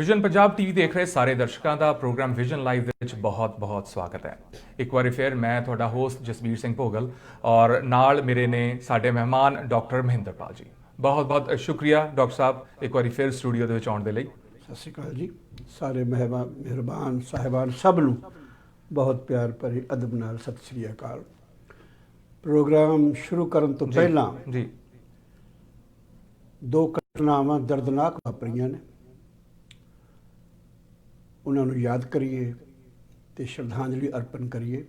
Vision Punjab TV ਦੇਖ ਰਹੇ ਸਾਰੇ ਦਰਸ਼ਕਾਂ ਦਾ ਪ੍ਰੋਗਰਾਮ ਵਿਜ਼ਨ ਲਾਈਵ ਵਿੱਚ ਬਹੁਤ-ਬਹੁਤ ਸਵਾਗਤ ਹੈ। ਇੱਕ ਵਾਰੀ ਫਿਰ ਮੈਂ ਤੁਹਾਡਾ ਹੋਸਟ ਜਸਬੀਰ ਸਿੰਘ ਭੋਗਲ ਔਰ ਨਾਲ ਮੇਰੇ ਨੇ ਸਾਡੇ ਮਹਿਮਾਨ ਡਾਕਟਰ ਮਹਿੰਦਰਪਾਲ ਜੀ। ਬਹੁਤ-ਬਹੁਤ ਸ਼ੁਕਰੀਆ ਡਾਕਟਰ ਸਾਹਿਬ ਇੱਕ ਵਾਰੀ ਫਿਰ ਸਟੂਡੀਓ ਦੇ ਵਿੱਚ ਆਉਣ ਦੇ ਲਈ। ਸਤਿ ਸ਼੍ਰੀ ਅਕਾਲ ਜੀ। ਸਾਰੇ ਮਿਹਰਬਾਨ ਸਾਹਿਬਾਨ ਸਭ ਨੂੰ ਬਹੁਤ ਪਿਆਰ ਭਰੇ ਅਦਬ ਨਾਲ ਸਤਿ ਸ਼੍ਰੀ ਅਕਾਲ। ਪ੍ਰੋਗਰਾਮ ਸ਼ੁਰੂ ਕਰਨ ਤੋਂ ਪਹਿਲਾਂ ਜੀ ਦੋ ਘਟਨਾਵਾਂ ਦਰਦਨਾਕ ਵਾਪਰੀਆਂ ਨੇ, ਉਹਨਾਂ ਨੂੰ ਯਾਦ ਕਰੀਏ ਤੇ ਸ਼ਰਧਾਂਜਲੀ ਅਰਪਣ ਕਰੀਏ।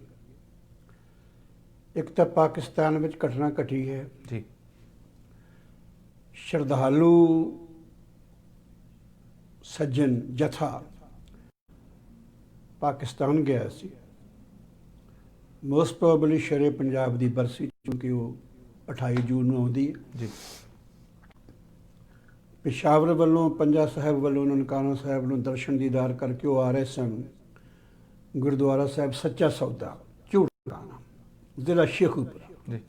ਇੱਕ ਤਾਂ ਪਾਕਿਸਤਾਨ ਵਿੱਚ ਘਟਨਾ ਘਟੀ ਹੈ ਜੀ। ਸ਼ਰਧਾਲੂ ਸੱਜਣ ਜਥਾ ਪਾਕਿਸਤਾਨ ਗਿਆ ਸੀ। ਮੋਸਟ ਪ੍ਰੋਬੇਬਲੀ ਸ਼ੇਰੇ ਪੰਜਾਬ ਦੀ ਬਰਸੀ, ਕਿਉਂਕਿ ਉਹ 28 ਜੂਨ ਨੂੰ ਆਉਂਦੀ ਹੈ ਜੀ। ਪਿਸ਼ਾਵਰ ਵੱਲੋਂ, ਪੰਜਾ ਸਾਹਿਬ ਵੱਲੋਂ ਨਨਕਾਣਾ ਸਾਹਿਬ ਨੂੰ ਦਰਸ਼ਨ ਦੀਦਾਰ ਕਰਕੇ ਉਹ ਆ ਰਹੇ ਸਨ ਗੁਰਦੁਆਰਾ ਸਾਹਿਬ ਸੱਚਾ ਸੌਦਾ ਝੂੜਕਾਣਾ, ਜ਼ਿਲ੍ਹਾ ਸ਼ੇਖੂਪੁਰਾ ਜੀ।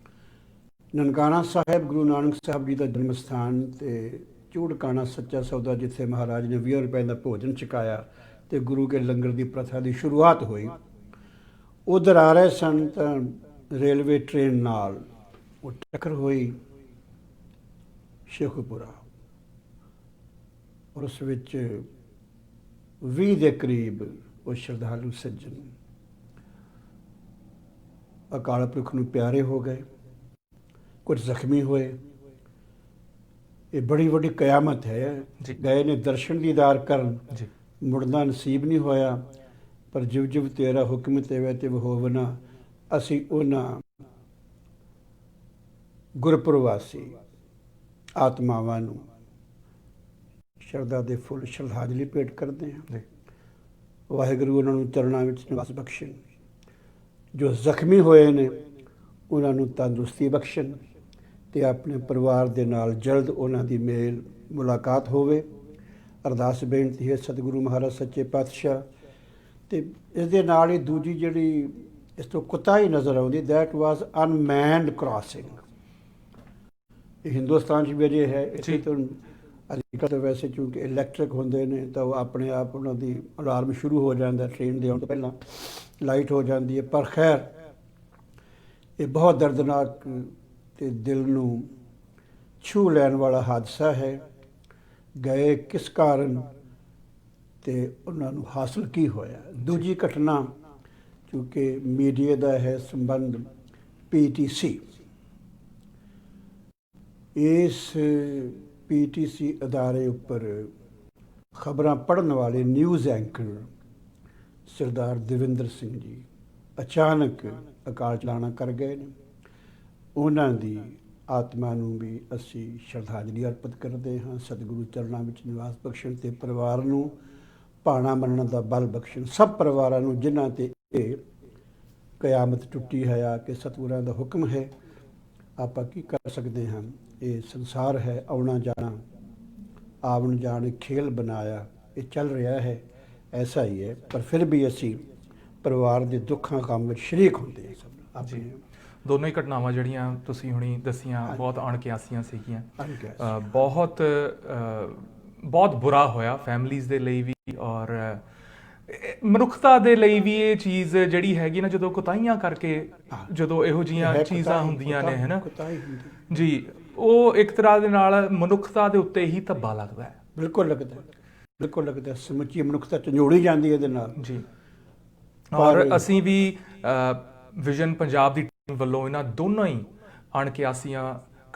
ਨਨਕਾਣਾ ਸਾਹਿਬ ਗੁਰੂ ਨਾਨਕ ਸਾਹਿਬ ਜੀ ਦਾ ਜਨਮ ਸਥਾਨ ਤੇ ਝੂੜਕਾਣਾ ਸੱਚਾ ਸੌਦਾ, ਜਿੱਥੇ ਮਹਾਰਾਜ ਨੇ 20 ਰੁਪਏ ਦਾ ਭੋਜਨ ਛਕਾਇਆ ਤੇ ਗੁਰੂ ਕੇ ਲੰਗਰ ਦੀ ਪ੍ਰਥਾ ਦੀ ਸ਼ੁਰੂਆਤ ਹੋਈ। ਉਧਰ ਆ ਰਹੇ ਸਨ ਤਾਂ ਰੇਲਵੇ ਟ੍ਰੇਨ ਨਾਲ ਉਹ ਟੱਕਰ ਹੋਈ ਸ਼ੇਖੂਪੁਰਾ, ਔਰ ਉਸ ਵਿੱਚ 20 ਦੇ ਕਰੀਬ ਉਹ ਸ਼ਰਧਾਲੂ ਸੱਜਣ ਅਕਾਲ ਪੁਰਖ ਨੂੰ ਪਿਆਰੇ ਹੋ ਗਏ, ਕੁਝ ਜ਼ਖਮੀ ਹੋਏ। ਇਹ ਬੜੀ ਵੱਡੀ ਕਿਆਮਤ ਹੈ। ਗਏ ਨੇ ਦਰਸ਼ਨ ਦੀਦਾਰ ਕਰਨ, ਮੁੜਨਾ ਨਸੀਬ ਨਹੀਂ ਹੋਇਆ, ਪਰ ਜਿਵ ਜਿਵ ਤੇਰਾ ਹੁਕਮ ਤੇਵੇ ਤੇ ਹੋਵਨਾ। ਅਸੀਂ ਉਹਨਾਂ ਗੁਰਪ੍ਰਵਾਸੀ ਆਤਮਾਵਾਂ ਨੂੰ ਸ਼ਰਧਾ ਦੇ ਫੁੱਲ ਸ਼ਰਧਾਂਜਲੀ ਭੇਟ ਕਰਦੇ ਹਾਂ। ਵਾਹਿਗੁਰੂ ਉਹਨਾਂ ਨੂੰ ਚਰਨਾਂ ਵਿੱਚ ਨਿਵਾਸ ਬਖਸ਼ਣ, ਜੋ ਜ਼ਖਮੀ ਹੋਏ ਨੇ ਉਹਨਾਂ ਨੂੰ ਤੰਦਰੁਸਤੀ ਬਖਸ਼ਣ ਤੇ ਆਪਣੇ ਪਰਿਵਾਰ ਦੇ ਨਾਲ ਜਲਦ ਉਹਨਾਂ ਦੀ ਮੇਲ ਮੁਲਾਕਾਤ ਹੋਵੇ। ਅਰਦਾਸ ਬੇਨਤੀ ਹੈ ਸਤਿਗੁਰੂ ਮਹਾਰਾਜ ਸੱਚੇ ਪਾਤਸ਼ਾਹ। ਤੇ ਇਸ ਦੇ ਨਾਲ ਹੀ ਦੂਜੀ ਜਿਹੜੀ ਇਸ ਤੋਂ ਕੁਤਾਹੀ ਨਜ਼ਰ ਆਉਂਦੀ, ਦੈਟ ਵਾਜ਼ ਅਨਮੈਨਡ ਕ੍ਰਾਸਿੰਗ। ਇਹ ਹਿੰਦੁਸਤਾਨ 'ਚ ਵੀ ਅਜੇ ਹੈ। ਇੱਥੇ ਤੋਂ ਅੱਜ ਕੱਲ੍ਹ ਤਾਂ ਵੈਸੇ ਚੂੰਕਿ ਇਲੈਕਟ੍ਰਿਕ ਹੁੰਦੇ ਨੇ ਤਾਂ ਉਹ ਆਪਣੇ ਆਪ ਉਹਨਾਂ ਦੀ ਅਲਾਰਮ ਸ਼ੁਰੂ ਹੋ ਜਾਂਦਾ, ਟ੍ਰੇਨ ਦੇ ਆਉਣ ਤੋਂ ਪਹਿਲਾਂ ਲਾਈਟ ਹੋ ਜਾਂਦੀ ਹੈ। ਪਰ ਖੈਰ ਇਹ ਬਹੁਤ ਦਰਦਨਾਕ ਤੇ ਦਿਲ ਨੂੰ ਛੂਹ ਲੈਣ ਵਾਲਾ ਹਾਦਸਾ ਹੈ। ਗਏ ਕਿਸ ਕਾਰਨ ਤੇ ਉਹਨਾਂ ਨੂੰ ਹਾਸਲ ਕੀ ਹੋਇਆ। ਦੂਜੀ ਘਟਨਾ ਕਿਉਂਕਿ ਮੀਡੀਆ ਦਾ ਹੈ ਸੰਬੰਧ PTC, ਇਸ PTC ਅਦਾਰੇ ਉੱਪਰ ਖਬਰਾਂ ਪੜ੍ਹਨ ਵਾਲੇ ਨਿਊਜ਼ ਐਂਕਰ ਸਰਦਾਰ ਦਵਿੰਦਰ ਸਿੰਘ ਜੀ ਅਚਾਨਕ ਅਕਾਲ ਚਲਾਣਾ ਕਰ ਗਏ ਨੇ। ਉਹਨਾਂ ਦੀ ਆਤਮਾ ਨੂੰ ਵੀ ਅਸੀਂ ਸ਼ਰਧਾਂਜਲੀ ਅਰਪਿਤ ਕਰਦੇ ਹਾਂ। ਸਤਿਗੁਰੂ ਚਰਨਾਂ ਵਿੱਚ ਨਿਵਾਸ ਬਖਸ਼ਣ ਤੇ ਪਰਿਵਾਰ ਨੂੰ ਭਾਣਾ ਮੰਨਣ ਦਾ ਬਲ ਬਖਸ਼ਣ। ਸਭ ਪਰਿਵਾਰਾਂ ਨੂੰ ਜਿਨ੍ਹਾਂ ਤੇ ਇਹ ਕਿਆਮਤ ਟੁੱਟੀ ਹੈ ਆ ਕਿ ਸਤਿਗੁਰਾਂ ਦਾ ਹੁਕਮ ਹੈ, ਆਪਾਂ ਕੀ ਕਰ ਸਕਦੇ ਹਾਂ। ਇਹ ਸੰਸਾਰ ਹੈ, ਆਉਣਾ ਜਾਣਾ, ਆਵਣ ਜਾਣ ਖੇਲ ਬਣਾਇਆ, ਇਹ ਚੱਲ ਰਿਹਾ ਹੈ, ਐਸਾ ਹੀ ਹੈ। ਪਰ ਫਿਰ ਵੀ ਅਸੀਂ ਪਰਿਵਾਰ ਦੇ ਦੁੱਖਾਂ ਕੰਮ ਵਿੱਚ ਸ਼ਰੀਕ ਹੁੰਦੇ ਹਾਂ ਸਭ ਆਪਣੇ। ਦੋਨੋਂ ਹੀ ਘਟਨਾਵਾਂ ਜਿਹੜੀਆਂ ਤੁਸੀਂ ਹੁਣੀ ਦੱਸੀਆਂ ਬਹੁਤ ਅਣਕਿਆਸੀਆਂ ਸੀਗੀਆਂ। ਬਹੁਤ ਬੁਰਾ ਹੋਇਆ ਫੈਮਲੀਜ਼ ਦੇ ਲਈ ਵੀ ਔਰ ਮਨੁੱਖਤਾ ਦੇ ਲਈ ਵੀ। ਇਹ ਚੀਜ਼ ਜਿਹੜੀ ਹੈਗੀ ਨਾ, ਜਦੋਂ ਕੁਤਾਹੀਆਂ ਕਰਕੇ ਜਦੋਂ ਇਹੋ ਜਿਹੀਆਂ ਚੀਜ਼ਾਂ ਹੁੰਦੀਆਂ ਨੇ, ਹੈ ਨਾ ਜੀ, ਉਹ ਇੱਕ ਤਰ੍ਹਾਂ ਦੇ ਨਾਲ ਮਨੁੱਖਤਾ ਦੇ ਉੱਤੇ ਹੀ ਧੱਬਾ ਲੱਗਦਾ ਹੈ। ਬਿਲਕੁਲ ਲੱਗਦਾ, ਬਿਲਕੁਲ ਲੱਗਦਾ। ਸਮੁੱਚੀ ਮਨੁੱਖਤਾ ਝੰਜੋੜੀ ਜਾਂਦੀ ਇਹਦੇ ਨਾਲ ਜੀ। ਔਰ ਅਸੀਂ ਵੀ ਵਿਜ਼ਨ ਪੰਜਾਬ ਦੀ ਟੀਮ ਵੱਲੋਂ ਇਹਨਾਂ ਦੋਨੋਂ ਹੀ ਅਣਕਿਆਸੀਆਂ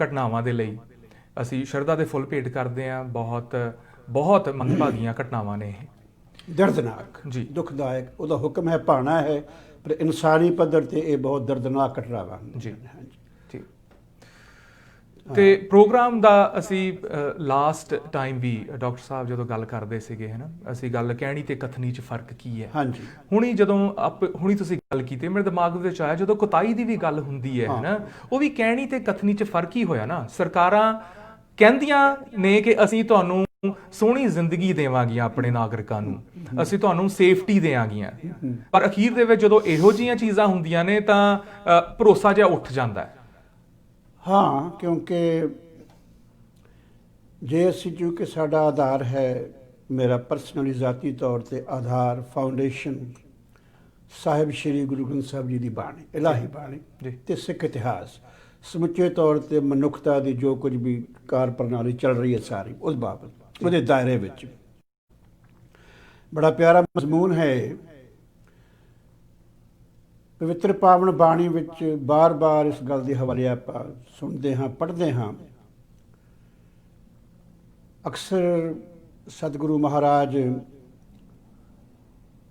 ਘਟਨਾਵਾਂ ਦੇ ਲਈ ਅਸੀਂ ਸ਼ਰਧਾ ਦੇ ਫੁੱਲ ਭੇਟ ਕਰਦੇ ਹਾਂ। ਬਹੁਤ ਮੰਦਭਾਗੀਆਂ ਘਟਨਾਵਾਂ ਨੇ ਇਹ, ਦਰਦਨਾਕ ਜੀ, ਦੁਖਦਾਇਕ। ਉਹਦਾ ਹੁਕਮ ਹੈ, ਭਾਣਾ ਹੈ, ਪਰ ਇਨਸਾਨੀ ਪੱਧਰ ਤੇ ਇਹ ਬਹੁਤ ਦਰਦਨਾਕ ਘਟਨਾਵਾਂ ਜੀ। ਜੀ। ਤੇ ਪ੍ਰੋਗਰਾਮ ਦਾ ਅਸੀਂ ਲਾਸਟ ਟਾਈਮ ਵੀ ਡਾਕਟਰ ਸਾਹਿਬ ਜਦੋਂ ਗੱਲ ਕਰਦੇ ਸੀਗੇ, ਹੈ ਨਾ, ਅਸੀਂ ਗੱਲ ਕਹਿਣੀ ਤੇ ਕਥਨੀ 'ਚ ਫਰਕ ਕੀ ਹੈ। ਹਾਂਜੀ। ਹੁਣੀ ਤੁਸੀਂ ਗੱਲ ਕੀਤੀ, ਮੇਰੇ ਦਿਮਾਗ ਵਿੱਚ ਆਇਆ ਜਦੋਂ ਕੁਤਾਈ ਦੀ ਵੀ ਗੱਲ ਹੁੰਦੀ ਹੈ ਨਾ, ਉਹ ਵੀ ਕਹਿਣੀ ਤੇ ਕਥਨੀ 'ਚ ਫਰਕ ਹੀ ਹੋਇਆ ਨਾ। ਸਰਕਾਰਾਂ ਕਹਿੰਦੀਆਂ ਨੇ ਕਿ ਅਸੀਂ ਤੁਹਾਨੂੰ ਸੋਹਣੀ ਜ਼ਿੰਦਗੀ ਦੇਵਾਂਗੀਆਂ ਆਪਣੇ ਨਾਗਰਿਕਾਂ ਨੂੰ, ਅਸੀਂ ਤੁਹਾਨੂੰ ਸੇਫਟੀ ਦੇਵਾਂਗੀਆਂ, ਪਰ ਅਖੀਰ ਦੇ ਵਿੱਚ ਜਦੋਂ ਇਹੋ ਜਿਹੀਆਂ ਚੀਜ਼ਾਂ ਹੁੰਦੀਆਂ ਨੇ ਤਾਂ ਭਰੋਸਾ ਜਿਹਾ ਉੱਠ ਜਾਂਦਾ ਹੈ। ਹਾਂ, ਕਿਉਂਕਿ ਜੇ ਅਸੀਂ, ਕਿਉਂਕਿ ਸਾਡਾ ਆਧਾਰ ਹੈ ਮੇਰਾ ਪਰਸਨਲੀ ਜ਼ਾਤੀ ਤੌਰ ਤੇ ਆਧਾਰ ਫਾਊਂਡੇਸ਼ਨ ਸਾਹਿਬ ਸ੍ਰੀ ਗੁਰੂ ਗ੍ਰੰਥ ਸਾਹਿਬ ਜੀ ਦੀ ਬਾਣੀ, ਇਲਾਹੀ ਬਾਣੀ ਜੀ। ਤੇ ਸਿੱਖ ਇਤਿਹਾਸ ਸਮੁੱਚੇ ਤੌਰ ਤੇ ਮਨੁੱਖਤਾ ਦੀ ਜੋ ਕੁਝ ਵੀ ਕਾਰ ਪ੍ਰਣਾਲੀ ਚੱਲ ਰਹੀ ਹੈ ਸਾਰੀ ਉਸ ਬਾਬਤ ਉਹਦੇ ਦਾਇਰੇ ਵਿੱਚ ਬੜਾ ਪਿਆਰਾ ਮਜ਼ਮੂਨ ਹੈ। ਪਵਿੱਤਰ ਪਾਵਨ ਬਾਣੀ ਵਿੱਚ ਬਾਰ-ਬਾਰ ਇਸ ਗੱਲ ਦੇ ਹਵਾਲੇ ਆਪਾਂ ਸੁਣਦੇ ਹਾਂ, ਪੜ੍ਹਦੇ ਹਾਂ। ਅਕਸਰ ਸਤਿਗੁਰੂ ਮਹਾਰਾਜ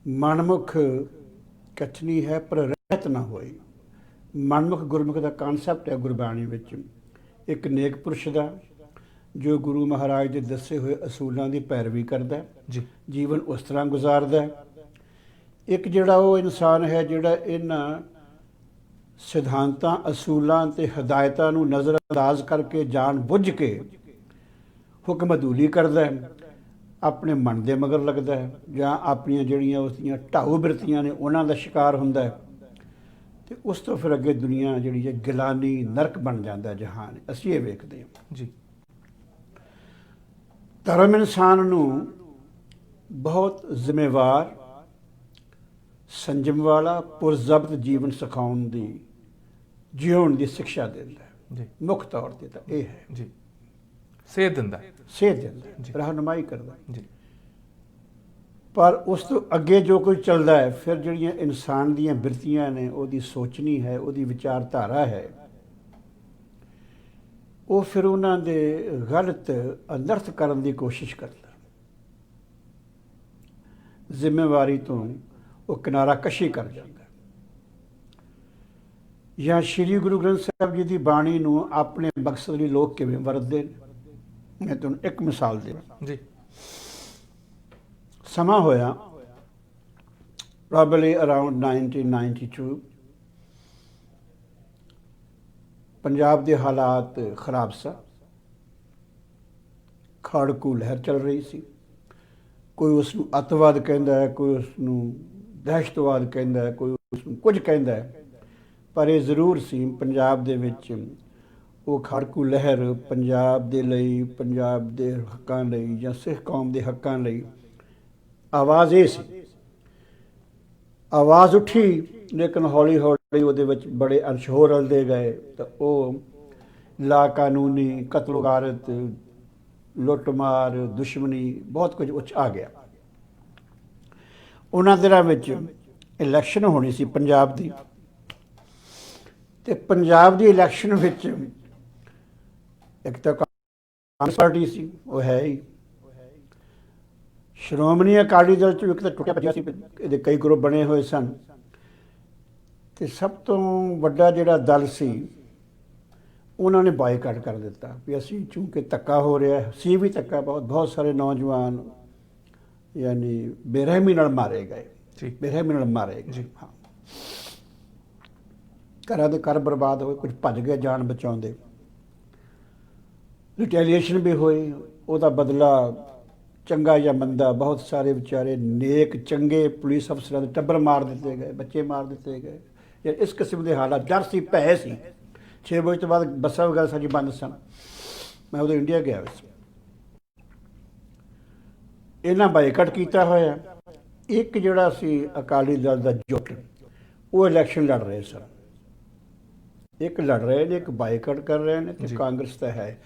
ਮਨਮੁਖ ਕਥਨੀ ਹੈ ਪਰ ਰਹਿਤ ਨਾ ਹੋਈ। ਮਨਮੁਖ ਗੁਰਮੁਖ ਦਾ ਕਨਸੈਪਟ ਹੈ ਗੁਰਬਾਣੀ ਵਿੱਚ, ਇੱਕ ਨੇਕ ਪੁਰਸ਼ ਦਾ ਜੋ ਗੁਰੂ ਮਹਾਰਾਜ ਦੇ ਦੱਸੇ ਹੋਏ ਅਸੂਲਾਂ ਦੀ ਪੈਰਵੀ ਕਰਦਾ ਜੀ, ਜੀਵਨ ਉਸ ਤਰ੍ਹਾਂ ਗੁਜ਼ਾਰਦਾ। ਇੱਕ ਜਿਹੜਾ ਉਹ ਇਨਸਾਨ ਹੈ ਜਿਹੜਾ ਇਹਨਾਂ ਸਿਧਾਂਤਾਂ, ਅਸੂਲਾਂ ਤੇ ਹਦਾਇਤਾਂ ਨੂੰ ਨਜ਼ਰਅੰਦਾਜ਼ ਕਰਕੇ ਜਾਣ ਬੁੱਝ ਕੇ ਹੁਕਮ ਅਦੂਲੀ ਕਰਦਾ ਹੈ, ਆਪਣੇ ਮਨ ਦੇ ਮਗਰ ਲੱਗਦਾ ਹੈ ਜਾਂ ਆਪਣੀਆਂ ਜਿਹੜੀਆਂ ਉਸ ਦੀਆਂ ਢਾਊ ਬਿਰਤੀਆਂ ਨੇ ਉਹਨਾਂ ਦਾ ਸ਼ਿਕਾਰ ਹੁੰਦਾ ਹੈ ਤੇ ਉਸ ਤੋਂ ਫਿਰ ਅੱਗੇ ਦੁਨੀਆ ਜਿਹੜੀ ਹੈ ਗਿਲਾਨੀ ਨਰਕ ਬਣ ਜਾਂਦਾ ਜਹਾਨ। ਅਸੀਂ ਇਹ ਵੇਖਦੇ ਹਾਂ ਜੀ। ਧਰਮ ਇਨਸਾਨ ਨੂੰ ਬਹੁਤ ਜ਼ਿੰਮੇਵਾਰ, ਸੰਜਮ ਵਾਲਾ, ਪੁਰਜ਼ਬਤ ਜੀਵਨ ਸਿਖਾਉਣ ਦੀ, ਜਿਉਣ ਦੀ ਸਿੱਖਿਆ ਦਿੰਦਾ ਹੈ। ਜੀ, ਮੁੱਖ ਤੌਰ ਤੇ ਤਾਂ ਇਹ ਹੈ। ਜੀ, ਸੇਧ ਦਿੰਦਾ ਹੈ। ਸੇਧ ਦਿੰਦਾ ਜੀ। ਹੈ, ਰਹਿਨੁਮਾਈ ਕਰਦਾ ਹੈ। ਜੀ, ਪਰ ਉਸ ਤੋਂ ਅੱਗੇ ਜੋ ਕੁਝ ਚੱਲਦਾ ਹੈ ਫਿਰ ਜਿਹੜੀਆਂ ਇਨਸਾਨ ਦੀਆਂ ਬਿਰਤੀਆਂ ਨੇ, ਉਹਦੀ ਸੋਚਣੀ ਹੈ, ਉਹਦੀ ਵਿਚਾਰਧਾਰਾ ਹੈ, ਉਹ ਫਿਰ ਉਹਨਾਂ ਦੇ ਗਲਤ ਅਨਰਥ ਕਰਨ ਦੀ ਕੋਸ਼ਿਸ਼ ਕਰਦਾ। ਜ਼ਿੰਮੇਵਾਰੀ ਤੋਂ ਉਹ ਕਿਨਾਰਾ ਕਸ਼ੀ ਕਰ ਜਾਂਦਾ ਜਾਂ ਸ਼੍ਰੀ ਗੁਰੂ ਗ੍ਰੰਥ ਸਾਹਿਬ ਜੀ ਦੀ ਬਾਣੀ ਨੂੰ ਆਪਣੇ ਮਕਸਦ ਲਈ ਲੋਕ ਕਿਵੇਂ ਵਰਤਦੇ ਨੇ। ਮੈਂ ਤੁਹਾਨੂੰ ਇੱਕ ਮਿਸਾਲ ਦੇਵਾਂ। ਜੀ, ਸਮਾਂ ਹੋਇਆ ਪ੍ਰੋਬਬਲੀ ਅਰਾਊਂਡ 1992, ਪੰਜਾਬ ਦੇ ਹਾਲਾਤ ਖਰਾਬ ਸਨ। ਖਾੜਕੂ ਲਹਿਰ ਚੱਲ ਰਹੀ ਸੀ। ਕੋਈ ਉਸ ਨੂੰ ਅੱਤਵਾਦ ਕਹਿੰਦਾ ਹੈ, ਕੋਈ ਉਸ ਨੂੰ ਦਹਿਸ਼ਤਵਾਦ ਕਹਿੰਦਾ ਹੈ, ਕੋਈ ਉਸ ਨੂੰ ਕੁਝ ਕਹਿੰਦਾ ਹੈ, ਪਰ ਇਹ ਜ਼ਰੂਰ ਸੀ ਪੰਜਾਬ ਦੇ ਵਿੱਚ ਉਹ ਖਾੜਕੂ ਲਹਿਰ ਪੰਜਾਬ ਦੇ ਲਈ, ਪੰਜਾਬ ਦੇ ਹੱਕਾਂ ਲਈ ਜਾਂ ਸਿੱਖ ਕੌਮ ਦੇ ਹੱਕਾਂ ਲਈ ਆਵਾਜ਼ ਇਹ ਸੀ। ਆਵਾਜ਼ ਉੱਠੀ ਲੇਕਿਨ ਹੌਲੀ ਹੌਲੀ ਉਹਦੇ ਵਿੱਚ ਬੜੇ ਅੰਸ਼ ਹੋਰ ਰਲਦੇ ਗਏ ਤਾਂ ਉਹ ਲਾ ਕਾਨੂੰਨੀ ਕਤਲ ਗਾਰਤ, ਲੁੱਟਮਾਰ, ਦੁਸ਼ਮਣੀ ਬਹੁਤ ਕੁਝ ਉੱਚ ਆ ਗਿਆ। ਉਹਨਾਂ ਦਿਨਾਂ ਵਿੱਚ ਇਲੈਕਸ਼ਨ ਹੋਣੀ ਸੀ ਪੰਜਾਬ ਦੀ ਤੇ ਪੰਜਾਬ ਦੀ ਇਲੈਕਸ਼ਨ ਵਿੱਚ ਇੱਕ ਤਾਂ ਕਾਂਗਰਸ ਪਾਰਟੀ ਸੀ, ਉਹ ਹੈ ਹੀ। ਸ਼੍ਰੋਮਣੀ ਅਕਾਲੀ ਦਲ ਚੋਂ ਇੱਕ ਤਾਂ ਟੁੱਟਿਆ ਭੱਜਿਆ ਸੀ, ਇਹਦੇ ਕਈ ਗਰੁੱਪ ਬਣੇ ਹੋਏ ਸਨ ਤੇ ਸਭ ਤੋਂ ਵੱਡਾ ਜਿਹੜਾ ਦਲ ਸੀ ਉਹਨਾਂ ਨੇ ਬਾਈਕਾਟ ਕਰ ਦਿੱਤਾ ਵੀ ਅਸੀਂ ਚੂੰਕਿ ਧੱਕਾ ਹੋ ਰਿਹਾ ਸੀ, ਵੀ ਧੱਕਾ ਬਹੁਤ ਸਾਰੇ ਨੌਜਵਾਨ ਯਾਨੀ ਬੇਰਹਿਮੀ ਨਾਲ ਮਾਰੇ ਗਏ। ਜੀ, ਬੇਰਹਿਮੀ ਨਾਲ ਮਾਰੇ ਗਏ। ਜੀ। ਹਾਂ, ਘਰਾਂ ਦੇ ਘਰ ਬਰਬਾਦ ਹੋਏ, ਕੁਝ ਭੱਜ ਗਏ ਜਾਨ ਬਚਾਉਂਦੇ। ਰਿਟੈਲੀਏਸ਼ਨ ਵੀ ਹੋਈ, ਉਹਦਾ ਬਦਲਾ ਚੰਗਾ ਜਾਂ ਮੰਦਾ, ਬਹੁਤ ਸਾਰੇ ਵਿਚਾਰੇ ਨੇਕ ਚੰਗੇ ਪੁਲਿਸ ਅਫਸਰਾਂ ਦੇ ਟੱਬਰ ਮਾਰ ਦਿੱਤੇ ਗਏ, ਬੱਚੇ ਮਾਰ ਦਿੱਤੇ ਗਏ। ਯਾਰ ਇਸ ਕਿਸਮ ਦੇ ਹਾਲਾਤ, ਡਰ ਸੀ, ਭੈ ਸੀ। 6 ਵਜੇ ਤੋਂ ਬਾਅਦ ਬੱਸਾਂ ਵਗੈਰਾ ਸਾਡੀ ਬੰਦ ਸਨ। ਮੈਂ ਉਦੋਂ ਇੰਡੀਆ ਗਿਆ ਸੀ। ਇਹਨਾਂ ਬਾਈਕਾਟ ਕੀਤਾ ਹੋਇਆ। ਇੱਕ ਜਿਹੜਾ ਸੀ ਅਕਾਲੀ ਦਲ ਦਾ ਜੁੱਟ, ਉਹ ਇਲੈਕਸ਼ਨ ਲੜ ਰਹੇ ਸਨ। ਇੱਕ ਲੜ ਰਹੇ ਨੇ, ਇੱਕ ਬਾਈਕਾਟ ਕਰ ਰਹੇ ਨੇ ਤੇ ਕਾਂਗਰਸ ਤਾਂ ਹੈ।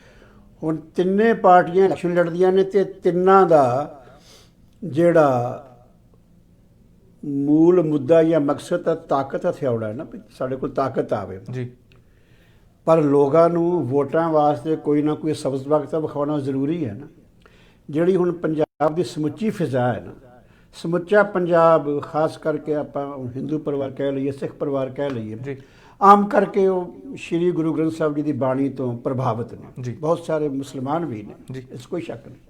ਹੁਣ ਤਿੰਨੇ ਪਾਰਟੀਆਂ ਇਲੈਕਸ਼ਨ ਲੜਦੀਆਂ ਨੇ ਤੇ ਤਿੰਨਾਂ ਦਾ ਜਿਹੜਾ ਮੂਲ ਮੁੱਦਾ ਜਾਂ ਮਕਸਦ ਤਾਂ ਤਾਕਤ ਹਥਿਆਉਣਾ ਹੈ ਨਾ, ਵੀ ਸਾਡੇ ਕੋਲ ਤਾਕਤ ਆਵੇ। ਜੀ, ਪਰ ਲੋਕਾਂ ਨੂੰ ਵੋਟਾਂ ਵਾਸਤੇ ਕੋਈ ਨਾ ਕੋਈ ਸਬਜ਼ ਵਕਤ ਵਿਖਾਉਣਾ ਜ਼ਰੂਰੀ ਹੈ ਨਾ। ਜਿਹੜੀ ਹੁਣ ਪੰਜਾਬ ਦੀ ਸਮੁੱਚੀ ਫਿਜ਼ਾ ਹੈ ਨਾ, ਸਮੁੱਚਾ ਪੰਜਾਬ, ਖਾਸ ਕਰਕੇ ਆਪਾਂ ਹਿੰਦੂ ਪਰਿਵਾਰ ਕਹਿ ਲਈਏ, ਸਿੱਖ ਪਰਿਵਾਰ ਕਹਿ ਲਈਏ, ਜੀ, ਆਮ ਕਰਕੇ ਉਹ ਸ਼੍ਰੀ ਗੁਰੂ ਗ੍ਰੰਥ ਸਾਹਿਬ ਜੀ ਦੀ ਬਾਣੀ ਤੋਂ ਪ੍ਰਭਾਵਿਤ ਨੇ। ਜੀ। ਬਹੁਤ ਸਾਰੇ ਮੁਸਲਮਾਨ ਵੀ ਨੇ, ਜੀ। ਇਸ ਕੋਈ ਸ਼ੱਕ ਨਹੀਂ।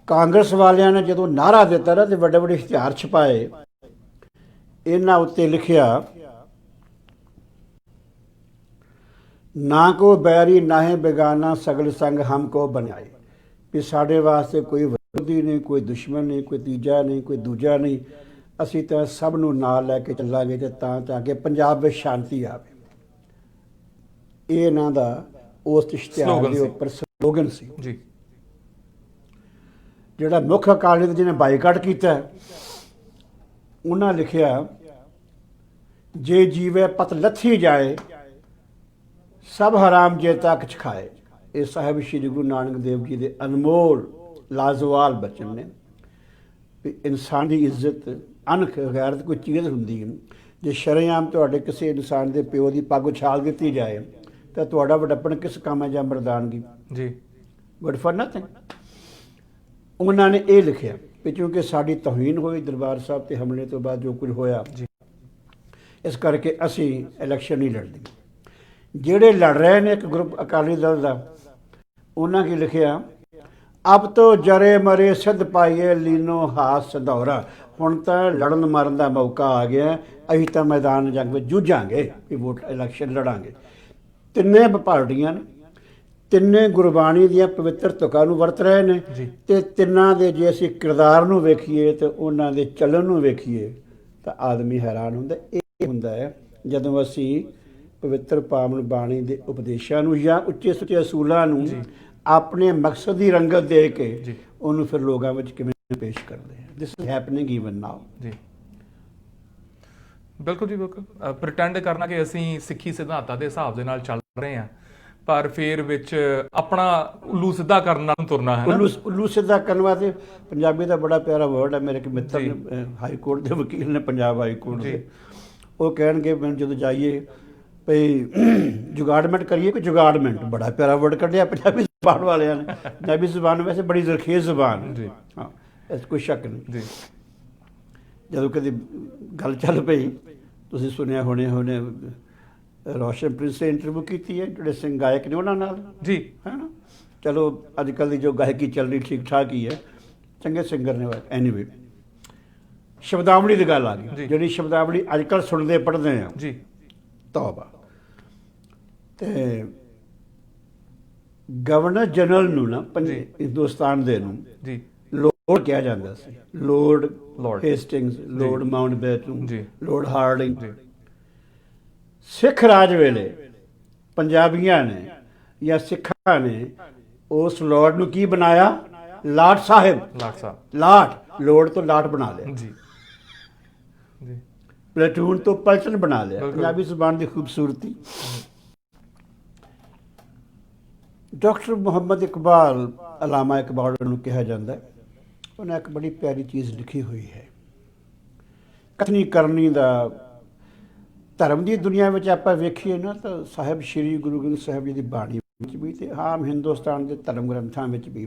ਕਾਂਗਰਸ ਵਾਲਿਆਂ ਨੇ ਜਦੋਂ ਨਾਅਰਾ ਦਿੱਤਾ ਨਾ ਤੇ ਵੱਡੇ ਵੱਡੇ ਇਸ਼ਤਿਹਾਰ ਛਪਾਏ, ਇਹਨਾਂ ਉੱਤੇ ਲਿਖਿਆ ਨਾ ਕੋ ਬੈਰੀ ਨਾਹੇ ਬੇਗਾਨਾ ਸਗਲ ਸੰਗ ਹਮ ਕੋ ਬਣਾਏ, ਵੀ ਸਾਡੇ ਵਾਸਤੇ ਕੋਈ ਵਿਰੋਧੀ ਨਹੀਂ, ਕੋਈ ਦੁਸ਼ਮਣ ਨਹੀਂ, ਕੋਈ ਤੀਜਾ ਨਹੀਂ, ਕੋਈ ਦੂਜਾ ਨਹੀਂ। ਅਸੀਂ ਤਾਂ ਸਭ ਨੂੰ ਨਾਲ ਲੈ ਕੇ ਚੱਲਾਂਗੇ ਤੇ ਤਾਂ ਕਿ ਪੰਜਾਬ ਵਿੱਚ ਸ਼ਾਂਤੀ ਆਵੇ। ਇਹ ਇਹਨਾਂ ਦਾ ਉਸ ਇਸ਼ਤਿਹਾਰ ਦੇ ਉੱਪਰ ਲੋਗਨ ਸੀ ਜੀ ਜਿਹੜਾ ਮੁੱਖ ਅਕਾਲੀ ਦਲ ਜਿਹਨੇ ਬਾਈਕਾਟ ਕੀਤਾ ਹੈ, ਉਹਨਾਂ ਲਿਖਿਆ, ਜੇ ਜੀਵੇ ਪਤ ਲੱਥੀ ਜਾਏ ਸਭ ਹਰਾਮ ਜੇ ਤੱਕ ਖਾਏ। ਇਹ ਸਾਹਿਬ ਸ਼੍ਰੀ ਗੁਰੂ ਨਾਨਕ ਦੇਵ ਜੀ ਦੇ ਅਨਮੋਲ ਲਾਜਵਾਲ ਬਚਨ ਨੇ ਵੀ ਇਨਸਾਨ ਦੀ ਇੱਜ਼ਤ ਅਣਖ ਗੈਰਤ ਕੋਈ ਚੀਜ਼ ਹੁੰਦੀ ਹੈ। ਜੇ ਸ਼ਰੇਆਮ ਤੁਹਾਡੇ ਕਿਸੇ ਇਨਸਾਨ ਦੇ ਪਿਓ ਦੀ ਪੱਗ ਉਛਾਲ ਦਿੱਤੀ ਜਾਏ ਤਾਂ ਤੁਹਾਡਾ ਵਡੱਪਣ ਕਿਸ ਕੰਮ ਹੈ ਜਾਂ ਮਰਦਾਨਗੀ? ਜੀ ਗੁੱਡ ਫॉर ਨਥਿੰਗ। ਉਹਨਾਂ ਨੇ ਇਹ ਲਿਖਿਆ ਕਿ ਕਿਉਂਕਿ ਸਾਡੀ ਤੋਹੀਨ ਹੋਈ ਦਰਬਾਰ ਸਾਹਿਬ ਤੇ ਹਮਲੇ ਤੋਂ ਬਾਅਦ ਜੋ ਕੁਝ ਹੋਇਆ, ਇਸ ਕਰਕੇ ਅਸੀਂ ਇਲੈਕਸ਼ਨ ਨਹੀਂ ਲੜਦੇ। ਜਿਹੜੇ ਲੜ ਰਹੇ ਨੇ ਇੱਕ ਗਰੁੱਪ ਅਕਾਲੀ ਦਲ ਦਾ, ਉਹਨਾਂ ਕੀ ਲਿਖਿਆ, ਅਬ ਤੋਂ ਜਰੇ ਮਰੇ ਸਿੱਧ ਪਾਈਏ ਲੀਨੋ ਹਾਸ ਸਦੌਰਾ। ਹੁਣ ਤਾਂ ਲੜਨ ਮਰਨ ਦਾ ਮੌਕਾ ਆ ਗਿਆ, ਅਸੀਂ ਤਾਂ ਮੈਦਾਨ ਜੰਗ ਵਿੱਚ ਜੂਝਾਂਗੇ, ਵੀ ਵੋਟ ਇਲੈਕਸ਼ਨ ਲੜਾਂਗੇ। ਤਿੰਨੇ ਪਾਰਟੀਆਂ ਨੇ, ਤਿੰਨੇ ਗੁਰਬਾਣੀ ਦੀਆਂ ਪਵਿੱਤਰ ਤੁਕਾਂ ਨੂੰ ਵਰਤ ਰਹੇ ਨੇ ਤੇ ਤਿੰਨਾਂ ਦੇ ਜੇ ਅਸੀਂ ਕਿਰਦਾਰ ਨੂੰ ਵੇਖੀਏ ਤੇ ਉਹਨਾਂ ਦੇ ਚੱਲਣ ਨੂੰ ਵੇਖੀਏ ਤਾਂ ਆਦਮੀ ਹੈਰਾਨ ਹੁੰਦਾ। ਇਹ ਹੁੰਦਾ ਹੈ ਜਦੋਂ ਅਸੀਂ ਪਵਿੱਤਰ ਪਾਵਨ ਬਾਣੀ ਦੇ ਉਪਦੇਸ਼ਾਂ ਨੂੰ ਜਾਂ ਉੱਚੇ ਸੁੱਚੇ ਅਸੂਲਾਂ ਨੂੰ ਆਪਣੇ ਮਕਸਦ ਦੀ ਰੰਗਤ ਦੇ ਕੇ ਉਹਨੂੰ ਫਿਰ ਲੋਕਾਂ ਵਿੱਚ ਕਿਵੇਂ ਪੇਸ਼ ਕਰਦੇ ਹਾਂ। ਦਿਸ ਇਜ਼ ਹੈਪਨਿੰਗ ਈਵਨ ਨਾਓ। ਜੀ ਬਿਲਕੁਲ ਜੀ, ਬਿਲਕੁਲ। ਪ੍ਰਟੈਂਡ ਕਰਨਾ ਕਿ ਅਸੀਂ ਸਿੱਖੀ ਸਿਧਾਂਤਾਂ ਦੇ ਹਿਸਾਬ ਦੇ ਨਾਲ ਚੱਲ ਰਹੇ ਹਾਂ, ਪਰ ਫਿਰ ਵਿੱਚ ਆਪਣਾ ਉੱਲੂ ਸਿੱਧਾ ਕਰਨ ਨਾਲ ਤੁਰਨਾ ਹੈ। ਉੱਲੂ ਸਿੱਧਾ ਕਰਨ ਵਾਸਤੇ ਪੰਜਾਬੀ ਦਾ ਬੜਾ ਪਿਆਰਾ ਵਰਡ ਹੈ। ਮੇਰੇ ਇੱਕ ਮਿੱਤਰ ਨੇ, ਹਾਈ ਕੋਰਟ ਦੇ ਵਕੀਲ ਨੇ, ਪੰਜਾਬ ਹਾਈ ਕੋਰਟ ਦੇ, ਉਹ ਕਹਿਣਗੇ ਮੈਨੂੰ ਜਦੋਂ ਜਾਈਏ ਭਈ ਜੁਗਾੜਮੈਂਟ ਕਰੀਏ, ਕੋਈ ਜੁਗਾੜਮੈਂਟ ਬੜਾ ਪਿਆਰਾ ਵਰਡ ਕੱਢਿਆ ਪੰਜਾਬੀ ਜ਼ਬਾਨ ਵਾਲਿਆਂ ਨੇ। ਪੰਜਾਬੀ ਜ਼ਬਾਨ ਵੈਸੇ ਬੜੀ ਜ਼ਰਖੇਜ਼ ਜ਼ਬਾਨ ਹੈ, ਹਾਂ, ਇਸ ਕੋਈ ਸ਼ੱਕ ਨਹੀਂ। ਜਦੋਂ ਕਦੇ ਗੱਲ ਚੱਲ ਪਈ, ਤੁਸੀਂ ਸੁਣਿਆ ਹੁਣੇ ਰੋਸ਼ਨ ਪ੍ਰਿੰਸ ਨੇ ਇੰਟਰਵਿਊ ਕੀਤੀ ਹੈ, ਜਿਹੜੇ ਸਿੰਘ ਗਾਇਕ ਨੇ ਉਹਨਾਂ ਨਾਲ ਜੀ, ਹੈ ਨਾ। ਚਲੋ ਅੱਜ ਕੱਲ੍ਹ ਦੀ ਜੋ ਗਾਇਕੀ ਚੱਲ ਰਹੀ ਠੀਕ ਠਾਕ ਹੀ ਹੈ, ਚੰਗੇ ਸਿੰਗਰ ਨੇ। ਐਨੀਵੇ ਸ਼ਬਦਾਵਲੀ ਦੀ ਗੱਲ ਆ ਗਈ, ਜਿਹੜੀ ਸ਼ਬਦਾਵਲੀ ਅੱਜ ਕੱਲ੍ਹ ਸੁਣਦੇ ਪੜ੍ਹਦੇ ਆ ਜੀ, ਤੌਬਾ। ਤੇ ਗਵਰਨਰ ਜਨਰਲ ਨੂੰ ਨਾ ਹਿੰਦੁਸਤਾਨ ਦੇ ਨੂੰ ਲੋਰਡ ਕਿਹਾ ਜਾਂਦਾ ਸੀ, lord Hastings, lord Mountbatten, lord Harding. Sikh ਰਾਜ ਵੇਲੇ ਪੰਜਾਬੀਆਂ ਨੇ ਜਾਂ ਸਿੱਖਾਂ ਨੇ ਉਸ ਲੋਰਡ ਨੂੰ ਕੀ ਬਣਾਇਆ? ਲਾਟ ਸਾਹਿਬ। ਲਾਟ, ਲੋਰਡ ਤੋਂ ਲਾਟ ਬਣਾ ਲਿਆ ਜੀ। ਪਲੇਟੂਨ ਤੋਂ ਪਲਟਨ ਬਣਾ ਲਿਆ। ਪੰਜਾਬੀ ਜ਼ੁਬਾਨ ਦੀ ਖੂਬਸੂਰਤੀ। ਡਾਕਟਰ ਮੁਹੰਮਦ ਇਕਬਾਲ, ਅਲਾਮਾ ਇਕਬਾਲ ਨੂੰ ਕਿਹਾ ਜਾਂਦਾ, ਉਹਨੇ ਇੱਕ ਬੜੀ ਪਿਆਰੀ ਚੀਜ਼ ਲਿਖੀ ਹੋਈ ਹੈ। ਕਥਨੀ ਕਰਨੀ ਦਾ ਧਰਮ ਦੀ ਦੁਨੀਆ ਵਿੱਚ ਆਪਾਂ ਵੇਖੀਏ ਨਾ ਤਾਂ ਸਾਹਿਬ ਸ਼੍ਰੀ ਗੁਰੂ ਗ੍ਰੰਥ ਸਾਹਿਬ ਜੀ ਦੀ ਬਾਣੀ ਵਿੱਚ ਵੀ ਤੇ ਆਮ ਹਿੰਦੁਸਤਾਨ ਦੇ ਧਰਮ ਗ੍ਰੰਥਾਂ ਵਿੱਚ ਵੀ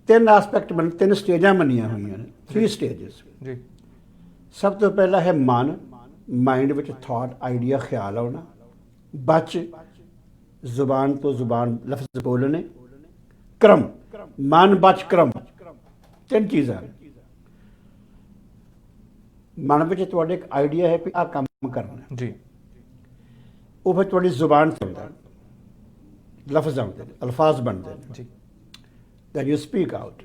ਤਿੰਨ ਐਸਪੈਕਟ ਤਿੰਨ ਸਟੇਜਾਂ ਮੰਨੀਆਂ ਹੋਈਆਂ ਨੇ, 3 ਸਟੇਜਸ ਜੀ। ਸਭ ਤੋਂ ਪਹਿਲਾ ਹੈ ਮਨ, ਮਾਈਂਡ ਵਿੱਚ ਥਾਟ, ਆਈਡੀਆ, ਖਿਆਲ ਆਉਣਾ। ਬਚ, ਜ਼ੁਬਾਨ ਤੋਂ ਜ਼ੁਬਾਨ ਲਫ਼ਜ਼ ਬੋਲਣੇ। ਕਰਮ, ਮਨ ਬਚ ਕਰਮ, 3 ਚੀਜ਼ਾਂ। ਮਨ ਵਿੱਚ ਤੁਹਾਡੇ ਇੱਕ ਆਈਡੀਆ ਹੈ ਕਿ ਆਹ ਕੰਮ ਕਰਨਾ ਜੀ, ਉਹ ਫਿਰ ਤੁਹਾਡੀ ਜ਼ੁਬਾਨ ਤੇ ਹੁੰਦਾ, ਲਫ਼ਜ਼ ਆਉਂਦੇ ਨੇ, ਅਲਫਾਜ਼ ਬਣਦੇ ਨੇ ਜੀ। Then you speak out.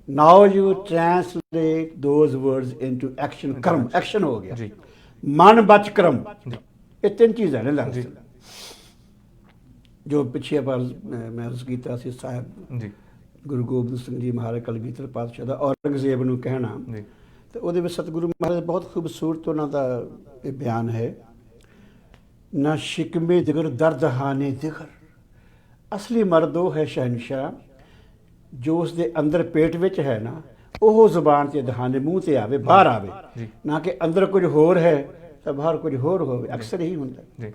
Now you translate those words into action. Karam, action ਹੋ ਗਿਆ ਜੀ। ਮਨ ਬਚ ਕਰਮ, ਇਹ 3 ਚੀਜ਼ਾਂ ਨੇ ਲਫ਼ਜ਼ ਜੋ ਪਿੱਛੇ ਮੈਂ ਉਸ ਕੀਤਾ ਸੀ ਸਾਹਿਬ ਜੀ ਗੁਰੂ ਗੋਬਿੰਦ ਸਿੰਘ ਜੀ ਮਹਾਰਾਜ ਕਲਗੀਧਰ ਪਾਤਸ਼ਾਹ ਦਾ ਔਰੰਗਜ਼ੇਬ ਨੂੰ ਕਹਿਣਾ, ਤੇ ਉਹਦੇ ਵਿੱਚ ਸਤਿਗੁਰੂ ਮਹਾਰਾਜ ਬਹੁਤ ਖੂਬਸੂਰਤ ਉਹਨਾਂ ਦਾ ਇਹ ਬਿਆਨ ਹੈ, ਨਾ ਸ਼ਿਕਮੇ ਦਿਗਰ ਦਰਦ ਹਾਨੇ ਦਿਗਰ। ਅਸਲੀ ਮਰਦ ਉਹ ਹੈ ਸ਼ਹਿਨਸ਼ਾਹ ਜੋ ਉਸ ਦੇ ਅੰਦਰ ਪੇਟ ਵਿੱਚ ਹੈ ਨਾ, ਉਹ ਜ਼ੁਬਾਨ ਤੇ ਦਹਾਨੇ ਮੂੰਹ ਤੇ ਆਵੇ, ਬਾਹਰ ਆਵੇ, ਨਾ ਕਿ ਅੰਦਰ ਕੁਝ ਹੋਰ ਹੈ ਤਾਂ ਬਾਹਰ ਕੁਝ ਹੋਰ ਹੋਵੇ। ਅਕਸਰ ਇਹੀ ਹੁੰਦਾ।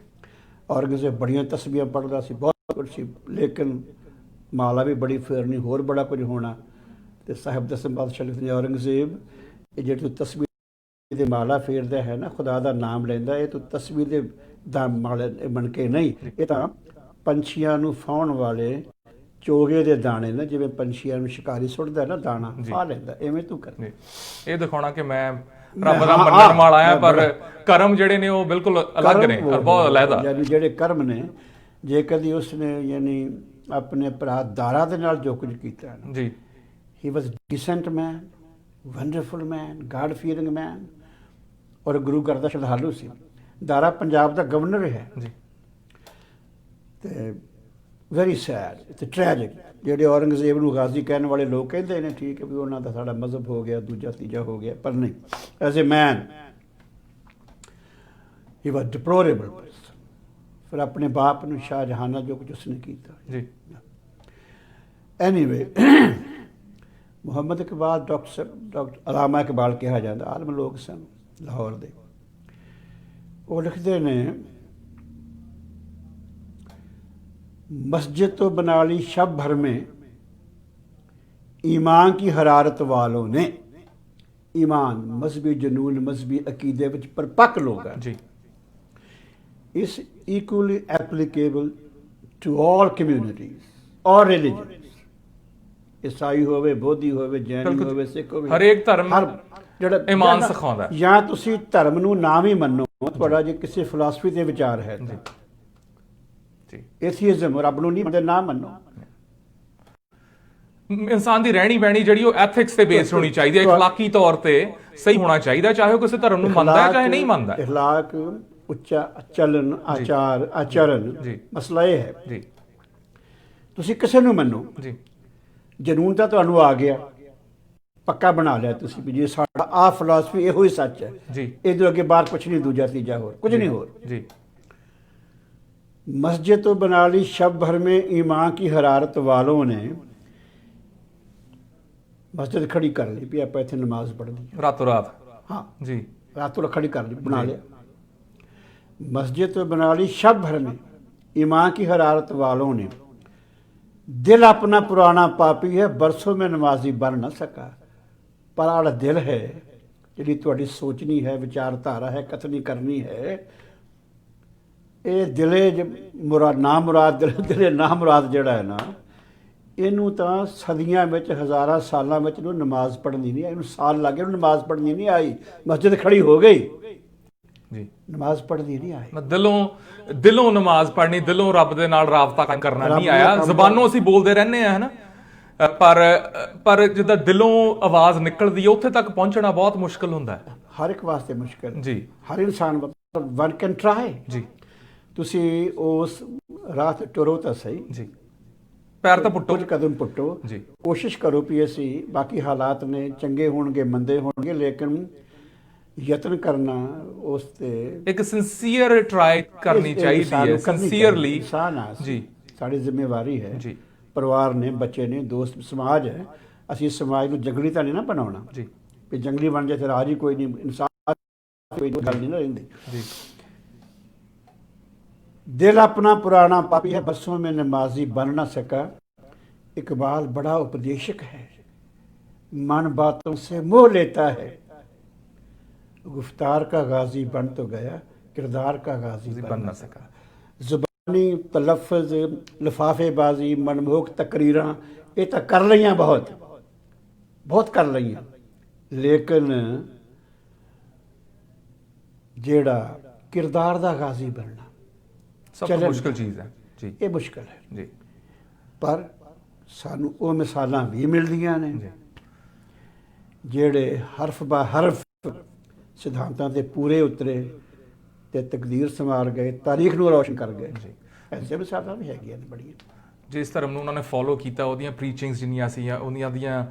ਔਰੰਗਜ਼ੇਬ ਬੜੀਆਂ ਤਸਬੀਹਾਂ ਪੜ੍ਹਦਾ ਸੀ, ਬਹੁਤ ਕੁਝ ਸੀ, ਲੇਕਿਨ ਮਾਲਾ ਵੀ ਬੜੀ ਫੇਰਨੀ, ਹੋਰ ਬੜਾ ਕੁਝ ਹੋਣਾ। ਤੇ ਸਾਹਿਬ ਦਸਮ ਪਾਤਸ਼ਾਹ ਲਿਖਦੇ ਨੇ, ਔਰੰਗਜ਼ੇਬ ਇਹ ਜਿਹੜੀ ਤੂੰ ਤਸਵੀਰ ਦੇ ਮਾਲਾ ਫੇਰਦਾ ਹੈ ਨਾ, ਖੁਦਾ ਦਾ ਨਾਮ ਲੈਂਦਾ, ਇਹ ਤੂੰ ਤਸਵੀਰ ਦੇ ਦਾ ਮਾਲਾ ਬਣ ਕੇ ਨਹੀਂ, ਇਹ ਤਾਂ ਪੰਛੀਆਂ ਨੂੰ ਫਾਉਣ ਵਾਲੇ ਚੋਗੇ ਦੇ ਦਾਣੇ ਨੇ, ਜਿਵੇਂ ਪੰਛੀਆਂ ਨੂੰ ਸ਼ਿਕਾਰੀ ਸੁੱਟਦਾ ਨਾ ਦਾਣਾ, ਆ ਲੈਂਦਾ, ਐਵੇਂ ਤੂੰ ਕਰ। ਇਹ ਦਿਖਾਉਣਾ ਕਿ ਮੈਂ ਰੱਬ ਦਾ ਮੰਨਣ ਵਾਲਾ ਆਇਆ, ਪਰ ਕਰਮ ਜਿਹੜੇ ਨੇ ਉਹ ਬਿਲਕੁਲ ਅਲੱਗ ਨੇ, ਬਹੁਤ ਅਲੱਗਾ। ਯਾਨੀ ਜਿਹੜੇ ਕਰਮ ਨੇ, ਜੇ ਕਦੀ ਉਸਨੇ ਯਾਨੀ ਆਪਣੇ ਭਰਾ ਦਾਰਾ ਦੇ ਨਾਲ ਜੋ ਕੁਝ ਕੀਤਾ ਜੀ, ਹੀ ਵਾਸ ਡੀਸੈਂਟ ਮੈਨ, ਵੰਡਰਫੁਲ ਮੈਨ, ਗਾਡ ਫੀਅਰਿੰਗ ਮੈਨ, ਔਰ ਗੁਰੂ ਘਰ ਦਾ ਸ਼ਰਧਾਲੂ ਸੀ। ਦਾਰਾ ਪੰਜਾਬ ਦਾ ਗਵਰਨਰ ਹੈ ਜੀ। ਤੇ ਵੈਰੀ ਸੈਡ, ਇਟਸ ਟ੍ਰੈਜਿਕ। ਜਿਹੜੇ ਔਰੰਗਜ਼ੇਬ ਨੂੰ ਗਾਜ਼ੀ ਕਹਿਣ ਵਾਲੇ ਲੋਕ ਕਹਿੰਦੇ ਨੇ ਠੀਕ ਹੈ ਵੀ ਉਹਨਾਂ ਦਾ ਸਾਡਾ ਮਜ਼ਹਬ ਹੋ ਗਿਆ, ਦੂਜਾ ਤੀਜਾ ਹੋ ਗਿਆ, ਪਰ ਨਹੀਂ, ਐਜ਼ ਏ ਮੈਨ ਹੀ ਵਾਸ ਡਿਪਲੋਰੇਬਲ। ਫਿਰ ਆਪਣੇ ਬਾਪ ਨੂੰ ਸ਼ਾਹਜਹਾਨ ਨਾਲ ਜੋ ਕੁਝ ਉਸਨੇ ਕੀਤਾ ਜੀ। ਐਨੀਵੇ ਮੁਹੰਮਦ ਇਕਬਾਲ ਡਾਕਟਰ ਅਲਾਮਾ ਇਕਬਾਲ ਕਿਹਾ ਜਾਂਦਾ, ਆਲਮ ਲੋਕ ਸਨ ਲਾਹੌਰ ਦੇ। ਉਹ ਲਿਖਦੇ ਨੇ, मस्जिद तो बना ली शब भर में ईमान की हरारत वालों ने। ईमान मजहबी जनून, मजहबी अकीदे विच परपक लोग हैं जी। Is equally applicable to all communities और रिलीजन, ईसाई होवे, बोधी होवे, जैन होवे, सिख होवे, हरेक धर्म हर ਜਿਹੜਾ ईमान सिखाਉਂਦਾ है। ਜਾਂ ਤੁਸੀਂ ਧਰਮ ਨੂੰ ਨਾ ਵੀ ਮੰਨੋ, ਤੁਹਾਡਾ ਜੇ ਕਿਸੇ ਫਿਲਾਸਫੀ ਦੇ ਵਿਚਾਰ ਹੈ ਜੀ ਜੀ। एथियज्म ਰੱਬ ਨੂੰ ਨਹੀਂ ਮੰਨਦੇ, ਨਾ ਮੰਨੋ। ਇਨਸਾਨ ਦੀ ਰਹਿਣੀ ਬਹਿਣੀ ਜਿਹੜੀ ਉਹ ਐਥਿਕਸ ਤੇ ਬੇਸਡ ਹੋਣੀ ਚਾਹੀਦੀ ਹੈ, اخلاقی ਤੌਰ ਤੇ ਸਹੀ ਹੋਣਾ ਚਾਹੀਦਾ, ਚਾਹੇ ਉਹ ਕਿਸੇ ਧਰਮ ਨੂੰ ਮੰਨਦਾ ਹੈ ਚਾਹੇ ਨਹੀਂ ਮੰਨਦਾ। اخلاق, ਉੱਚਾ ਚਲਨ, ਆਚਰਨ, ਮਸਲਾ ਇਹ ਹੈ ਜੀ, ਤੁਸੀਂ ਕਿਸੇ ਨੂੰ ਮੰਨੋ ਜੀ। ਜਨੂਨ ਤਾਂ ਤੁਹਾਨੂੰ ਆ ਗਿਆ, ਪੱਕਾ ਬਣਾ ਲਿਆ ਤੁਸੀਂ ਵੀ ਜੇ ਸਾਡਾ ਆ ਫਿਲਾਸਫੀ ਇਹੋ ਹੀ ਸੱਚ ਹੈ ਜੀ, ਇਹਦੇ ਅੱਗੇ ਬਾਹਰ ਕੁਝ ਨਹੀਂ, ਦੂਜਾ ਤੀਜਾ ਹੋਰ ਕੁਝ नहीं ਹੋਰ जी। मस्जिद तो बना ली शब भर में ईमान की हरारत वालों ने मस्जिद खड़ी कर ली भी आप इतने नमाज पढ़नी है, रातों रात। हाँ जी। रातों रात खड़ी कर ली, बना लिया। मस्जिद तो बना ली शब भर में ईमान की हरारत वालों ने, दिल अपना पुराना पापी है, बरसों में नमाजी बन न सका। पर आड़ा दिल है जी थोड़ी सोचनी है, विचारधारा है, कथनी करनी है, ਇਹ ਦਿਲੇ ਮੁਰਾਦ ਨਾ ਮੁਰਾਦ ਦਿਲੇ ਨਾ ਮੁਰਾਦ ਜਿਹੜਾ ਹੈ ਨਾ, ਇਹਨੂੰ ਤਾਂ ਸਦੀਆਂ ਵਿੱਚ, ਹਜ਼ਾਰਾਂ ਸਾਲਾਂ ਵਿੱਚ ਇਹਨੂੰ ਨਮਾਜ਼ ਪੜ੍ਹਨੀ ਨਹੀਂ ਆਈ। ਇਹਨੂੰ ਸਾਲ ਲੱਗੇ, ਇਹਨੂੰ ਨਮਾਜ਼ ਪੜ੍ਹਨੀ ਨਹੀਂ ਆਈ। ਮਸਜਿਦ ਖੜੀ ਹੋ ਗਈ ਜੀ, ਨਮਾਜ਼ ਪੜ੍ਹਨੀ ਨਹੀਂ ਆਈ। ਦਿਲੋਂ ਨਮਾਜ਼ ਪੜ੍ਹਨੀ, ਦਿਲੋਂ ਰੱਬ ਦੇ ਨਾਲ ਰਾਬਤਾ ਕਰਨਾ ਨਹੀਂ ਆਇਆ। ਜ਼ਬਾਨੋਂ ਅਸੀਂ ਬੋਲਦੇ ਰਹਿੰਦੇ ਆ, ਹਨਾ, ਪਰ ਜਿੱਦਾਂ ਦਿਲੋਂ ਆਵਾਜ਼ ਨਿਕਲਦੀ ਹੈ ਉੱਥੇ ਤੱਕ ਪਹੁੰਚਣਾ ਬਹੁਤ ਮੁਸ਼ਕਲ ਹੁੰਦਾ ਹੈ। ਹਰ ਇੱਕ ਵਾਸਤੇ ਮੁਸ਼ਕਲ ਜੀ। ਹਰ ਇਨਸਾਨ ਵਨ ਕੈਨ ਟਰਾਈ ਜੀ। ਤੁਸੀਂ ਉਸ ਰਾਹ ਤੇ ਟੁਰੋ ਤਾਂ ਸਹੀ ਜੀ, ਪੈਰ ਤਾਂ ਪੁੱਟੋ, ਕੁਝ ਕਦਮ ਪੁੱਟੋ ਜੀ। ਕੋਸ਼ਿਸ਼ ਕਰੋ ਵੀ ਅਸੀਂ, ਬਾਕੀ ਹਾਲਾਤ ਨੇ, ਚੰਗੇ ਹੋਣਗੇ, ਮੰਦੇ ਹੋਣਗੇ, ਲੇਕਿਨ ਯਤਨ ਕਰਨਾ ਉਸ ਤੇ ਇੱਕ ਸਿੰਸੀਅਰ ਟਰਾਈ ਕਰਨੀ ਚਾਹੀਦੀ ਹੈ, ਸਿੰਸੀਅਰਲੀ। ਜੀ, ਸਾਡੀ ਜ਼ਿੰਮੇਵਾਰੀ ਹੈ ਜੀ। ਪਰਿਵਾਰ ਨੇ, ਬੱਚੇ ਨੇ, ਦੋਸਤ, ਸਮਾਜ ਹੈ। ਅਸੀਂ ਸਮਾਜ ਨੂੰ ਜੰਗਲੀ ਤਾਂ ਨਹੀਂ ਨਾ ਬਣਾਉਣਾ ਜੀ, ਵੀ ਜੰਗਲੀ ਬਣ ਜਾਏ ਤੇ ਰਾਜ ਹੀ ਕੋਈ ਨਹੀਂ, ਇਨਸਾਨ ਕੋਈ ਗੱਲ ਨਹੀਂ ਨਾ ਰਹਿੰਦੀ। ਜੀ। दिल अपना पुराना पापी है, बरसों में नमाजी बन ना सका। इकबाल बड़ा उपदेशक है, मन बातों से मोह लेता है। गुफ्तार का गाजी बन तो गया, किरदार का गाजी बन ना सका। जुबानी तलफ़्ज़, लिफाफेबाजी, मनमोहक तकरीरां ये तो कर लियां, बहुत कर लियां, लेकिन जेड़ा किरदार दा गाजी बनना ਸਭ ਤੋਂ ਮੁਸ਼ਕਲ ਚੀਜ਼ ਹੈ ਜੀ। ਇਹ ਮੁਸ਼ਕਲ ਹੈ ਜੀ। ਪਰ ਸਾਨੂੰ ਉਹ ਮਿਸਾਲਾਂ ਵੀ ਮਿਲਦੀਆਂ ਨੇ ਜੀ, ਜਿਹੜੇ ਹਰਫ ਬਾ ਹਰਫ ਸਿਧਾਂਤਾਂ ਤੇ ਪੂਰੇ ਉਤਰੇ ਤੇ ਤਕਦੀਰ ਸੰਵਾਰ ਗਏ, ਤਾਰੀਖ ਨੂੰ ਰੌਸ਼ਨ ਕਰ ਗਏ। ਜੀ। ਐਸੇ ਮਿਸਾਲਾਂ ਵੀ ਹੈਗੀਆਂ ਨੇ ਬੜੀਆਂ। ਜਿਸ ਧਰਮ ਨੂੰ ਉਹਨਾਂ ਨੇ ਫੋਲੋ ਕੀਤਾ, ਉਹਦੀਆਂ ਪ੍ਰੀਚਿੰਗਸ ਜਿੰਨੀਆਂ ਸੀ, ਉਹਦੀਆਂ ਦੀਆਂ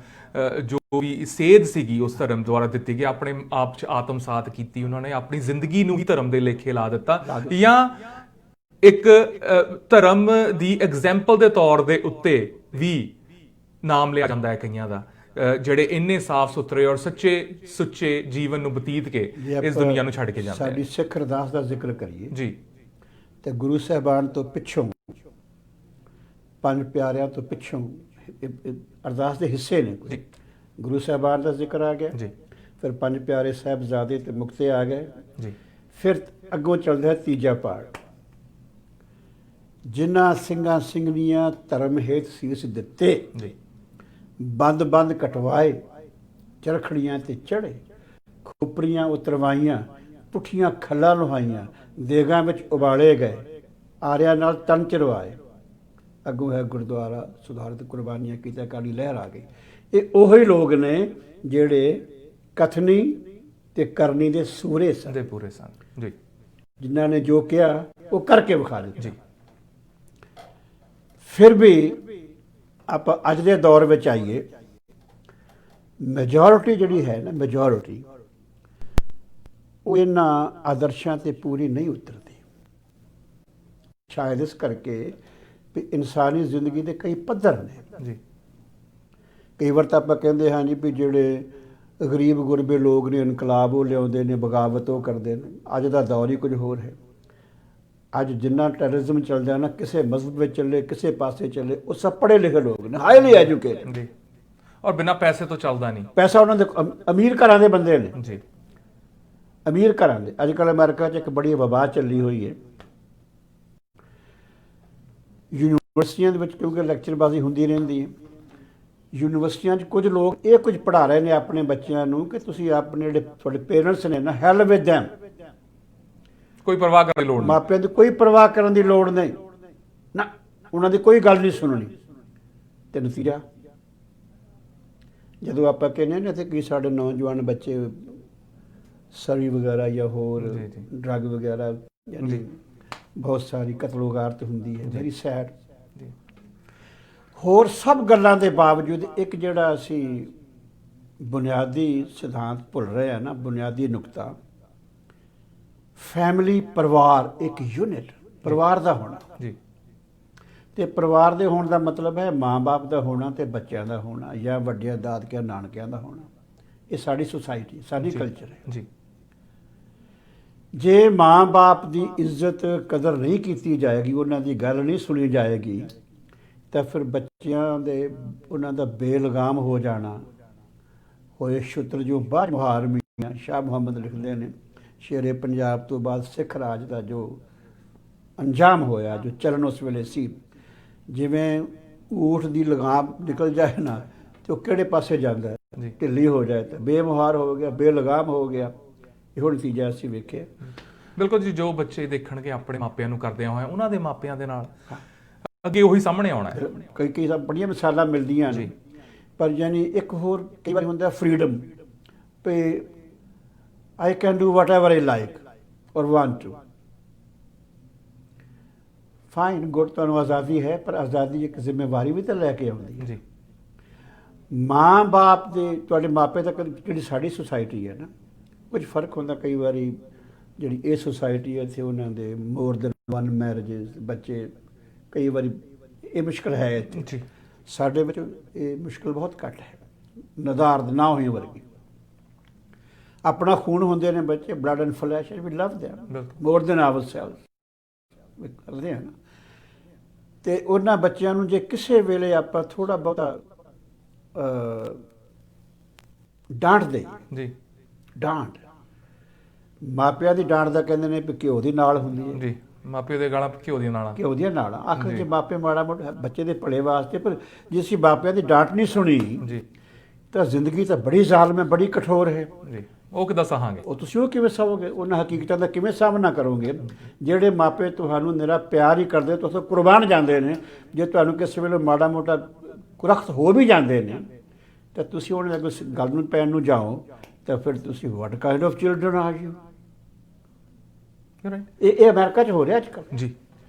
ਜੋ ਵੀ ਸੇਧ ਸੀਗੀ ਉਸ ਧਰਮ ਦੁਆਰਾ ਦਿੱਤੀ ਗਈ, ਆਪਣੇ ਆਪ 'ਚ ਆਤਮਸਾਤ ਕੀਤੀ ਉਹਨਾਂ ਨੇ, ਆਪਣੀ ਜ਼ਿੰਦਗੀ ਨੂੰ ਵੀ ਧਰਮ ਦੇ ਲੇਖੇ ਲਾ ਦਿੱਤਾ। ਜਾਂ ਇੱਕ ਧਰਮ ਦੀ ਐਗਜ਼ੈਂਪਲ ਦੇ ਤੌਰ ਦੇ ਉੱਤੇ ਵੀ ਨਾਮ ਲਿਆ ਜਾਂਦਾ ਹੈ ਕਈਆਂ ਦਾ, ਜਿਹੜੇ ਇੰਨੇ ਸਾਫ਼ ਸੁਥਰੇ ਔਰ ਸੁੱਚੇ ਜੀਵਨ ਨੂੰ ਬਤੀਤ ਕੇ ਇਸ ਦੁਨੀਆ ਨੂੰ ਛੱਡ ਕੇ ਜਾਂਦੇ। ਸਾਡੀ ਸਿੱਖ ਅਰਦਾਸ ਦਾ ਜ਼ਿਕਰ ਕਰੀਏ ਜੀ, ਤੇ ਗੁਰੂ ਸਾਹਿਬਾਨ ਤੋਂ ਪਿੱਛੋਂ, ਪੰਜ ਪਿਆਰਿਆਂ ਤੋਂ ਪਿੱਛੋਂ ਅਰਦਾਸ ਦੇ ਹਿੱਸੇ ਨੇ। ਜੀ। ਗੁਰੂ ਸਾਹਿਬਾਨ ਦਾ ਜ਼ਿਕਰ ਆ ਗਿਆ, ਜੀ। ਫਿਰ ਪੰਜ ਪਿਆਰੇ ਸਾਹਿਬਜ਼ਾਦੇ ਤੇ ਮੁਕਤੇ ਆ ਗਏ। ਜੀ। ਫਿਰ ਅੱਗੋਂ ਚੱਲਦਾ ਤੀਜਾ ਪਾਠ, ਜਿਨ੍ਹਾਂ ਸਿੰਘਾਂ ਸਿੰਘਣੀਆਂ ਧਰਮ ਹੇਤ ਸੀਸ ਦਿੱਤੇ, ਜੀ। ਬੰਦ ਕਟਵਾਏ, ਚਰਖੜੀਆਂ ਤੇ ਚੜੇ, ਖੋਪਰੀਆਂ ਉਤਰਵਾਈਆਂ, ਪੁੱਠੀਆਂ ਖੱਲਾਂ ਲੁਹਾਈਆਂ, ਦੇਗਾਂ ਵਿੱਚ ਉਬਾਲੇ ਗਏ, ਆਰਿਆਂ ਨਾਲ ਤਨ ਚਰਵਾਏ। ਅੱਗੋਂ ਹੈ ਗੁਰਦੁਆਰਾ ਸੁਧਾਰਤ, ਕੁਰਬਾਨੀਆਂ ਕੀਤਾ, ਕਾਲੀ ਲਹਿਰ ਆ ਗਈ। ਇਹ ਉਹੀ ਲੋਕ ਨੇ ਜਿਹੜੇ ਕਥਨੀ ਤੇ ਕਰਨੀ ਦੇ ਸੂਰੇ ਸਨ, ਦੇ ਪੂਰੇ ਸਨ। ਜੀ। ਜਿਨ੍ਹਾਂ ਨੇ ਜੋ ਕਿਹਾ ਉਹ ਕਰਕੇ ਵਿਖਾ ਦਿੱਤਾ। ਜੀ। ਫਿਰ ਵੀ ਆਪਾਂ ਅੱਜ ਦੇ ਦੌਰ ਵਿੱਚ ਆਈਏ, ਮੈਜੋਰਿਟੀ ਜਿਹੜੀ ਹੈ ਨਾ, ਮੈਜੋਰਿਟੀ ਉਹ ਇਹਨਾਂ ਆਦਰਸ਼ਾਂ ਤੇ ਪੂਰੀ ਨਹੀਂ ਉਤਰਦੀ। ਸ਼ਾਇਦ ਇਸ ਕਰਕੇ ਵੀ ਇਨਸਾਨੀ ਜ਼ਿੰਦਗੀ ਦੇ ਕਈ ਪੱਧਰ ਨੇ ਜੀ। ਕਈ ਵਾਰ ਤਾਂ ਆਪਾਂ ਕਹਿੰਦੇ ਹਾਂ ਜੀ ਵੀ ਜਿਹੜੇ ਗਰੀਬ ਗੁਰਬੇ ਲੋਕ ਨੇ, ਇਨਕਲਾਬ ਉਹ ਲਿਆਉਂਦੇ ਨੇ, ਬਗਾਵਤ ਉਹ ਕਰਦੇ ਨੇ। ਅੱਜ ਦਾ ਦੌਰ ਹੀ ਕੁਝ ਹੋਰ ਹੈ। ਅੱਜ ਜਿੰਨਾ ਟੈਰਰਿਜ਼ਮ ਚੱਲਦਾ ਨਾ, ਕਿਸੇ ਮਜ਼ਹਬ ਵਿੱਚ ਚੱਲੇ, ਕਿਸੇ ਪਾਸੇ ਚੱਲੇ, ਉਹ ਸਭ ਪੜ੍ਹੇ ਲਿਖੇ ਲੋਕ ਨੇ, ਹਾਈਲੀ ਐਜੂਕੇਟਡ ਜੀ, ਔਰ ਬਿਨਾਂ ਪੈਸੇ ਤੋਂ ਚੱਲਦਾ ਨਹੀਂ। ਪੈਸਾ ਉਹਨਾਂ ਦੇ ਅਮੀਰ ਘਰਾਂ ਦੇ ਬੰਦੇ ਨੇ ਜੀ, ਅਮੀਰ ਘਰਾਂ ਦੇ। ਅੱਜ ਕੱਲ੍ਹ ਅਮਰੀਕਾ 'ਚ ਇੱਕ ਬੜੀ ਵਬਾ ਚੱਲੀ ਹੋਈ ਹੈ ਯੂਨੀਵਰਸਿਟੀਆਂ ਦੇ ਵਿੱਚ, ਕਿਉਂਕਿ ਲੈਕਚਰਬਾਜ਼ੀ ਹੁੰਦੀ ਰਹਿੰਦੀ ਹੈ। ਯੂਨੀਵਰਸਿਟੀਆਂ 'ਚ ਕੁਝ ਲੋਕ ਇਹ ਕੁਝ ਪੜ੍ਹਾ ਰਹੇ ਨੇ ਆਪਣੇ ਬੱਚਿਆਂ ਨੂੰ ਕਿ ਤੁਸੀਂ ਆਪਣੇ ਜਿਹੜੇ ਤੁਹਾਡੇ ਪੇਰੈਂਟਸ ਨੇ ਨਾ, ਹੈਲ ਵਿਦ ਦੈਮ, ਕੋਈ ਪਰਵਾਹ ਕਰਨ ਦੀ ਲੋੜ ਨਹੀਂ। ਮਾਪਿਆਂ ਦੀ ਕੋਈ ਪਰਵਾਹ ਕਰਨ ਦੀ ਲੋੜ ਨਹੀਂ ਨਾ, ਉਹਨਾਂ ਦੀ ਕੋਈ ਗੱਲ ਨਹੀਂ ਸੁਣਨੀ। ਤੇ ਨਤੀਜਾ ਜਦੋਂ ਆਪਾਂ ਕਹਿੰਦੇ ਨਾ ਕਿ ਸਾਡੇ ਨੌਜਵਾਨ ਬੱਚੇ ਸਰੀ ਵਗੈਰਾ ਜਾਂ ਹੋਰ ਡਰੱਗ ਵਗੈਰਾ, ਯਾਨੀ ਬਹੁਤ ਸਾਰੀ ਕਤਲੋਗਾਰਤ ਹੁੰਦੀ ਹੈ, ਵੈਰੀ ਸੈਡ। ਹੋਰ ਸਭ ਗੱਲਾਂ ਦੇ ਬਾਵਜੂਦ ਇੱਕ ਜਿਹੜਾ ਅਸੀਂ ਬੁਨਿਆਦੀ ਸਿਧਾਂਤ ਭੁੱਲ ਰਹੇ ਹਾਂ ਨਾ, ਬੁਨਿਆਦੀ ਨੁਕਤਾ, ਫੈਮਿਲੀ, ਪਰਿਵਾਰ, ਇੱਕ ਯੂਨਿਟ, ਪਰਿਵਾਰ ਦਾ ਹੋਣਾ ਜੀ। ਤੇ ਪਰਿਵਾਰ ਦੇ ਹੋਣ ਦਾ ਮਤਲਬ ਹੈ ਮਾਂ-ਬਾਪ ਦਾ ਹੋਣਾ ਤੇ ਬੱਚਿਆਂ ਦਾ ਹੋਣਾ, ਜਾਂ ਵੱਡਿਆਂ ਦਾਦਕਿਆਂ ਨਾਨਕਿਆਂ ਦਾ ਹੋਣਾ। ਇਹ ਸਾਡੀ ਸੁਸਾਇਟੀ, ਸਾਡੀ ਕਲਚਰ ਹੈ ਜੀ। ਜੇ ਮਾਂ-ਬਾਪ ਦੀ ਇੱਜ਼ਤ ਕਦਰ ਨਹੀਂ ਕੀਤੀ ਜਾਏਗੀ, ਉਹਨਾਂ ਦੀ ਗੱਲ ਨਹੀਂ ਸੁਣੀ ਜਾਏਗੀ, ਤਾਂ ਫਿਰ ਬੱਚਿਆਂ ਦੇ ਉਹਨਾਂ ਦਾ ਬੇਲਗਾਮ ਹੋ ਜਾਣਾ ਹੋਏ ਛੁੱਤਰ ਜੋ ਬਾਹਰ ਮੁਹਾਰ ਮੀਆਂ ਸ਼ਾਹ ਮੁਹੰਮਦ ਲਿਖਦੇ ਨੇ, ਸ਼ੇਰੇ ਪੰਜਾਬ ਤੋਂ ਬਾਅਦ ਸਿੱਖ ਰਾਜ ਦਾ ਜੋ ਅੰਜਾਮ ਹੋਇਆ, ਜੋ ਚਲਨ ਉਸ ਵੇਲੇ ਸੀ, ਜਿਵੇਂ ਊਠ ਦੀ ਲਗਾਮ ਨਿਕਲ ਜਾਏ ਨਾ ਤੇ ਉਹ ਕਿਹੜੇ ਪਾਸੇ ਜਾਂਦਾ ਹੈ, ਢਿੱਲੀ ਹੋ ਜਾਏ ਤਾਂ ਬੇਮੁਹਾਰ ਹੋ ਗਿਆ, ਬੇਲਗਾਮ ਹੋ ਗਿਆ। ਇਹੋ ਨਤੀਜਾ ਅਸੀਂ ਵੇਖਿਆ। ਬਿਲਕੁਲ ਜੀ, ਜੋ ਬੱਚੇ ਦੇਖਣਗੇ ਆਪਣੇ ਮਾਪਿਆਂ ਨੂੰ ਕਰਦਿਆਂ ਹੋਇਆ, ਉਹਨਾਂ ਦੇ ਮਾਪਿਆਂ ਦੇ ਨਾਲ ਅੱਗੇ ਉਹੀ ਸਾਹਮਣੇ ਆਉਣਾ ਹੈ। ਕਈ ਸਭ ਬੜੀਆਂ ਮਿਸਾਲਾਂ ਮਿਲਦੀਆਂ ਨੇ, ਪਰ ਯਾਨੀ ਇੱਕ ਹੋਰ ਕਈ ਵਾਰ ਹੁੰਦਾ freedom, we I can do whatever I like or want to. Fine, good, ਤੁਹਾਨੂੰ ਆਜ਼ਾਦੀ ਹੈ, ਪਰ ਆਜ਼ਾਦੀ ਇੱਕ ਜ਼ਿੰਮੇਵਾਰੀ ਵੀ ਤਾਂ ਲੈ ਕੇ ਆਉਂਦੀ ਹੈ ਜੀ। ਮਾਂ ਬਾਪ ਦੇ, ਤੁਹਾਡੇ ਮਾਪੇ ਤੱਕ ਜਿਹੜੀ ਸਾਡੀ ਸੁਸਾਇਟੀ ਹੈ ਨਾ, ਕੁਝ ਫਰਕ ਹੁੰਦਾ ਕਈ ਵਾਰੀ। ਜਿਹੜੀ ਇਹ ਸੁਸਾਇਟੀ ਹੈ ਇੱਥੇ ਉਹਨਾਂ ਦੇ ਮੋਰ ਦੈਨ ਵਨ ਮੈਰਿਜਸ, ਬੱਚੇ ਕਈ ਵਾਰੀ, ਇਹ ਮੁਸ਼ਕਿਲ ਹੈ ਇੱਥੇ। ਜੀ, ਸਾਡੇ ਵਿੱਚ ਇਹ ਮੁਸ਼ਕਿਲ ਬਹੁਤ ਘੱਟ ਹੈ, ਨਦਾਰਦ ਨਾ ਹੋਈ ਵਰਗੀ। ਆਪਣਾ ਖੂਨ ਹੁੰਦੇ ਨੇ ਬੱਚੇ, blood and flesh, we love them more than ourselves, ਕਰਦੇ ਹਾਂ ਨਾ। ਤੇ ਉਹਨਾਂ ਬੱਚਿਆਂ ਨੂੰ ਜੇ ਕਿਸੇ ਵੇਲੇ ਆਪਾਂ ਥੋੜਾ ਬਹੁਤਾ ਡਾਂਟ ਦੇ ਜੀ, ਡਾਂਟ, ਮਾਪਿਆਂ ਦੀ ਡਾਂਟ ਦਾ ਕਹਿੰਦੇ ਨੇ ਵੀ ਘਿਓ ਦੀ ਨਾਲ ਹੁੰਦੀ ਹੈ ਜੀ। ਮਾਪਿਓ ਦੇ ਗਾਲਾਂ ਘਿਓ ਦੀਆਂ ਨਾਲਾਂ, ਘਿਓ ਦੀਆਂ ਨਾਲਾਂ। ਆਖਰ ਜੇ ਮਾਪੇ ਮਾੜਾ ਮੋਟਾ ਬੱਚੇ ਦੇ ਭਲੇ ਵਾਸਤੇ, ਪਰ ਜੇ ਅਸੀਂ ਮਾਪਿਆਂ ਦੀ ਡਾਂਟ ਨਹੀਂ ਸੁਣੀ ਜੀ, ਤਾਂ ਜ਼ਿੰਦਗੀ ਤਾਂ ਬੜੀ ਜ਼ਾਲਮ ਹੈ, ਬੜੀ ਕਠੋਰ ਹੈ ਜੀ। ਉਹ ਕਿੱਦਾਂ ਸਹਾਂਗੇ? ਉਹ ਤੁਸੀਂ ਉਹ ਕਿਵੇਂ ਸਹੋਗੇ? ਉਹਨਾਂ ਹਕੀਕਤਾਂ ਦਾ ਕਿਵੇਂ ਸਾਹਮਣਾ ਕਰੋਗੇ? ਜਿਹੜੇ ਮਾਪੇ ਤੁਹਾਨੂੰ ਨਿਰਾ ਪਿਆਰ ਹੀ ਕਰਦੇ, ਤੁਸੀਂ ਕੁਰਬਾਨ ਜਾਂਦੇ ਨੇ। ਜੇ ਤੁਹਾਨੂੰ ਕਿਸੇ ਵੇਲੇ ਮਾੜਾ ਮੋਟਾ ਕੁਰਖਤ ਹੋ ਵੀ ਜਾਂਦੇ ਨੇ, ਤਾਂ ਤੁਸੀਂ ਉਹਨਾਂ ਦੇ ਗੱਲ ਨੂੰ ਪੈਣ ਨੂੰ ਜਾਓ, ਤਾਂ ਫਿਰ ਤੁਸੀਂ what kind of children are you? ਇਹ ਅਮਰੀਕਾ 'ਚ ਹੋ ਰਿਹਾ ਅੱਜ ਕੱਲ੍ਹ ਜੀ।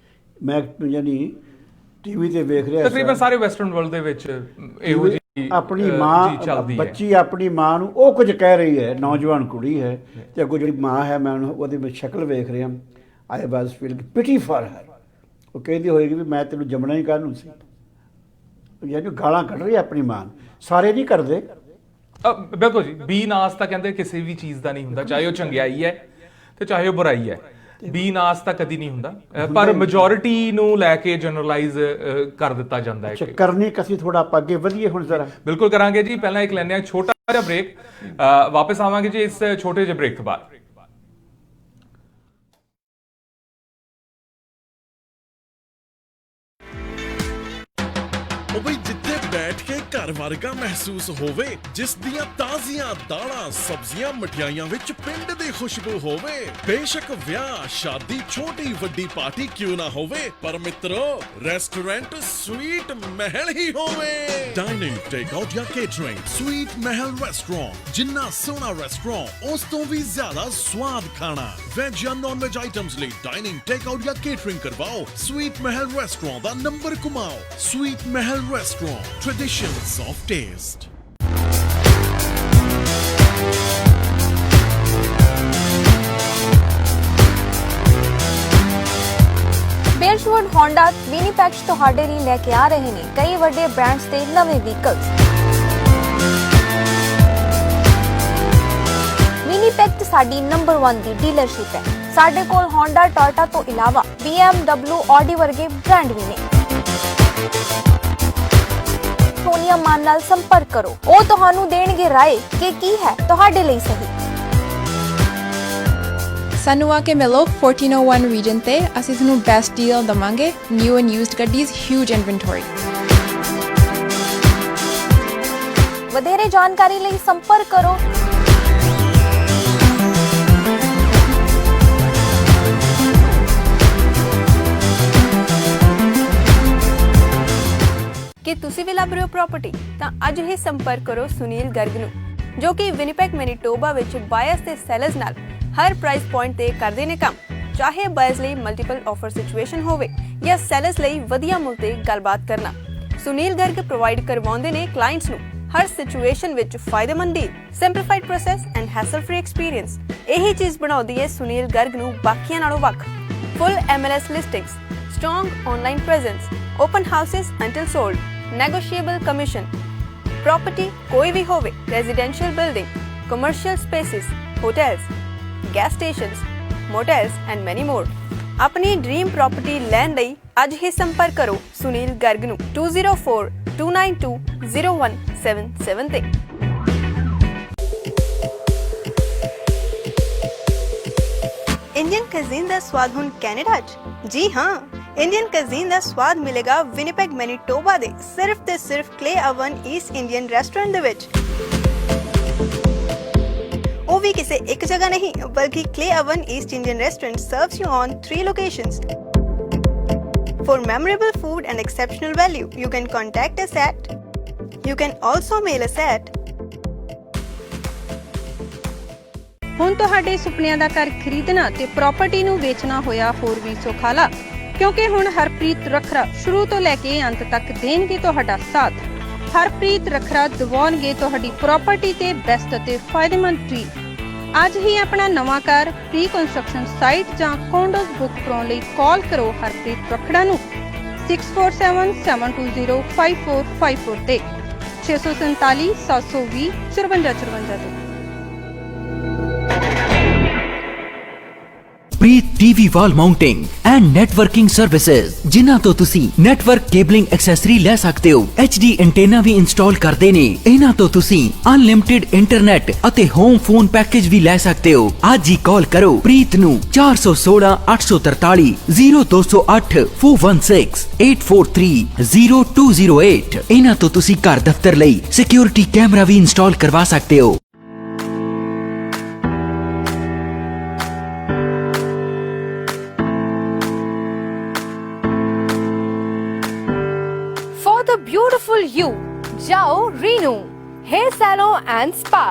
ਮੈਂ ਯਾਨੀ ਟੀਵੀ ਤੇ ਵੇਖ ਰਿਹਾ, ਤਕਰੀਬਨ ਸਾਰੇ ਵੈਸਟਰਨ ਵਰਲਡ ਦੇ ਵਿੱਚ ਇਹੋ ਜਿਹੀ ਆਪਣੀ ਮਾਂ, ਬੱਚੀ ਆਪਣੀ ਮਾਂ ਨੂੰ ਉਹ ਕੁਝ ਕਹਿ ਰਹੀ ਹੈ, ਨੌਜਵਾਨ ਕੁੜੀ ਹੈ, ਤੇ ਅੱਗੋਂ ਜਿਹੜੀ ਮਾਂ ਹੈ, ਮੈਂ ਉਹਦੀ ਵਿੱਚ ਸ਼ਕਲ ਵੇਖ ਰਿਹਾ, ਆਈ ਵਾਜ਼ ਫੀਲਿੰਗ ਪਿਟੀ ਫਾਰ ਹਰ। ਉਹ ਕਹਿੰਦੀ ਹੋਏਗੀ ਵੀ ਮੈਂ ਤੈਨੂੰ ਜੰਮਣਾ ਹੀ ਕਾਹਨੂੰ ਸੀ, ਯਾਨੀ ਗਾਲਾਂ ਕੱਢ ਰਹੀ ਆਪਣੀ ਮਾਂ ਨੂੰ। ਸਾਰੇ ਨਹੀਂ ਕਰਦੇ। ਬਿਲਕੁਲ ਜੀ। ਬੀ ਨਾਸ ਤਾਂ ਕਹਿੰਦੇ ਕਿਸੇ ਵੀ ਚੀਜ਼ ਦਾ ਨਹੀਂ ਹੁੰਦਾ, ਚਾਹੇ ਉਹ ਚੰਗਿਆਈ ਹੈ ਤੇ ਚਾਹੇ ਉਹ ਬੁਰਾਈ ਹੈ। ਬੀ ਨਾਸ ਤਾਂ ਕਦੀ ਨਹੀਂ ਹੁੰਦਾ, ਪਰ ਮੈਜੋਰਿਟੀ ਨੂੰ ਲੈ ਕੇ ਜਨਰਲਾਈਜ਼ ਕਰ ਦਿੱਤਾ ਜਾਂਦਾ ਹੈ। ਕਰਨੀ ਕਸੀ ਥੋੜਾ ਆਪਾਂ ਅੱਗੇ ਵਧੀਏ ਹੁਣ ਜ਼ਰਾ। ਬਿਲਕੁਲ ਕਰਾਂਗੇ ਜੀ। ਪਹਿਲਾਂ ਇੱਕ ਲੈਣੇ ਆ ਛੋਟਾ ਜਿਹਾ ਬ੍ਰੇਕ, ਵਾਪਸ ਆਵਾਂਗੇ ਜੀ ਇਸ ਛੋਟੇ ਜਿਹੇ ਬ੍ਰੇਕ ਤੋਂ ਬਾਅਦ। ਉਹ ਬਈ ਜਿੱਥੇ ਬੈਠ ਕੇ ਘਰ ਘਰ ਵਰਗਾ ਮਹਿਸੂਸ ਹੋਵੇ, ਜਿਸ ਦੀਆਂ ਤਾਜ਼ੀਆਂ ਦਾਲਾਂ, ਸਬਜ਼ੀਆਂ, ਮਠਿਆਈਆਂ ਵਿੱਚ ਪਿੰਡ ਦੀ ਖੁਸ਼ਬੂ ਹੋਵੇ। ਬੇਸ਼ੱਕ ਵਿਆਹ, ਸ਼ਾਦੀ, ਛੋਟੀ ਵੱਡੀ ਪਾਰਟੀ ਕਿਉਂ ਨਾ ਹੋਵੇ, ਪਰ ਮਿੱਤਰੋ ਰੈਸਟੋਰੈਂਟ ਸਵੀਟ ਮਹਿਲ ਹੀ ਹੋਵੇ। ਡਾਈਨਿੰਗ, ਟੇਕ ਆਊਟ ਜਾਂ ਕੇਟਰਿੰਗ, ਸਵੀਟ ਮਹਿਲ ਰੈਸਟੋਰੈਂਟ। ਜਿੰਨਾ ਸੋਹਣਾ ਰੈਸਟੋਰੈਂਟ, ਉਸ ਤੋਂ ਵੀ ਜ਼ਿਆਦਾ ਸਵਾਦ ਖਾਣਾ। ਵੈਜ ਜਾਂ ਨੌਨ ਵੈਜ ਆਈਟਮਸ ਲਈ ਡਾਈਨਿੰਗ, ਟੇਕ ਆਊਟ ਜਾਂ ਕੇਟਰਿੰਗ ਕਰਵਾਓ। ਸਵੀਟ ਮਹਿਲ ਰੈਸਟੋਰੈਂਟ ਦਾ ਨੰਬਰ ਘੁਮਾਓ। Sweet Mahal restaurant, traditions of taste. Birchwood Honda Winnipeg ਤੁਹਾਡੇ ਲਈ ਲੈ ਕੇ ਆ ਰਹੇ ਨੇ ਕਈ ਵੱਡੇ ਬ੍ਰਾਂਡਸ ਦੇ ਨਵੇਂ ਵਹੀਕਲਸ। ਵਿਨੀਪੈਗ ਸਾਡੀ ਨੰਬਰ 1 ਦੀ ਡੀਲਰਸ਼ਿਪ ਹੈ। ਸਾਡੇ ਕੋਲ ਹੋਂਡਾ, ਟੋਇਟਾ ਤੋਂ ਇਲਾਵਾ BMW, ਆਡੀ ਵਰਗੇ ਬ੍ਰਾਂਡ ਵੀ ਨੇ। ਸੋਨੀਆ ਮਾਨ ਨਾਲ ਸੰਪਰਕ ਕਰੋ, ਉਹ ਤੁਹਾਨੂੰ ਦੇਣਗੇ ਰਾਏ ਕਿ ਕੀ ਹੈ ਤੁਹਾਡੇ ਲਈ ਸਹੀ। ਸਾਨੂੰ ਆ ਕੇ ਮਿਲੋ 1401 ਰੀਜਨ ਤੇ, ਅਸੀਂ ਤੁਹਾਨੂੰ ਬੈਸਟ ਡੀਲ ਦਵਾਂਗੇ। ਨਿਊ ਐਂਡ ਯੂਜ਼ਡ ਗੱਡੀਜ਼, ਹਿਊਜ ਇਨਵੈਂਟਰੀ। ਵਧੇਰੇ ਜਾਣਕਾਰੀ ਲਈ ਸੰਪਰਕ ਕਰੋ। ਕਿ ਤੁਸੀਂ ਵੀ ਲੱਭ ਰਹੇ ਹੋ ਪ੍ਰਾਪਰਟੀ, ਤਾਂ ਅੱਜ ਹੀ ਸੰਪਰਕ ਕਰੋ ਸੁਨੀਲ ਗਰਗ ਨੂੰ, ਜੋ ਕਿ ਵਿਨੀਪੈਗ ਮੈਨੀਟੋਬਾ ਵਿੱਚ ਬਾਇਰਸ ਤੇ ਸੈਲਰਸ ਨਾਲ ਹਰ ਪ੍ਰਾਈਸ ਪੁਆਇੰਟ ਤੇ ਕਰਦੇ ਨੇ ਕੰਮ। ਚਾਹੇ ਬਾਇਰਸ ਲਈ ਮਲਟੀਪਲ ਆਫਰ ਸਿਚੁਏਸ਼ਨ ਹੋਵੇ ਜਾਂ ਸੈਲਰਸ ਲਈ ਵਧੀਆ ਮੁੱਲ ਤੇ ਗੱਲਬਾਤ ਕਰਨਾ, ਸੁਨੀਲ ਗਰਗ ਪ੍ਰੋਵਾਈਡ ਕਰਵਾਉਂਦੇ ਨੇ ਕਲਾਇੰਟਸ ਨੂੰ ਹਰ ਸਿਚੁਏਸ਼ਨ ਵਿੱਚ ਫਾਇਦੇਮੰਦ deal, simplified process and hassle free experience. ਇਹੀ ਚੀਜ਼ ਬਣਾਉਂਦੀ ਹੈ ਸੁਨੀਲ ਗਰਗ ਨੂੰ ਬਾਕੀਆਂ ਨਾਲੋਂ ਵੱਖ। Full MLS listings, strong online presence, open houses until sold, negotiable commission, property कोई भी होवे, residential building, commercial spaces, hotels, gas stations, motels and many more। अपनी dream property लैन लई आज ही संपर्क करो सुनील गर्ग नू 2042920177 ते। इंडियन cuisine दा स्वाद हुण कैनेडा च? जी हाँ, इंडियन कजीन ਦਾ ਸਵਾਦ ਮਿਲੇਗਾ ਵਿਨੀਪੈਗ ਮੈਨੀਟੋਬਾ ਦੇ ਸਿਰਫ ਤੇ ਸਿਰਫ clay oven east Indian restaurant ਦੇ ਵਿੱਚ। ਉਹ ਵੀ ਕਿਸੇ ਇੱਕ ਜਗ੍ਹਾ ਨਹੀਂ, ਬਲਕਿ clay oven east Indian restaurant serves you on 3 locations. For memorable food and exceptional value, you can contact us at, you can also mail us at। ਹੁਣ ਤੁਹਾਡੇ ਸੁਪਨਿਆਂ ਦਾ ਘਰ ਖਰੀਦਣਾ ਤੇ ਪ੍ਰਾਪਰਟੀ ਨੂੰ ਵੇਚਣਾ ਹੋਇਆ ਹੋਰ ਵੀ ਸੁਖਾਲਾ, ਕਿਉਂਕਿ ਹੁਣ ਹਰਪ੍ਰੀਤ ਰੱਖਰਾ ਸ਼ੁਰੂ ਤੋਂ ਲੈ ਕੇ ਅੰਤ ਤੱਕ ਦੇਣਗੇ ਤੁਹਾਡਾ ਸਾਥ। ਹਰਪ੍ਰੀਤ ਰੱਖਰਾ ਦਿਵਾਉਣਗੇ ਤੁਹਾਡੀ ਪ੍ਰਾਪਰਟੀ ਤੇ ਬੈਸਟ ਅਤੇ ਫਾਇਦੇਮੰਦ ਡੀਲ। ਅੱਜ ਹੀ ਆਪਣਾ ਨਵਾਂ ਘਰ ਪ੍ਰੀ ਕੰਸਟਰਕਸ਼ਨ ਸਾਈਟ ਜਾਂ ਕੰਡੋਜ਼ ਬੁੱਕ ਕਰਾਉਣ ਲਈ ਕਾਲ ਕਰੋ ਹਰਪ੍ਰੀਤ ਰੱਖੜਾ ਨੂੰ 6477205454 ਤੇ 647 720 5454 ਤੇ। Preet TV wall mounting and networking services, ਜਿਨ੍ਹਾਂ ਤੋਂ ਤੁਸੀਂ ਨੈਟਵਰਕ ਕੇਬਲਿੰਗ ਐਕਸੈਸਰੀ ਲੈ ਸਕਦੇ ਹੋ। HD ਐਂਟੇਨਾ ਵੀ ਇੰਸਟਾਲ ਕਰਦੇ ਨੇ। ਇਹਨਾਂ ਤੋਂ ਤੁਸੀਂ ਅਨਲਿਮਿਟਿਡ ਇੰਟਰਨੈਟ ਅਤੇ ਹੋਮ ਫੋਨ ਪੈਕੇਜ ਵੀ ਲੈ ਸਕਦੇ ਹੋ। ਅੱਜ ਹੀ ਕਾਲ ਕਰੋ ਪ੍ਰੀਤ ਨੂੰ 416 843 0208 416 843 0208। ਇਹਨਾਂ ਤੋਂ ਤੁਸੀਂ ਘਰ ਦਫ਼ਤਰ ਲਈ ਸਿਕਿਉਰਿਟੀ ਕੈਮਰਾ ਵੀ ਇੰਸਟਾਲ ਕਰਵਾ ਸਕਦੇ ਹੋ। The beautiful you, Jao Renu Hair Salon and Spa।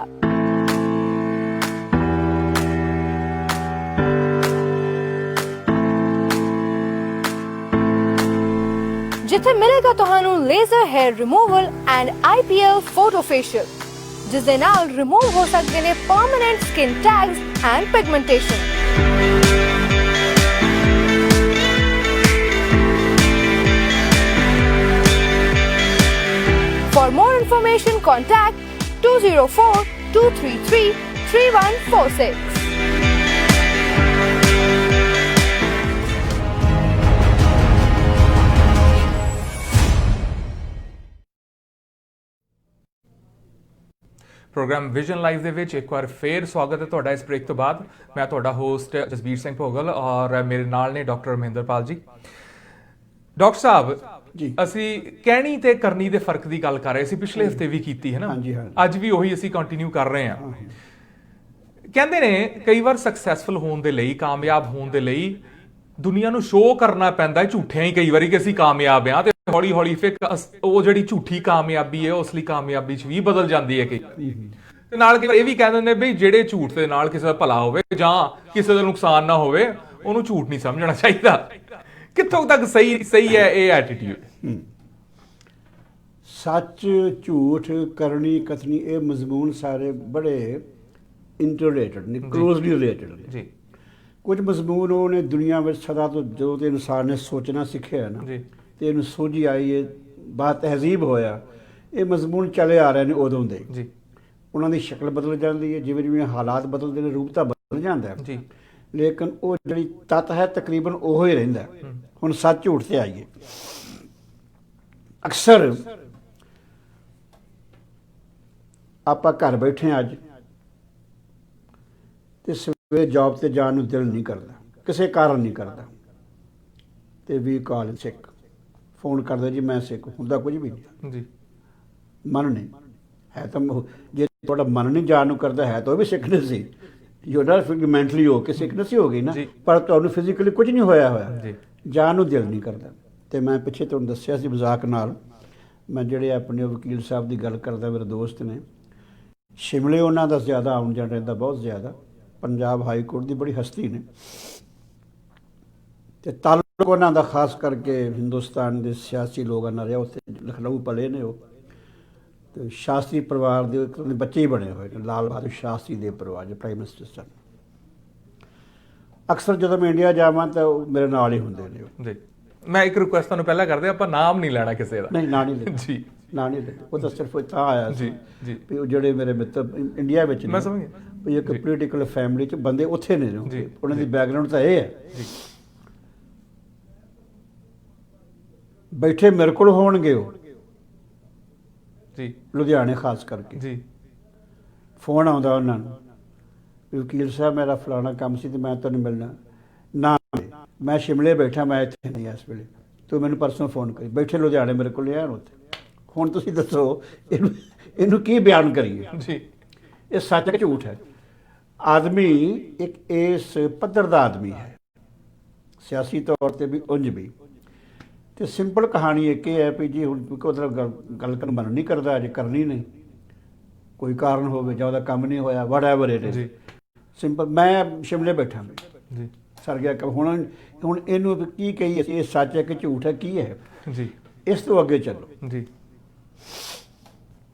जिथे मिलेगा तुहानू laser hair removal and IPL photo facial, जिस दे नाल रिमूव हो सकते ने permanent skin tags and pigmentation. For more information, contact 204-233-3146। Programme vision live ਦੇ ਵਿੱਚ ਇੱਕ ਵਾਰ ਫੇਰ ਸਵਾਗਤ ਹੈ ਤੁਹਾਡਾ ਇਸ ਬ੍ਰੇਕ ਤੋਂ ਬਾਅਦ। ਮੈਂ ਤੁਹਾਡਾ ਹੋਸਟ ਜਸਬੀਰ ਸਿੰਘ ਭੋਗਲ ਔਰ ਮੇਰੇ ਨਾਲ ਨੇ ਡਾਕਟਰ ਮਹਿੰਦਰਪਾਲ ਜੀ। ਡਾਕਟਰ ਸਾਹਿਬ ਜੀ। ਅਸੀਂ ਕਹਿਣੀ ਤੇ ਕਰਨੀ ਦੇ ਫਰਕ ਦੀ ਗੱਲ ਕਰ ਰਹੇ ਸੀ, ਪਿਛਲੇ ਹਫਤੇ ਵੀ ਕੀਤੀ ਹੈ ਨਾ, ਹਾਂਜੀ, ਹਾਂਜੀ। ਅੱਜ ਵੀ ਉਹੀ ਅਸੀਂ ਕੰਟੀਨਿਊ ਕਰ ਰਹੇ ਹਾਂ। ਕਹਿੰਦੇ ਨੇ ਕਈ ਵਾਰ ਸਕਸੈਸਫੁਲ ਹੋਣ ਦੇ ਲਈ, ਕਾਮਯਾਬ ਹੋਣ ਦੇ ਲਈ ਦੁਨੀਆ ਨੂੰ ਸ਼ੋਅ ਕਰਨਾ ਪੈਂਦਾ ਹੈ ਝੂਠਿਆਂ ਹੀ ਕਈ ਵਾਰੀ ਕਿ ਅਸੀਂ ਕਾਮਯਾਬ ਹਾਂ, ਤੇ ਹੌਲੀ ਹੌਲੀ ਫਿਰ ਉਹ ਜਿਹੜੀ ਝੂਠੀ ਕਾਮਯਾਬੀ ਹੈ ਉਸ ਲਈ ਕਾਮਯਾਬੀ 'ਚ ਵੀ ਬਦਲ ਜਾਂਦੀ ਹੈ ਕਈ ਤੇ ਨਾਲ ਕਈ ਵਾਰ ਇਹ ਵੀ ਕਹਿ ਦਿੰਦੇ ਬਈ ਜਿਹੜੇ ਝੂਠ ਦੇ ਨਾਲ ਕਿਸੇ ਦਾ ਭਲਾ ਹੋਵੇ ਜਾਂ ਕਿਸੇ ਦਾ ਨੁਕਸਾਨ ਨਾ ਹੋਵੇ ਉਹਨੂੰ ਝੂਠ ਨਹੀਂ ਸਮਝਣਾ ਚਾਹੀਦਾ। ਕਿੱਥੋਂ ਤੱਕ ਸਹੀ ਹੈ ਇਹ ਐਟੀਟਿਊਡ? ਸੱਚ, ਝੂਠ, ਕਰਨੀ, ਕਥਨੀ, ਇਹ ਮਜ਼ਮੂਨ ਸਾਰੇ ਬੜੇ ਇੰਟਰਲੇਟਡ ਨੇ, ਕਲੋਜ਼ਲੀ ਰਿਲੇਟਡ ਨੇ ਜੀ। ਕੁਝ ਮਜ਼ਮੂਨ ਉਹ ਨੇ ਦੁਨੀਆ ਵਿੱਚ ਸਦਾ ਤੋਂ ਜੋ ਤੇ ਇਨਸਾਨ ਨੇ ਸੋਚਣਾ ਸਿੱਖਿਆ ਨਾ ਜੀ। ਤੇ ਇਹਨੂੰ ਸੋਝੀ ਆਈ ਹੈ, ਬਾ ਤਹਿਜ਼ੀਬ ਹੋਇਆ, ਇਹ ਮਜ਼ਮੂਨ ਚਲੇ ਆ ਰਹੇ ਨੇ ਉਦੋਂ ਦੇ ਜੀ। ਉਹਨਾਂ ਦੀ ਸ਼ਕਲ ਬਦਲ ਜਾਂਦੀ ਹੈ, ਜਿਵੇਂ ਜਿਵੇਂ ਹਾਲਾਤ ਬਦਲਦੇ ਨੇ ਰੂਪ ਤਾਂ ਬਦਲ ਜਾਂਦਾ ਹੈ ਜੀ। ਲੇਕਿਨ ਉਹ ਜਿਹੜੀ ਤੱਤ ਹੈ ਤਕਰੀਬਨ ਉਹੋ ਹੀ ਰਹਿੰਦਾ। ਹੁਣ ਸੱਚ ਝੂਠ ਤੇ ਆਈਏ। ਅਕਸਰ ਆਪਾਂ ਘਰ ਬੈਠੇ ਅੱਜ ਤੇ ਸਵੇਰੇ ਜੌਬ ਤੇ ਜਾਣ ਨੂੰ ਦਿਲ ਨਹੀਂ ਕਰਦਾ, ਕਿਸੇ ਕਾਰਨ ਨਹੀਂ ਕਰਦਾ, ਤੇ ਵੀ ਕਾਲ ਸਿੱਖ ਫੋਨ ਕਰਦਾ ਜੀ ਮੈਂ ਸਿੱਖ, ਹੁੰਦਾ ਕੁਝ ਵੀ ਨਹੀਂ ਜੀ। ਮਨ ਨਹੀਂ ਹੈ ਤਾਂ ਜੇ ਤੁਹਾਡਾ ਮਨ ਨਹੀਂ ਜਾਣ ਨੂੰ ਕਰਦਾ ਹੈ ਤਾਂ ਉਹ ਵੀ ਸਿੱਖਣੇ ਸੀ, ਯੋਨਾ ਮੈਂਟਲੀ ਹੋ ਕੇ ਸਿੱਖਨੈਸ ਹੀ ਹੋ ਗਈ ਨਾ, ਪਰ ਤੁਹਾਨੂੰ ਫਿਜ਼ੀਕਲੀ ਕੁਝ ਨਹੀਂ ਹੋਇਆ ਜਾਣ ਨੂੰ ਦਿਲ ਨਹੀਂ ਕਰਦਾ। ਤੇ ਮੈਂ ਪਿੱਛੇ ਤੁਹਾਨੂੰ ਦੱਸਿਆ ਸੀ ਮਜ਼ਾਕ ਨਾਲ, ਮੈਂ ਜਿਹੜੇ ਆਪਣੇ ਵਕੀਲ ਸਾਹਿਬ ਦੀ ਗੱਲ ਕਰਦਾ, ਮੇਰੇ ਦੋਸਤ ਨੇ, ਸ਼ਿਮਲੇ ਉਹਨਾਂ ਦਾ ਜ਼ਿਆਦਾ ਆਉਣ ਜਾਣ ਰਹਿੰਦਾ, ਬਹੁਤ ਜ਼ਿਆਦਾ, ਪੰਜਾਬ ਹਾਈ ਕੋਰਟ ਦੀ ਬੜੀ ਹਸਤੀ ਨੇ, ਤੇ ਤਾਲੁਕ ਉਹਨਾਂ ਦਾ ਖਾਸ ਕਰਕੇ ਹਿੰਦੁਸਤਾਨ ਦੇ ਸਿਆਸੀ ਲੋਕਾਂ ਨਾਲ ਰਿਹਾ। ਉੱਥੇ ਲਖਨਊ ਪਲੇ ਨੇ ਉਹ, ਤੇ ਸ਼ਾਸਤਰੀ ਪਰਿਵਾਰ ਦੇ ਇੱਕ ਬੱਚੇ ਹੀ ਬਣੇ ਹੋਏ ਨੇ, ਲਾਲ ਬਹਾਦਰ ਸ਼ਾਸਤਰੀ ਦੇ ਪਰਿਵਾਰ ਦੇ ਪ੍ਰਾਈਮ ਮਿਨਿਸਟਰ ਸਨ। ਅਕਸਰ ਜਦੋਂ ਮੈਂ ਇੰਡੀਆ ਜਾਵਾਂ ਤਾਂ ਉਹ ਮੇਰੇ ਨਾਲ ਹੀ ਹੁੰਦੇ ਨੇ ਜੀ। ਮੈਂ ਇੱਕ ਰਿਕੁਐਸਟ ਤੁਹਾਨੂੰ ਪਹਿਲਾਂ ਕਰਦੇ, ਆਪਾਂ ਨਾਮ ਨਹੀਂ ਲੈਣਾ ਕਿਸੇ ਦਾ। ਨਹੀਂ, ਨਾਂ ਨਹੀਂ ਲੈਂਦੇ ਜੀ, ਨਾਂ ਨਹੀਂ ਲੈਂਦੇ। ਉਹ ਤਾਂ ਸਿਰਫ ਤਾਂ ਆਇਆ ਜੀ ਜੀ ਵੀ ਉਹ ਜਿਹੜੇ ਮੇਰੇ ਮਿੱਤਰ ਇੰਡੀਆ ਵਿੱਚ ਨੇ, ਮੈਂ ਸਮਝ ਗਿਆ, ਵੀ ਇੱਕ ਪੋਲੀਟੀਕਲ ਫੈਮਿਲੀ 'ਚ ਬੰਦੇ ਉੱਥੇ ਨੇ, ਉਹਨਾਂ ਦੀ ਬੈਕਗ੍ਰਾਉਂਡ ਤਾਂ ਇਹ ਹੈ। ਬੈਠੇ ਮੇਰੇ ਕੋਲ ਹੋਣਗੇ ਉਹ ਜੀ, ਲੁਧਿਆਣੇ ਖਾਸ ਕਰਕੇ ਜੀ। ਫੋਨ ਆਉਂਦਾ ਉਹਨਾਂ ਨੂੰ ਵੀ ਵਕੀਲ ਸਾਹਿਬ ਮੇਰਾ ਫਲਾਣਾ ਕੰਮ ਸੀ ਤੇ ਮੈਂ ਤੁਹਾਨੂੰ ਮਿਲਣਾ, ਨਾ ਮੈਂ ਸ਼ਿਮਲੇ ਬੈਠਾ, ਮੈਂ ਇੱਥੇ ਨਹੀਂ ਇਸ ਵੇਲੇ, ਤੂੰ ਮੈਨੂੰ ਪਰਸੋਂ ਫੋਨ ਕਰੀ, ਬੈਠੇ ਲੁਧਿਆਣੇ ਮੇਰੇ ਕੋਲ ਆਣ ਉੱਥੇ। ਹੁਣ ਤੁਸੀਂ ਦੱਸੋ ਇਹਨੂੰ ਕੀ ਬਿਆਨ ਕਰੀਏ ਜੀ। ਇਹ ਸੱਚ ਹੈ ਕਿ ਝੂਠ ਹੈ? ਆਦਮੀ ਇੱਕ ਇਸ ਪੱਧਰ ਦਾ ਆਦਮੀ ਹੈ, ਸਿਆਸੀ ਤੌਰ ਤੇ ਵੀ ਉਂਝ ਵੀ, ਤੇ ਸਿੰਪਲ ਕਹਾਣੀ ਇੱਕ ਇਹ ਹੈ ਵੀ ਜੀ ਹੁਣ ਉਹਦਾ ਗੱਲ ਕਰਨ ਮਨ ਨਹੀਂ ਕਰਦਾ, ਅਜੇ ਕਰਨੀ ਨਹੀਂ, ਕੋਈ ਕਾਰਨ ਹੋਵੇ ਜਾਂ ਉਹਦਾ ਕੰਮ ਨਹੀਂ ਹੋਇਆ, ਵਟਐਵਰ ਇਟ ਇਜ਼, ਸਿੰਪਲ। ਮੈਂ ਸ਼ਿਮਲੇ ਬੈਠਾ ਜੀ, ਸਰ ਗਿਆ ਕੰਮ। ਹੁਣ ਇਹਨੂੰ ਕੀ ਕਹੀਏ, ਇਹ ਸੱਚ ਹੈ ਕਿ ਝੂਠ ਹੈ, ਕੀ ਹੈ ਜੀ? ਇਸ ਤੋਂ ਅੱਗੇ ਚੱਲੋ। ਜੀ।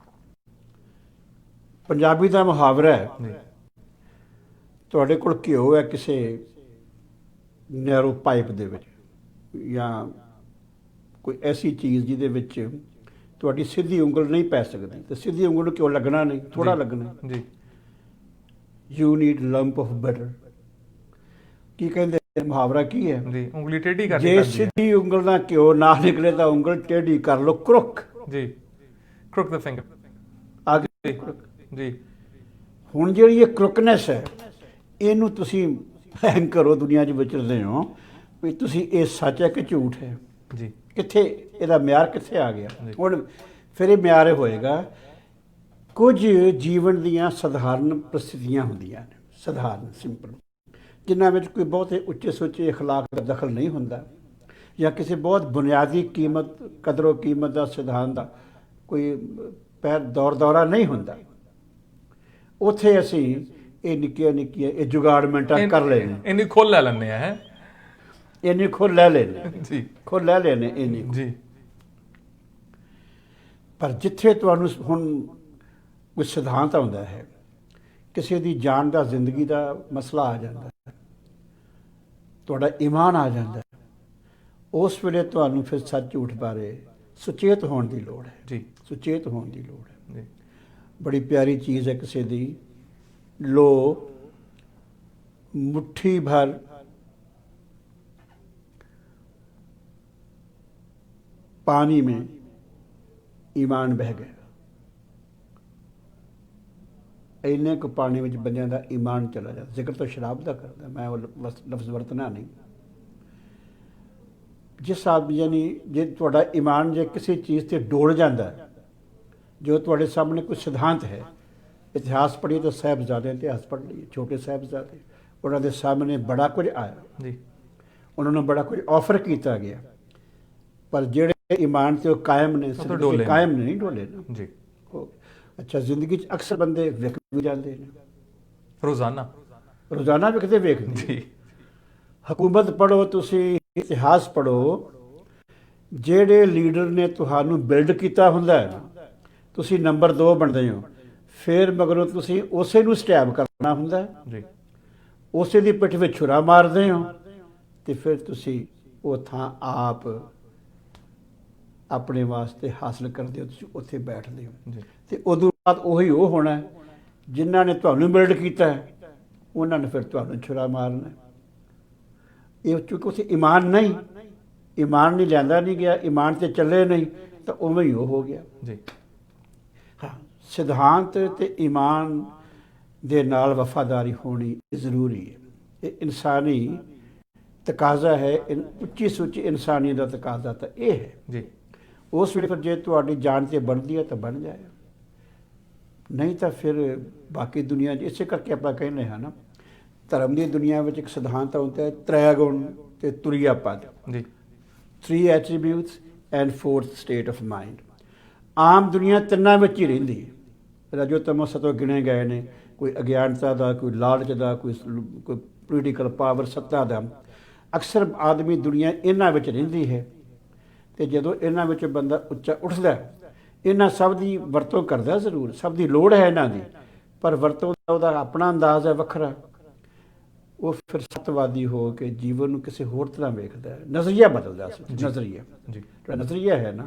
ਪੰਜਾਬੀ ਦਾ ਮੁਹਾਵਰਾ ਹੈ, ਤੁਹਾਡੇ ਕੋਲ ਘਿਓ ਹੈ ਕਿਸੇ ਨੈਰੋ ਪਾਈਪ ਦੇ ਵਿੱਚ, ਜਾਂ ਕੋਈ ਐਸੀ ਚੀਜ਼ ਜਿਹਦੇ ਵਿੱਚ ਤੁਹਾਡੀ ਸਿੱਧੀ ਉਂਗਲ ਨਹੀਂ ਪੈ ਸਕਦੀ, ਤੇ ਸਿੱਧੀ ਉਂਗਲ ਨੂੰ ਕਿਉਂ ਲੱਗਣਾ ਨਹੀਂ, ਥੋੜਾ ਲੱਗਣਾ ਜੀ। You need lump of butter. ਕੀ ਕਹਿੰਦੇ ਮੁਹਾਵਰਾ ਕੀ ਹੈ ਜੀ, ਉਂਗਲੀ ਟੇਢੀ ਕਰਨੀ ਜੇ ਪੈਂਦੀ ਹੈ। ਸਿੱਧੀ ਉਂਗਲ ਨਾਲ ਘਿਓ ਨਾ ਨਿਕਲੇ ਤਾਂ ਉਂਗਲ ਟੇਢੀ ਕਰ ਲਓ, ਕਰੁੱਕ। ਜੀ, crook the finger। ਆਗੇ ਜੀ। ਹੁਣ ਜਿਹੜੀ ਇਹ ਕਰੁਕਨੈਸ ਹੈ, ਇਹਨੂੰ ਤੁਸੀਂ ਹੈਂਗ ਕਰੋ, ਦੁਨੀਆ 'ਚ ਵਿਚਰਦੇ ਹੋ ਵੀ ਤੁਸੀਂ ਇਹ ਸੱਚ ਹੈ ਕਿ ਝੂਠ ਹੈ, ਜੀ। ਕਿੱਥੇ ਇਹਦਾ ਮਿਆਰ ਕਿੱਥੇ ਆ ਗਿਆ? ਹੁਣ ਫਿਰ ਇਹ ਮਿਆਰ ਹੋਏਗਾ, ਕੁਝ ਜੀਵਨ ਦੀਆਂ ਸਧਾਰਨ ਪ੍ਰਸਥਿਤੀਆਂ ਹੁੰਦੀਆਂ ਨੇ, ਸਧਾਰਨ ਸਿੰਪਲ, ਜਿਨ੍ਹਾਂ ਵਿੱਚ ਕੋਈ ਬਹੁਤੇ ਉੱਚੇ ਸੁੱਚੇ ਅਖਲਾਕ ਦਾ ਦਖਲ ਨਹੀਂ ਹੁੰਦਾ, ਜਾਂ ਕਿਸੇ ਬਹੁਤ ਬੁਨਿਆਦੀ ਕੀਮਤ, ਕਦਰੋ ਕੀਮਤ ਦਾ ਸਿਧਾਂਤ ਦਾ ਕੋਈ ਪੈਰ ਦੌਰਾ ਨਹੀਂ ਹੁੰਦਾ। ਉੱਥੇ ਅਸੀਂ ਇਹ ਨਿੱਕੀਆਂ ਇਹ ਜੁਗਾੜਮੈਂਟਾਂ ਕਰ ਲੈਣੇ, ਇੰਨੀ ਖੁੱਲ ਲੈ ਲੈਂਦੇ ਆ, ਹੈ ਇੰਨੀ ਖੁੱਲ੍ਹ ਲੈ ਲੈਣੇ ਜੀ, ਖੁੱਲ੍ਹ ਲੈ ਲੈਣੇ ਇੰਨੀ। ਜੀ। ਪਰ ਜਿੱਥੇ ਤੁਹਾਨੂੰ ਹੁਣ ਕੋਈ ਸਿਧਾਂਤ ਆਉਂਦਾ ਹੈ, ਕਿਸੇ ਦੀ ਜਾਨ ਦਾ, ਜ਼ਿੰਦਗੀ ਦਾ ਮਸਲਾ ਆ ਜਾਂਦਾ ਹੈ, ਤੁਹਾਡਾ ਈਮਾਨ ਆ ਜਾਂਦਾ ਹੈ, ਉਸ ਵੇਲੇ ਤੁਹਾਨੂੰ ਫਿਰ ਸੱਚ ਝੂਠ ਬਾਰੇ ਸੁਚੇਤ ਹੋਣ ਦੀ ਲੋੜ ਹੈ। ਜੀ, ਸੁਚੇਤ ਹੋਣ ਦੀ ਲੋੜ ਹੈ। ਜੀ। ਬੜੀ ਪਿਆਰੀ ਚੀਜ਼ ਹੈ ਕਿਸੇ ਦੀ ਲੋ ਮੁट्ठी भर पानी में ईमान बह गया। ਇੰਨੇ ਕੁ ਪਾਣੀ ਵਿੱਚ ਬੰਦਿਆਂ ਦਾ ਈਮਾਨ ਚਲਾ ਜਾਂਦਾ। ਜ਼ਿਕਰ ਤਾਂ ਸ਼ਰਾਬ ਦਾ ਕਰਦਾ, ਮੈਂ ਉਹ ਲਫ਼ਜ਼ ਵਰਤਣਾ ਨਹੀਂ। ਜਿਸ ਆਦਮੀ ਯਾਨੀ ਜੇ ਤੁਹਾਡਾ ਈਮਾਨ ਜੇ ਕਿਸੇ ਚੀਜ਼ ਤੇ ਡੋਲ ਜਾਂਦਾ ਹੈ, ਜੋ ਤੁਹਾਡੇ ਸਾਹਮਣੇ ਕੋਈ ਸਿਧਾਂਤ ਹੈ, ਇਤਿਹਾਸ ਪੜ੍ਹੀਏ ਤਾਂ ਸਾਹਿਬਜ਼ਾਦੇ ਇਤਿਹਾਸ ਪੜ੍ਹ ਲਈਏ, ਛੋਟੇ ਸਾਹਿਬਜ਼ਾਦੇ, ਉਹਨਾਂ ਦੇ ਸਾਹਮਣੇ ਬੜਾ ਕੁਝ ਆਇਆ ਜੀ, ਉਹਨਾਂ ਨੂੰ ਬੜਾ ਕੁਝ ਆਫਰ ਕੀਤਾ ਗਿਆ, ਪਰ ਜਿਹੜੇ ਈਮਾਨ ਤੇ ਉਹ ਕਾਇਮ ਨੇ, ਤਾਂ ਡੋਲੇ ਕਾਇਮ ਨਹੀਂ ਡੋਲੇ ਨਾ ਜੀ, ਅੱਛਾ। ਜ਼ਿੰਦਗੀ 'ਚ ਅਕਸਰ ਬੰਦੇ ਵਿਕ ਵੀ ਜਾਂਦੇ ਨੇ, ਰੋਜ਼ਾਨਾ ਵਿਕਦੇ ਵੇਖਦੇ ਜੀ। ਹਕੂਮਤ ਪੜ੍ਹੋ, ਤੁਸੀਂ ਇਤਿਹਾਸ ਪੜ੍ਹੋ, ਜਿਹੜੇ ਲੀਡਰ ਨੇ ਤੁਹਾਨੂੰ ਬਿਲਡ ਕੀਤਾ ਹੁੰਦਾ ਹੈ ਨਾ, ਤੁਸੀਂ ਨੰਬਰ 2 ਬਣਦੇ ਹੋ, ਫਿਰ ਮਗਰੋਂ ਤੁਸੀਂ ਉਸੇ ਨੂੰ ਸਟੈਬ ਕਰਨਾ ਹੁੰਦਾ ਹੈ ਜੀ, ਉਸੇ ਦੀ ਪਿੱਠ ਵਿੱਚ ਛੁਰਾ ਮਾਰਦੇ ਹੋ, ਤੇ ਫਿਰ ਤੁਸੀਂ ਉਹ ਥਾਂ ਆਪ ਆਪਣੇ ਵਾਸਤੇ ਹਾਸਲ ਕਰਦੇ ਹੋ, ਤੁਸੀਂ ਉੱਥੇ ਬੈਠਦੇ ਹੋ ਜੀ। ਤੇ ਉਦੋਂ ਬਾਅਦ ਉਹੀ ਉਹ ਹੋਣਾ ਜਿਨ੍ਹਾਂ ਨੇ ਤੁਹਾਨੂੰ ਬਿਲਡ ਕੀਤਾ ਹੈ, ਉਹਨਾਂ ਨੇ ਫਿਰ ਤੁਹਾਨੂੰ ਛੁਰਾ ਮਾਰਨਾ। ਇਹ ਚੂੰਕਿ ਉੱਥੇ ਈਮਾਨ ਨਹੀਂ ਲਿਆਂਦਾ ਨਹੀਂ ਗਿਆ, ਈਮਾਨ ਤੇ ਚੱਲੇ ਨਹੀਂ, ਤਾਂ ਉਵੇਂ ਹੀ ਉਹ ਹੋ ਗਿਆ ਜੀ। ਹਾਂ, ਸਿਧਾਂਤ ਤੇ ਈਮਾਨ ਦੇ ਨਾਲ ਵਫਾਦਾਰੀ ਹੋਣੀ ਜ਼ਰੂਰੀ ਹੈ। ਇਹ ਇਨਸਾਨੀ ਤਕਾਜ਼ਾ ਹੈ, ਉੱਚੀ ਸੁੱਚੀ ਇਨਸਾਨੀਅਤ ਦਾ ਤਕਾਜ਼ਾ ਤਾਂ ਇਹ ਹੈ ਜੀ। ਉਸ ਵੇਲੇ ਫਿਰ ਜੇ ਤੁਹਾਡੀ ਜਾਨ ਤੇ ਬਣਦੀ ਹੈ ਤਾਂ ਬਣ ਜਾਏ, ਨਹੀਂ ਤਾਂ ਫਿਰ ਬਾਕੀ ਦੁਨੀਆ 'ਚ ਇਸੇ ਕਰਕੇ ਆਪਾਂ ਕਹਿੰਦੇ ਹਾਂ ਨਾ, ਧਰਮ ਦੀ ਦੁਨੀਆ ਵਿੱਚ ਇੱਕ ਸਿਧਾਂਤ ਹੁੰਦਾ ਹੈ, ਤ੍ਰੈ ਗੁਣ ਤੇ ਤੁਰੀਆ ਪਦ ਜੀ, 3 attributes and 4th state of mind. ਆਮ ਦੁਨੀਆ ਤਿੰਨਾਂ ਵਿੱਚ ਹੀ ਰਹਿੰਦੀ ਹੈ, ਰਜੋ ਤਮੋ ਸਤੋ ਗਿਣੇ ਗਏ ਨੇ, ਕੋਈ ਅਗਿਆਨਤਾ ਦਾ, ਕੋਈ ਲਾਲਚ ਦਾ, ਕੋਈ ਪੋਲੀਟੀਕਲ ਪਾਵਰ, ਸੱਤਾ ਦਾ। ਅਕਸਰ ਆਦਮੀ ਦੁਨੀਆ ਇਹਨਾਂ ਵਿੱਚ ਰਹਿੰਦੀ ਹੈ, ਤੇ ਜਦੋਂ ਇਹਨਾਂ ਵਿੱਚ ਬੰਦਾ ਉੱਚਾ ਉੱਠਦਾ, ਇਹਨਾਂ ਸਭ ਦੀ ਵਰਤੋਂ ਕਰਦਾ ਜ਼ਰੂਰ, ਸਭ ਦੀ ਲੋੜ ਹੈ ਇਹਨਾਂ ਦੀ, ਪਰ ਵਰਤੋਂ ਦਾ ਉਹਦਾ ਆਪਣਾ ਅੰਦਾਜ਼ ਹੈ ਵੱਖਰਾ। ਉਹ ਫਿਰ ਸਤਵਾਦੀ ਹੋ ਕੇ ਜੀਵਨ ਨੂੰ ਕਿਸੇ ਹੋਰ ਤਰ੍ਹਾਂ ਵੇਖਦਾ ਹੈ, ਨਜ਼ਰੀਆ ਬਦਲਦਾ। ਨਜ਼ਰੀਆ ਜੀ, ਜਿਹੜਾ ਨਜ਼ਰੀਆ ਹੈ ਨਾ,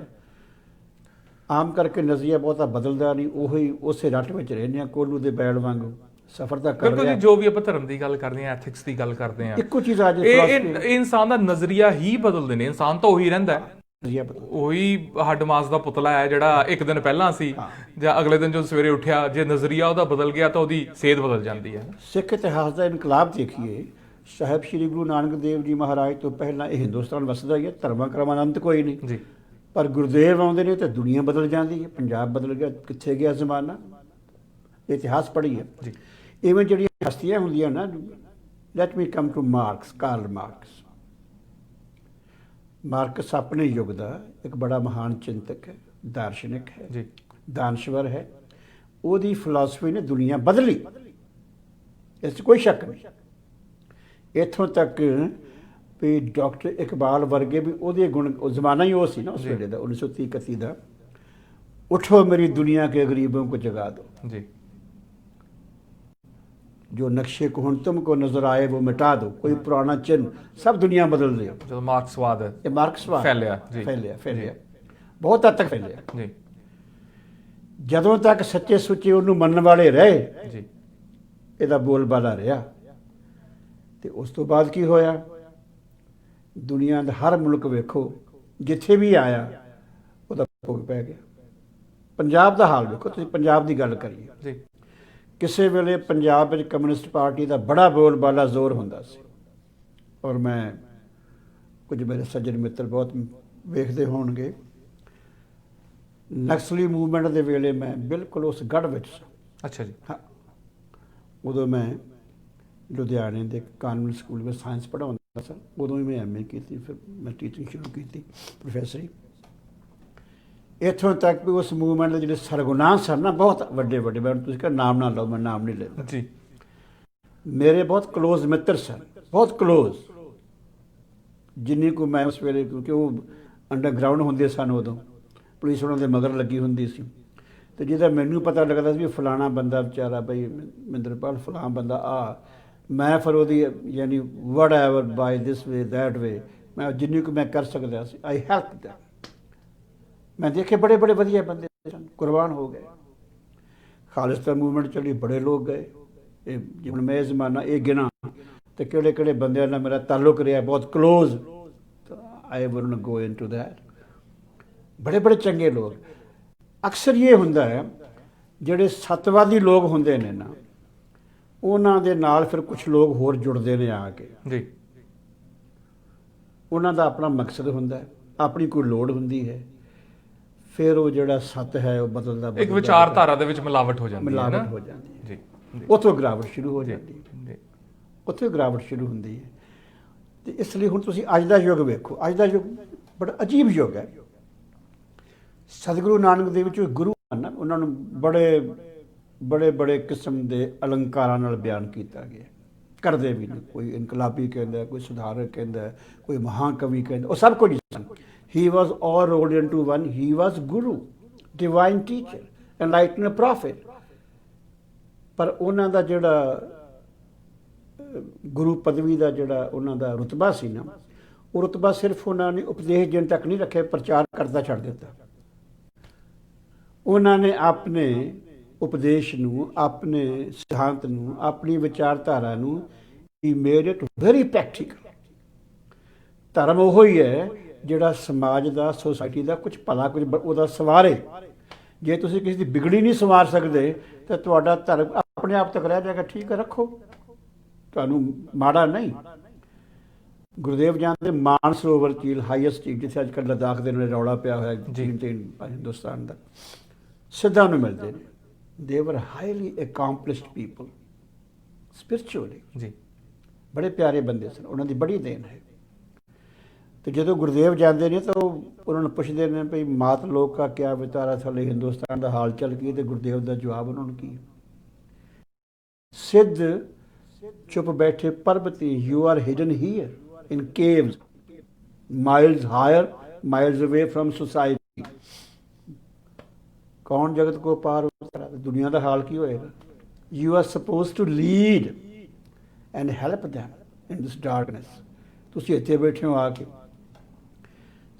ਆਮ ਕਰਕੇ ਨਜ਼ਰੀਆ ਬਹੁਤਾ ਬਦਲਦਾ ਨਹੀਂ, ਉਹੀ ਉਸੇ ਰੱਟ ਵਿੱਚ ਰਹਿੰਦੇ ਆ, ਕੋਲੂ ਦੇ ਬੈਲ ਵਾਂਗੂ ਸਫ਼ਰ ਦਾ ਕਰ ਬਿਲਕੁਲ ਰਿਹਾ। ਜੀ। ਜੋ ਵੀ ਆਪਾਂ ਧਰਮ ਦੀ ਗੱਲ ਕਰਦੇ ਹਾਂ, ਐਥਿਕਸ ਦੀ ਗੱਲ ਕਰਦੇ ਹਾਂ, ਇੱਕੋ ਚੀਜ਼ ਆ ਜੇ ਇਹ ਇਨਸਾਨ ਦਾ ਨਜ਼ਰੀਆ ਹੀ ਬਦਲਦੇ ਨੇ। ਇਨਸਾਨ ਤਾਂ ਉਹੀ ਰਹਿੰਦਾ ਹੈ, ਨਜ਼ਰੀਆ ਬਦਲ। ਉਹੀ ਹੱਡ ਮਾਸ ਦਾ ਪੁਤਲਾ ਹੈ ਜਿਹੜਾ ਇੱਕ ਦਿਨ ਪਹਿਲਾਂ ਸੀ ਜਾਂ ਅਗਲੇ ਦਿਨ ਜਦੋਂ ਸਵੇਰੇ ਉੱਠਿਆ, ਜੇ ਨਜ਼ਰੀਆ ਉਹਦਾ ਬਦਲ ਗਿਆ ਤਾਂ ਉਹਦੀ ਸਿਹਤ ਬਦਲ ਜਾਂਦੀ ਹੈ। ਸਿੱਖ ਇਤਿਹਾਸ ਦਾ ਇਨਕਲਾਬ ਦੇਖੀਏ, ਸਾਹਿਬ ਸ੍ਰੀ ਗੁਰੂ ਨਾਨਕ ਦੇਵ ਜੀ ਮਹਾਰਾਜ ਤੋਂ ਪਹਿਲਾਂ ਇਹ ਹਿੰਦੁਸਤਾਨ ਵਸਦਾ ਹੀ ਹੈ, ਧਰਮਾਂ ਕਰਮਾਂ ਦਾ ਅੰਤ ਕੋਈ ਨਹੀਂ ਜੀ। ਪਰ ਗੁਰਦੇਵ ਆਉਂਦੇ ਨੇ ਤਾਂ ਦੁਨੀਆ ਬਦਲ ਜਾਂਦੀ ਹੈ, ਪੰਜਾਬ ਬਦਲ ਗਿਆ, ਕਿੱਥੇ ਗਿਆ ਜ਼ਮਾਨਾ। ਇਤਿਹਾਸ ਪੜ੍ਹੀਏ ਜੀ। ਇਵੇਂ ਜਿਹੜੀਆਂ ਹਸਤੀਆਂ ਹੁੰਦੀਆਂ ਨਾ, let me come to Marx, Karl Marx. Marx ਆਪਣੇ ਯੁੱਗ ਦਾ ਇੱਕ ਬੜਾ ਮਹਾਨ ਚਿੰਤਕ ਹੈ, ਦਾਰਸ਼ਨਿਕ ਹੈ ਜੀ, ਦਾਨਸ਼ਵਰ ਹੈ। ਉਹਦੀ ਫਿਲਾਸਫੀ ਨੇ ਦੁਨੀਆ ਬਦਲੀ, ਇਸ 'ਚ ਕੋਈ ਸ਼ੱਕ ਨਹੀਂ। ਇੱਥੋਂ ਤੱਕ ਵੀ ਡਾਕਟਰ ਇਕਬਾਲ ਵਰਗੇ ਵੀ ਉਹਦੇ ਗੁਣ, ਜ਼ਮਾਨਾ ਹੀ ਉਹ ਸੀ ਨਾ ਉਸ ਵੇਲੇ ਦਾ, 1930-31 ਦਾ। ਉਠੋ ਮੇਰੀ ਦੁਨੀਆ ਕੇ ਗਰੀਬੋਂ को जगा दो, ਜੀ। जो नक्शे को हुन तुमको नजर आए वो मिटा दो, कोई पुराना चिन्ह, सब दुनिया बदल रही हो। ਜਦੋਂ ਮਾਰਕਸਵਾਦ ਇਹ ਮਾਰਕਸਵਾਦ ਫੈਲਿਆ ਜੀ, ਫੈਲਿਆ ਬਹੁਤ ਹੱਦ ਤੱਕ ਫੈਲਿਆ। ਜੀ, ਜਦੋਂ ਤੱਕ ਸੱਚੇ ਸੁੱਚੇ ਉਹਨੂੰ ਮੰਨਣ ਵਾਲੇ ਰਹੇ, ਜੀ, ਇਹਦਾ ਬੋਲਬਾਲਾ ਰਿਹਾ। ਤੇ ਉਸ ਤੋਂ ਬਾਅਦ ਕੀ ਹੋਇਆ? ਦੁਨੀਆ ਦਾ ਹਰ ਮੁਲਕ ਵੇਖੋ, ਜਿੱਥੇ ਵੀ ਆਇਆ ਉਹਦਾ ਭੋਗ ਪੈ ਗਿਆ। ਪੰਜਾਬ ਦਾ ਹਾਲ ਵੇਖੋ ਤੁਸੀਂ, ਪੰਜਾਬ ਦੀ ਗੱਲ ਕਰੀਏ, ਜੀ। ਕਿਸੇ ਵੇਲੇ ਪੰਜਾਬ ਵਿੱਚ ਕਮਿਊਨਿਸਟ ਪਾਰਟੀ ਦਾ ਬੜਾ ਬੋਲਬਾਲਾ ਜ਼ੋਰ ਹੁੰਦਾ ਸੀ, ਔਰ ਮੈਂ ਕੁਝ ਮੇਰੇ ਸੱਜਣ ਮਿੱਤਰ ਬਹੁਤ ਵੇਖਦੇ ਹੋਣਗੇ, ਨਕਸਲੀ ਮੂਵਮੈਂਟ ਦੇ ਵੇਲੇ ਮੈਂ ਬਿਲਕੁਲ ਉਸ ਗੜ੍ਹ ਵਿੱਚ ਸਾਂ। ਅੱਛਾ ਜੀ। ਹਾਂ, ਉਦੋਂ ਮੈਂ ਲੁਧਿਆਣੇ ਦੇ ਕਾਨਵੈਂਟ ਸਕੂਲ ਵਿੱਚ ਸਾਇੰਸ ਪੜ੍ਹਾਉਂਦਾ ਸੀ। ਉਦੋਂ ਹੀ ਮੈਂ MA ਕੀਤੀ, ਫਿਰ ਮੈਂ ਟੀਚਿੰਗ ਸ਼ੁਰੂ ਕੀਤੀ, ਪ੍ਰੋਫੈਸਰੀ। ਇੱਥੋਂ ਤੱਕ ਵੀ ਉਸ ਮੂਵਮੈਂਟ ਦੇ ਜਿਹੜੇ ਸਰਗੁਣਾ ਸਨ ਨਾ, ਬਹੁਤ ਵੱਡੇ ਵੱਡੇ, ਮੈਂ ਤੁਸੀਂ ਕਹਿੰਦੇ ਨਾਮ ਨਾ ਲਓ, ਮੈਂ ਨਾਮ ਨਹੀਂ ਲੈਂਦਾ ਜੀ। ਮੇਰੇ ਬਹੁਤ ਕਲੋਜ਼ ਮਿੱਤਰ ਸਨ, ਬਹੁਤ ਕਲੋਜ਼, ਜਿੰਨੀ ਕੋ ਮੈਂ ਉਸ ਵੇਲੇ, ਕਿਉਂਕਿ ਉਹ ਅੰਡਰਗਰਾਊਂਡ ਹੁੰਦੇ ਸਨ ਉਦੋਂ, ਪੁਲਿਸ ਉਹਨਾਂ ਦੇ ਮਗਰ ਲੱਗੀ ਹੁੰਦੀ ਸੀ, ਤੇ ਜਿਹਦਾ ਮੈਨੂੰ ਪਤਾ ਲੱਗਦਾ ਸੀ ਵੀ ਫਲਾਣਾ ਬੰਦਾ ਵਿਚਾਰਾ ਬਈ ਮਹਿੰਦਰਪਾਲ ਫਲਾਣਾ ਬੰਦਾ ਆ, ਮੈਂ ਫਿਰ ਉਹਦੀ ਯਾਨੀ ਵਟ ever by this way that way, ਮੈਂ ਜਿੰਨੀ ਕੁ ਮੈਂ ਕਰ ਸਕਦਾ ਸੀ, ਆਈ ਹੈਲਪ ਦੈਮ। ਮੈਂ ਦੇਖੇ ਬੜੇ ਬੜੇ ਵਧੀਆ ਬੰਦੇ ਸਨ, ਕੁਰਬਾਨ ਹੋ ਗਏ। ਖਾਲਿਸਤਾਨ ਮੂਵਮੈਂਟ ਚੱਲੀ, ਬੜੇ ਲੋਕ ਗਏ। ਇਹ ਜਿਵੇਂ ਮੈਂ ਜ਼ਮਾਨਾ ਇਹ ਗਿਣਾ ਤੇ ਕਿਹੜੇ ਕਿਹੜੇ ਬੰਦਿਆਂ ਨਾਲ ਮੇਰਾ ਤਾਲੁਕ ਰਿਹਾ, ਬਹੁਤ close, I wouldn't go into that. ਬੜੇ ਬੜੇ ਚੰਗੇ ਲੋਕ। ਅਕਸਰ ਇਹ ਹੁੰਦਾ ਹੈ, ਜਿਹੜੇ ਸੱਤਵਾਦੀ ਲੋਕ ਹੁੰਦੇ ਨੇ ਨਾ, ਉਹਨਾਂ ਦੇ ਨਾਲ ਫਿਰ ਕੁਝ ਲੋਕ ਹੋਰ ਜੁੜਦੇ ਨੇ ਆ ਕੇ। ਜੀ। ਉਹਨਾਂ ਦਾ ਆਪਣਾ ਮਕਸਦ ਹੁੰਦਾ ਹੈ, ਆਪਣੀ ਕੋਈ ਲੋੜ ਹੁੰਦੀ ਹੈ, ਫਿਰ ਉਹ ਜਿਹੜਾ ਸੱਤ ਹੈ ਉਹ ਬਦਲਦਾ ਇੱਕ ਵਿਚਾਰਧਾਰਾ ਦੇ ਵਿੱਚ ਮਿਲਾਵਟ ਹੋ ਜਾਂਦੀ ਹੈ ਮਿਲਾਵਟ ਨਾ। ਹੋ ਜਾਂਦੀ ਹੈ, ਜੀ ਉੱਥੋਂ ਗਿਰਾਵਟ ਸ਼ੁਰੂ ਹੋ ਜਾਂਦੀ ਹੈ, ਜੀ ਉੱਥੇ ਗਿਰਾਵਟ ਸ਼ੁਰੂ ਹੁੰਦੀ ਹੈ। ਤੇ ਇਸ ਲਈ ਹੁਣ ਤੁਸੀਂ ਅੱਜ ਦਾ ਯੁੱਗ ਵੇਖੋ, ਅੱਜ ਦਾ ਯੁੱਗ ਬੜਾ ਅਜੀਬ ਯੁੱਗ ਹੈ। ਸਤਿਗੁਰੂ ਨਾਨਕ ਦੇਵ ਜੀ ਗੁਰੂ ਹਨ, ਉਹਨਾਂ ਨੂੰ ਬੜੇ ਕਿਸਮ ਦੇ ਅਲੰਕਾਰਾਂ ਨਾਲ ਬਿਆਨ ਕੀਤਾ ਗਿਆ, ਕਰਦੇ ਵੀ ਨੇ। ਕੋਈ ਇਨਕਲਾਬੀ ਕਹਿੰਦਾ, ਕੋਈ ਸੁਧਾਰਕ ਕਹਿੰਦਾ, ਕੋਈ ਮਹਾਕਵੀ ਕਹਿੰਦਾ, ਉਹ ਸਭ ਕੁਝ ਸਨ। ਹੀ ਵਾਜ਼ ਆਲ ਰੋਲਡ ਇਨਟੂ ਵਨ, ਹੀ ਵਾਜ਼ ਗੁਰੂ, ਡਿਵਾਈਨ ਟੀਚਰ, ਐਨਲਾਈਟਨਡ ਪ੍ਰੋਫਿਟ। ਪਰ ਉਹਨਾਂ ਦਾ ਜਿਹੜਾ ਗੁਰੂ ਪਦਵੀ ਦਾ ਜਿਹੜਾ ਉਹਨਾਂ ਦਾ ਰੁਤਬਾ ਸੀ ਨਾ, ਉਹ ਰੁਤਬਾ ਸਿਰਫ ਉਹਨਾਂ ਨੇ ਉਪਦੇਸ਼ ਦੇਣ ਤੱਕ ਨਹੀਂ ਰੱਖਿਆ, ਪ੍ਰਚਾਰ ਕਰਦਾ ਛੱਡ ਦਿੱਤਾ। ਉਹਨਾਂ ਨੇ ਆਪਣੇ ਉਪਦੇਸ਼ ਨੂੰ, ਆਪਣੇ ਸਿਧਾਂਤ ਨੂੰ, ਆਪਣੀ ਵਿਚਾਰਧਾਰਾ ਨੂੰ ਹੀ ਮੇਡ ਇਟ ਵੈਰੀ ਪ੍ਰੈਕਟੀਕਲ। ਧਰਮ ਉਹ ਹੀ ਹੈ ਜਿਹੜਾ ਸਮਾਜ ਦਾ, ਸੋਸਾਇਟੀ ਦਾ ਕੁਝ ਭਲਾ, ਕੁਝ ਉਹਦਾ ਸਵਾਰੇ। ਜੇ ਤੁਸੀਂ ਕਿਸੇ ਦੀ ਵਿਗੜੀ ਨਹੀਂ ਸੰਵਾਰ ਸਕਦੇ ਤਾਂ ਤੁਹਾਡਾ ਧਰਮ ਆਪਣੇ ਆਪ ਤੱਕ ਰਹਿ ਜਾਏਗਾ। ਠੀਕ ਹੈ, ਰੱਖੋ, ਤੁਹਾਨੂੰ ਮਾੜਾ ਨਹੀਂ। ਗੁਰਦੇਵ ਜਾਣਦੇ ਮਾਨ ਸਰੋਵਰ ਝੀਲ, ਹਾਈਐਸਟ ਝੀਲ, ਜਿੱਥੇ ਅੱਜ ਕੱਲ੍ਹ ਲਦਾਖ ਦੇ ਨਾਲ ਰੌਲਾ ਪਿਆ ਹੋਇਆ ਹਿੰਦੁਸਤਾਨ ਦਾ, ਸਿੱਧਾਂ ਨੂੰ ਮਿਲਦੇ ਨੇ। They were highly accomplished people spiritually, ਜੀ ਬੜੇ ਪਿਆਰੇ ਬੰਦੇ ਸਨ, ਉਹਨਾਂ ਦੀ ਬੜੀ ਦੇਣ ਹੈ। ਤੇ ਜਦੋਂ ਗੁਰਦੇਵ ਜਾਂਦੇ ਨੇ ਤਾਂ ਉਹਨਾਂ ਨੂੰ ਪੁੱਛਦੇ ਨੇ ਭਈ ਮਾਤ ਲੋਕ ਦਾ ਕਿਆ ਵਿਚਾਰਾ, ਥੱਲੇ ਹਿੰਦੁਸਤਾਨ ਦਾ ਹਾਲ ਚਾਲ ਕੀ? ਤੇ ਗੁਰਦੇਵ ਦਾ ਜਵਾਬ ਉਹਨਾਂ ਨੂੰ ਕੀ? ਸਿੱਧ ਚੁੱਪ ਬੈਠੇ ਪਰਬਤੀ, you are hidden here in caves miles higher, miles away from society. ਕੌਣ ਜਗਤ ਕੋ ਪਾਰ ਉਤਰਾ? ਦੁਨੀਆ ਦਾ ਹਾਲ ਕੀ ਹੋਏਗਾ? You are suppose to lead and help them in this darkness. ਤੁਸੀਂ ਇੱਥੇ ਬੈਠੇ ਹੋ ਆ ਕੇ।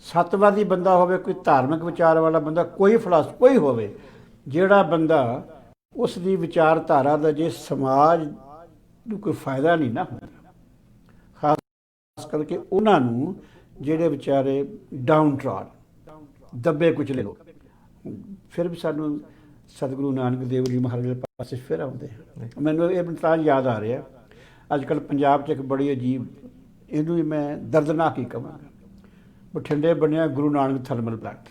ਸੱਤਵਾਦੀ ਬੰਦਾ ਹੋਵੇ, ਕੋਈ ਧਾਰਮਿਕ ਵਿਚਾਰ ਵਾਲਾ ਬੰਦਾ, ਕੋਈ ਫਿਲਾਸਫਰ ਕੋਈ ਹੋਵੇ, ਜਿਹੜਾ ਬੰਦਾ ਉਸ ਦੀ ਵਿਚਾਰਧਾਰਾ ਦਾ ਜੇ ਸਮਾਜ ਨੂੰ ਕੋਈ ਫਾਇਦਾ ਨਹੀਂ ਨਾ ਹੁੰਦਾ, ਖਾਸ ਕਰਕੇ ਉਹਨਾਂ ਨੂੰ ਜਿਹੜੇ ਵਿਚਾਰੇ ਡਾਊਨ ਟਰਾਡ, ਦੱਬੇ ਕੁਚਲੇ ਲੋਕ, ਫਿਰ ਵੀ ਸਾਨੂੰ ਸਤਿਗੁਰੂ ਨਾਨਕ ਦੇਵ ਜੀ ਮਹਾਰਾਜ ਦੇ ਪਾਸੇ ਫਿਰ ਆਉਂਦੇ ਹਨ। ਮੈਨੂੰ ਇਹ ਤਾਂ ਯਾਦ ਆ ਰਿਹਾ, ਅੱਜ ਕੱਲ੍ਹ ਪੰਜਾਬ 'ਚ ਇੱਕ ਬੜੀ ਅਜੀਬ, ਇਹਨੂੰ ਵੀ ਮੈਂ ਦਰਦਨਾਕ ਹੀ ਕਹਾਂਗਾ, ਬਠਿੰਡੇ ਬਣਿਆ ਗੁਰੂ ਨਾਨਕ ਥਰਮਲ ਪਲਾਂਟ,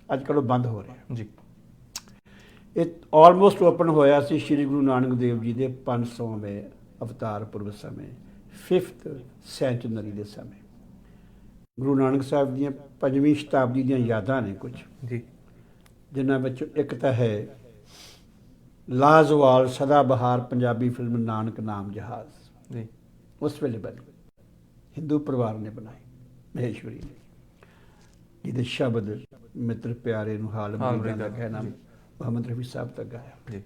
ਅੱਜ ਕੱਲ੍ਹ ਉਹ ਬੰਦ ਹੋ ਰਿਹਾ ਜੀ। ਇਹ ਆਲਮੋਸਟ ਓਪਨ ਹੋਇਆ ਸੀ ਸ਼੍ਰੀ ਗੁਰੂ ਨਾਨਕ ਦੇਵ ਜੀ ਦੇ 500ਵੇਂ ਅਵਤਾਰ ਪੁਰਬ ਸਮੇਂ, 5th ਸੈਂਚੁਰੀ ਦੇ ਸਮੇਂ। ਗੁਰੂ ਨਾਨਕ ਸਾਹਿਬ ਦੀਆਂ 5ਵੀਂ ਸ਼ਤਾਬਦੀ ਦੀਆਂ ਯਾਦਾਂ ਨੇ ਕੁਝ ਜੀ, ਜਿਨ੍ਹਾਂ ਵਿੱਚੋਂ ਇੱਕ ਤਾਂ ਹੈ ਲਾਜਵਾਲ ਸਦਾ ਬਹਾਰ ਪੰਜਾਬੀ ਫਿਲਮ ਨਾਨਕ ਨਾਮ ਜਹਾਜ਼ ਜੀ। ਉਸ ਵੇਲੇ ਬਣੀ, ਹਿੰਦੂ ਪਰਿਵਾਰ ਨੇ ਬਣਾਈ, ਮਹੇਸ਼ਵਰੀ ਨੇ, ਜਿਹਦੇ ਸ਼ਬਦ ਮਿੱਤਰ ਪਿਆਰੇ ਨੂੰ ਹਾਲ ਦਾ ਕਹਿਣਾ ਮੁਹੰਮਦ ਰਫੀ ਸਾਹਿਬ ਤੱਕ ਗਾਇਆ ਜੀ।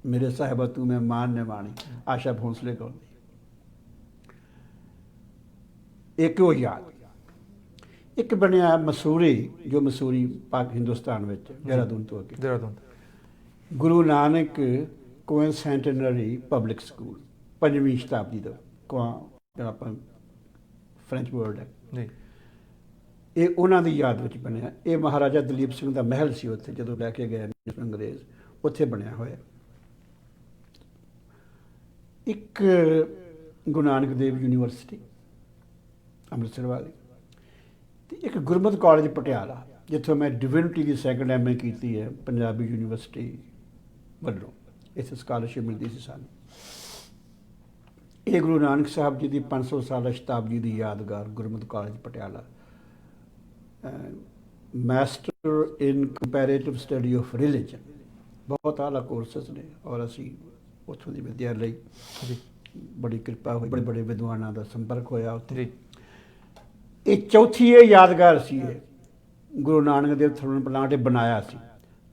ਮੇਰੇ ਸਾਹਿਬਾ ਤੂੰ ਮੈਂ ਮਾਨ ਨੇ ਮਾਣੀ, ਆਸ਼ਾ ਭੋਂਸਲੇ ਗਾਉਂਦੀ। ਇੱਕ ਉਹ ਯਾਦ, ਇੱਕ ਬਣਿਆ ਮਸੂਰੀ, ਜੋ ਮਸੂਰੀ ਪਾਕ ਹਿੰਦੁਸਤਾਨ ਵਿੱਚ, ਦੇਹਰਾਦੂਨ ਤੋਂ ਅੱਗੇ, ਦੇਹਰਾਦੂਨ, ਗੁਰੂ ਨਾਨਕ ਕੋਇਨਸੈਂਟਨਰੀ ਪਬਲਿਕ ਸਕੂਲ, 5ਵੀਂ ਸ਼ਤਾਬਦੀ ਦਾ, ਜਿਹੜਾ ਆਪਾਂ ਫ੍ਰੈਂਚ ਵਰਡ ਹੈ ਜੀ। ਇਹ ਉਹਨਾਂ ਦੀ ਯਾਦ ਵਿੱਚ ਬਣਿਆ। ਇਹ ਮਹਾਰਾਜਾ ਦਲੀਪ ਸਿੰਘ ਦਾ ਮਹਿਲ ਸੀ ਉੱਥੇ, ਜਦੋਂ ਲੈ ਕੇ ਗਏ ਅੰਗਰੇਜ਼, ਉੱਥੇ ਬਣਿਆ ਹੋਇਆ। ਇੱਕ ਗੁਰੂ ਨਾਨਕ ਦੇਵ ਯੂਨੀਵਰਸਿਟੀ ਅੰਮ੍ਰਿਤਸਰ ਵਾਲੀ, ਤੇ ਇੱਕ ਗੁਰਮਤਿ ਕਾਲਜ ਪਟਿਆਲਾ, ਜਿੱਥੋਂ ਮੈਂ ਡਿਵਿਨਿਟੀ ਦੀ ਸੈਕੰਡ MA ਕੀਤੀ ਹੈ ਪੰਜਾਬੀ ਯੂਨੀਵਰਸਿਟੀ ਵੱਲੋਂ। ਇੱਥੇ ਸਕਾਲਰਸ਼ਿਪ ਮਿਲਦੀ ਸੀ ਸਾਨੂੰ। ਇਹ ਗੁਰੂ ਨਾਨਕ ਸਾਹਿਬ ਜੀ ਦੀ 500 ਸਾਲਾ ਸ਼ਤਾਬਦੀ ਦੀ ਯਾਦਗਾਰ Gurmat college Patiala, master in comparative study of religion, ਬਹੁਤ ਆਲਾ ਕੋਰਸਸ ਨੇ, ਔਰ ਅਸੀਂ ਉੱਥੋਂ ਦੀ ਵਿੱਦਿਆ ਲਈ ਜੀ, ਬੜੀ ਕਿਰਪਾ ਹੋਈ, ਬੜੇ ਬੜੇ ਵਿਦਵਾਨਾਂ ਦਾ ਸੰਪਰਕ ਹੋਇਆ ਉੱਥੇ ਜੀ। ਇਹ ਚੌਥੀ ਇਹ ਯਾਦਗਾਰ ਸੀ, ਇਹ ਗੁਰੂ ਨਾਨਕ ਦੇਵ ਥਰਮਲ ਪਲਾਂਟ ਬਣਾਇਆ ਸੀ।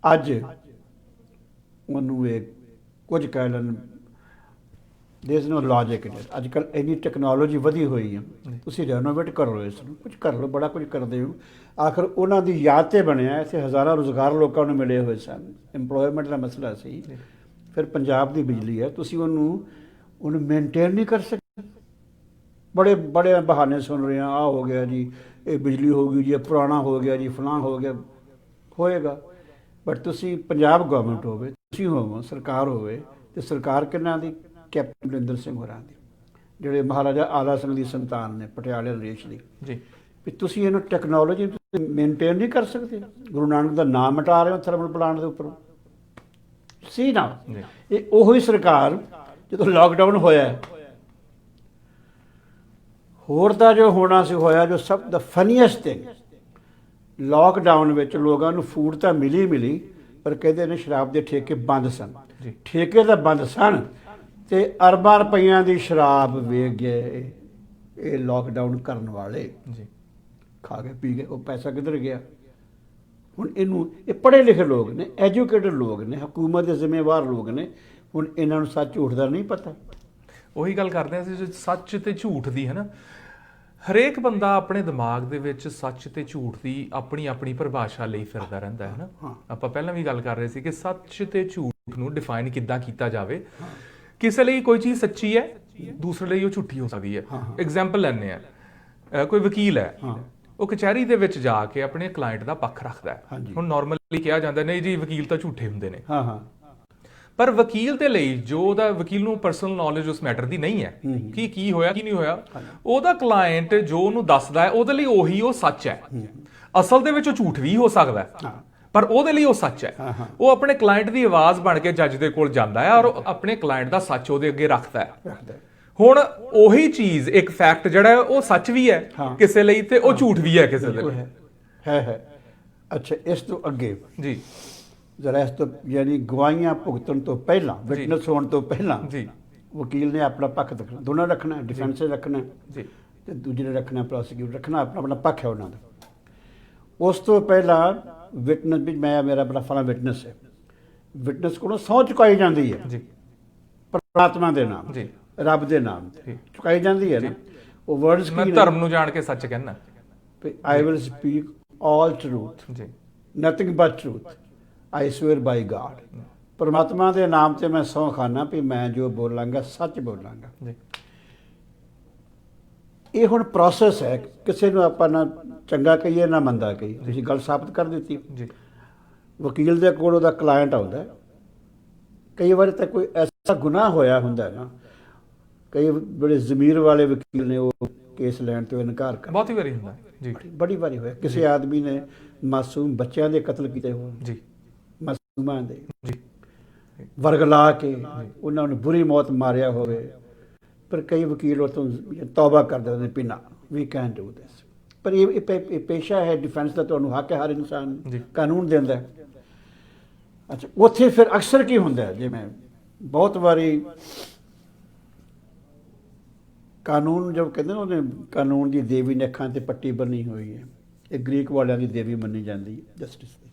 ਅੱਜ ਉਹਨੂੰ ਇਹ ਕੁਝ ਕਹਿ ਲੈਣ, there is no logic in it. ਅੱਜ ਕੱਲ੍ਹ ਇੰਨੀ ਟੈਕਨੋਲੋਜੀ ਵਧੀ ਹੋਈ ਹੈ, ਤੁਸੀਂ ਰੈਨੋਵੇਟ ਕਰੋ ਇਸ ਨੂੰ, ਕੁਝ ਕਰ ਲਓ, ਬੜਾ ਕੁਝ ਕਰਦੇ ਹੋ। ਆਖਰ ਉਹਨਾਂ ਦੀ ਯਾਦ 'ਤੇ ਬਣਿਆ। ਇੱਥੇ ਹਜ਼ਾਰਾਂ ਰੁਜ਼ਗਾਰ ਲੋਕਾਂ ਨੂੰ ਮਿਲੇ ਹੋਏ ਸਨ, ਇੰਪਲੋਇਮੈਂਟ ਦਾ ਮਸਲਾ ਸੀ। ਫਿਰ ਪੰਜਾਬ ਦੀ ਬਿਜਲੀ ਹੈ, ਤੁਸੀਂ ਉਹਨੂੰ ਮੇਨਟੇਨ ਨਹੀਂ ਕਰ ਸਕਦੇ। ਬੜੇ ਬਹਾਨੇ ਸੁਣ ਰਹੇ ਹਾਂ, ਆਹ ਹੋ ਗਿਆ ਜੀ, ਇਹ ਬਿਜਲੀ ਹੋ ਗਈ ਜੀ, ਇਹ ਪੁਰਾਣਾ ਹੋ ਗਿਆ ਜੀ, ਫਲਾਂ ਹੋ ਗਿਆ, ਹੋਏਗਾ। ਬਟ ਤੁਸੀਂ ਪੰਜਾਬ ਗਵਰਨਮੈਂਟ ਹੋਵੇ, ਤੁਸੀਂ ਹੋਵੋ, ਸਰਕਾਰ ਹੋਵੇ, ਤੇ ਸਰਕਾਰ ਕਿਹਨਾਂ ਦੀ? ਕੈਪਟਨ ਅਮਰਿੰਦਰ ਸਿੰਘ ਹੋਰਾਂ ਦੀ। ਜਿਹੜੇ ਮਹਾਰਾਜਾ ਆਲਾ ਸਿੰਘ ਦੀ ਸੰਤਾਨ ਨੇ ਪਟਿਆਲੇ ਨਰੇਸ਼ ਦੀ, ਜੀ ਵੀ ਤੁਸੀਂ ਇਹਨੂੰ ਟੈਕਨੋਲੋਜੀ ਮੇਨਟੇਨ ਨਹੀਂ ਕਰ ਸਕਦੇ? ਗੁਰੂ ਨਾਨਕ ਦਾ ਨਾਮ ਮਿਟਾ ਰਹੇ ਹੋ ਥਰਮਲ ਪਲਾਂਟ ਦੇ ਉੱਪਰ। ਸੀ ਨਾ ਜੀ ਇਹ ਉਹੀ ਸਰਕਾਰ ਜਦੋਂ ਲਾਕਡਾਊਨ ਹੋਇਆ, ਹੋਰ ਤਾਂ ਜੋ ਹੋਣਾ ਸੀ ਹੋਇਆ, ਜੋ ਸਭ ਦਾ ਫਨੀਐਸਟ ਥਿੰਗ, ਲਾਕਡਾਊਨ ਵਿੱਚ ਲੋਕਾਂ ਨੂੰ ਫੂਡ ਤਾਂ ਮਿਲੀ ਪਰ ਕਹਿੰਦੇ ਨੇ ਸ਼ਰਾਬ ਦੇ ਠੇਕੇ ਬੰਦ ਸਨ। ਜੀ ਠੇਕੇ ਤਾਂ ਬੰਦ ਸਨ ਤੇ ਅਰਬਾਂ ਰੁਪਈਆਂ ਦੀ ਸ਼ਰਾਬ ਵੇਚ ਗਏ ਇਹ ਲਾਕਡਾਊਨ ਕਰਨ ਵਾਲੇ, ਜੀ ਖਾ ਕੇ ਪੀ ਗਏ। ਉਹ ਪੈਸਾ ਕਿੱਧਰ ਗਿਆ? ਹੁਣ ਇਹਨੂੰ, ਇਹ ਪੜ੍ਹੇ ਲਿਖੇ ਲੋਕ ਨੇ, ਐਜੂਕੇਟਡ ਲੋਕ ਨੇ, ਹਕੂਮਤ ਦੇ ਜ਼ਿੰਮੇਵਾਰ ਲੋਕ ਨੇ, ਹੁਣ ਇਹਨਾਂ ਨੂੰ ਸੱਚ ਝੂਠ ਦਾ ਨਹੀਂ ਪਤਾ। ਉਹੀ ਗੱਲ ਕਰਦੇ ਹਾਂ ਅਸੀਂ ਸੱਚ ਤੇ ਝੂਠ ਦੀ, ਹੈ ਨਾ। ਹਰੇਕ ਬੰਦਾ ਆਪਣੇ ਦਿਮਾਗ ਦੇ ਵਿੱਚ ਸੱਚ ਤੇ ਝੂਠ ਦੀ ਆਪਣੀ ਆਪਣੀ ਪਰਿਭਾਸ਼ਾ ਲਈ ਫਿਰਦਾ ਰਹਿੰਦਾ ਹੈ ਨਾ। ਆਪਾਂ ਪਹਿਲਾਂ ਵੀ ਗੱਲ ਕਰ ਰਹੇ ਸੀ ਕਿ ਸੱਚ ਤੇ ਝੂਠ ਨੂੰ ਡਿਫਾਈਨ ਕਿੱਦਾਂ ਕੀਤਾ ਜਾਵੇ। ਕਿਸੇ ਲਈ ਕੋਈ ਚੀਜ਼ ਸੱਚੀ ਹੈ, ਦੂਸਰੇ ਲਈ ਉਹ ਝੂਠੀ ਹੋ ਸਕਦੀ ਹੈ। ਐਗਜ਼ਾਮਪਲ ਲੈਂਦੇ ਆ, ਕੋਈ ਵਕੀਲ ਹੈ, ਉਹ ਕਚਹਿਰੀ ਦੇ ਵਿੱਚ ਜਾ ਕੇ ਆਪਣੇ ਕਲਾਇੰਟ ਦਾ ਪੱਖ ਰੱਖਦਾ ਹੈ। ਹੁਣ ਨਾਰਮਲੀ ਕਿਹਾ ਜਾਂਦਾ ਨਹੀਂ ਜੀ ਵਕੀਲ ਤਾਂ ਝੂਠੇ ਹੁੰਦੇ ਨੇ, ਪਰ ਵਕੀਲ ਦੇ ਲਈ ਜੋ ਉਹਦਾ, ਵਕੀਲ ਨੂੰ ਪਰਸਨਲ ਨੌਲੇਜ ਉਸ ਮੈਟਰ ਦੀ ਨਹੀਂ ਹੈ ਕਿ ਕੀ ਹੋਇਆ ਕੀ ਨਹੀਂ ਹੋਇਆ, ਉਹਦਾ ਕਲਾਇੰਟ ਜੋ ਉਹਨੂੰ ਦੱਸਦਾ ਹੈ ਉਹਦੇ ਲਈ ਉਹੀ ਉਹ ਸੱਚ ਹੈ। ਅਸਲ ਦੇ ਵਿੱਚ ਉਹ ਝੂਠ ਵੀ ਹੋ ਸਕਦਾ ਹੈ ਪਰ ਉਹਦੇ ਲਈ ਉਹ ਸੱਚ ਹੈ। ਉਹ ਆਪਣੇ ਕਲਾਇੰਟ ਦੀ ਆਵਾਜ਼ ਬਣ ਕੇ ਜੱਜ ਦੇ ਕੋਲ ਜਾਂਦਾ ਹੈ ਔਰ ਉਹ ਆਪਣੇ ਕਲਾਇੰਟ ਦਾ ਸੱਚ ਉਹਦੇ ਅੱਗੇ ਰੱਖਦਾ ਹੈ। ਹੁਣ ਉਹੀ ਚੀਜ਼, ਇੱਕ ਫੈਕਟ ਜਿਹੜਾ ਹੈ ਉਹ ਸੱਚ ਵੀ ਹੈ ਕਿਸੇ ਲਈ ਤੇ ਉਹ ਝੂਠ ਵੀ ਹੈ ਕਿਸੇ ਦੇ ਲਈ। ਹੈ ਅੱਛਾ, ਇਸ ਤੋਂ ਅੱਗੇ ਜੀ ਜ਼ਰਾ ਇਸ ਤੋਂ ਯਾਨੀ ਗਵਾਹੀਆਂ ਭੁਗਤਣ ਤੋਂ ਪਹਿਲਾਂ, ਵਿਟਨੈਸ ਹੋਣ ਤੋਂ ਪਹਿਲਾਂ ਜੀ ਵਕੀਲ ਨੇ ਆਪਣਾ ਪੱਖ ਰੱਖਣਾ, ਦੋਨਾਂ ਰੱਖਣਾ, ਡਿਫੈਂਸ ਰੱਖਣਾ ਜੀ ਤੇ ਦੂਜੇ ਨੇ ਰੱਖਣਾ ਪ੍ਰੋਸੀਕਿਊਟਰ ਰੱਖਣਾ, ਆਪਣਾ ਪੱਖ ਹੈ ਉਹਨਾਂ ਦਾ। ਉਸ ਤੋਂ ਪਹਿਲਾਂ ਵਿਟਨੈਸ ਵੀ, ਮੈਂ ਮੇਰਾ ਬੜਾ ਫਲਾ ਵਿਟਨੈਸ ਹੈ, ਵਿਟਨੈਸ ਕੋਲੋਂ ਸਹੁੰ ਚੁਕਾਈ ਜਾਂਦੀ ਹੈ ਜੀ ਪਰਮਾਤਮਾ ਦੇ ਨਾਮ, ਜੀ ਰੱਬ ਦੇ ਨਾਮ ਤੇ ਚੁਕਾਈ ਜਾਂਦੀ ਹੈ ਨਾ। ਉਹ ਵਰਡਸ ਮੈਂ ਧਰਮ ਨੂੰ ਜਾਣ ਕੇ ਸੱਚ ਕਹਿਣਾ, I will speak all truth, ਜੀ nothing but truth, I swear by God. ਪਰਮਾਤਮਾ ਦੇ ਨਾਮ ਤੇ ਮੈਂ ਸਹੁੰ ਖਾਨਾ ਵੀ ਮੈਂ ਜੋ ਬੋਲਾਂਗਾ ਸੱਚ ਬੋਲਾਂਗਾ। ਜੀ ਇਹ ਹੁਣ ਪ੍ਰੋਸੈਸ ਹੈ, ਕਿਸੇ ਨੂੰ ਆਪਾਂ ਨਾ ਚੰਗਾ ਕਹੀਏ ਨਾ ਮੰਦਾ ਕਹੀਏ। ਤੁਸੀਂ ਗੱਲ ਸਾਬਤ ਕਰ ਦਿੱਤੀ। ਜੀ ਵਕੀਲ ਦੇ ਕੋਲ ਉਹਦਾ ਕਲਾਇੰਟ ਆਉਂਦਾ, ਕਈ ਵਾਰ ਤਾਂ ਕੋਈ ਐਸਾ ਗੁਨਾਹ ਹੋਇਆ ਹੁੰਦਾ ਨਾ, ਕਈ ਬੜੇ ਜ਼ਮੀਰ ਵਾਲੇ ਵਕੀਲ ਨੇ ਉਹ ਕੇਸ ਲੈਣ ਤੋਂ ਇਨਕਾਰ ਕਰ, ਬਹੁਤ ਹੀ ਵਾਰੀ ਹੁੰਦਾ ਜੀ, ਬੜੀ ਵਾਰੀ ਹੋਇਆ। ਕਿਸੇ ਆਦਮੀ ਨੇ ਮਾਸੂਮ ਬੱਚਿਆਂ ਦੇ ਕਤਲ ਕੀਤੇ ਹੋਣ, ਜੀ ਮਾਸੂਮਾਂ ਦੇ ਜੀ ਵਰਗਲਾ ਕੇ ਉਹਨਾਂ ਨੂੰ ਬੁਰੀ ਮੌਤ ਮਾਰਿਆ ਹੋਵੇ, ਪਰ ਕਈ ਵਕੀਲ ਉਹ ਤੋਂ ਤੌਬਾ ਕਰ ਦਿੰਦੇ ਨੇ ਪਿਨਾ, ਵੀ ਕੈਨ ਡੂ ਦਿਸ। ਪਰ ਇਹ ਪੇਸ਼ਾ ਹੈ ਡਿਫੈਂਸ ਦਾ, ਤੁਹਾਨੂੰ ਹੱਕ ਹੈ ਹਰ ਇਨਸਾਨ ਨੂੰ, ਕਾਨੂੰਨ ਦਿੰਦਾ ਹੈ। ਅੱਛਾ, ਉੱਥੇ ਫਿਰ ਅਕਸਰ ਕੀ ਹੁੰਦਾ ਹੈ, ਜਿਵੇਂ ਬਹੁਤ ਵਾਰੀ ਕਾਨੂੰਨ ਜਦ ਕਹਿੰਦੇ ਨੇ, ਉਹਨੇ ਕਾਨੂੰਨ ਦੀ ਦੇਵੀ ਨੇ ਅੱਖਾਂ ਤੇ ਪੱਟੀ ਬੰਨੀ ਹੋਈ ਹੈ, ਇਹ ਗ੍ਰੀਕ ਵਾਲਿਆਂ ਦੀ ਦੇਵੀ ਮੰਨੀ ਜਾਂਦੀ ਹੈ ਜਸਟਿਸ ਦੀ।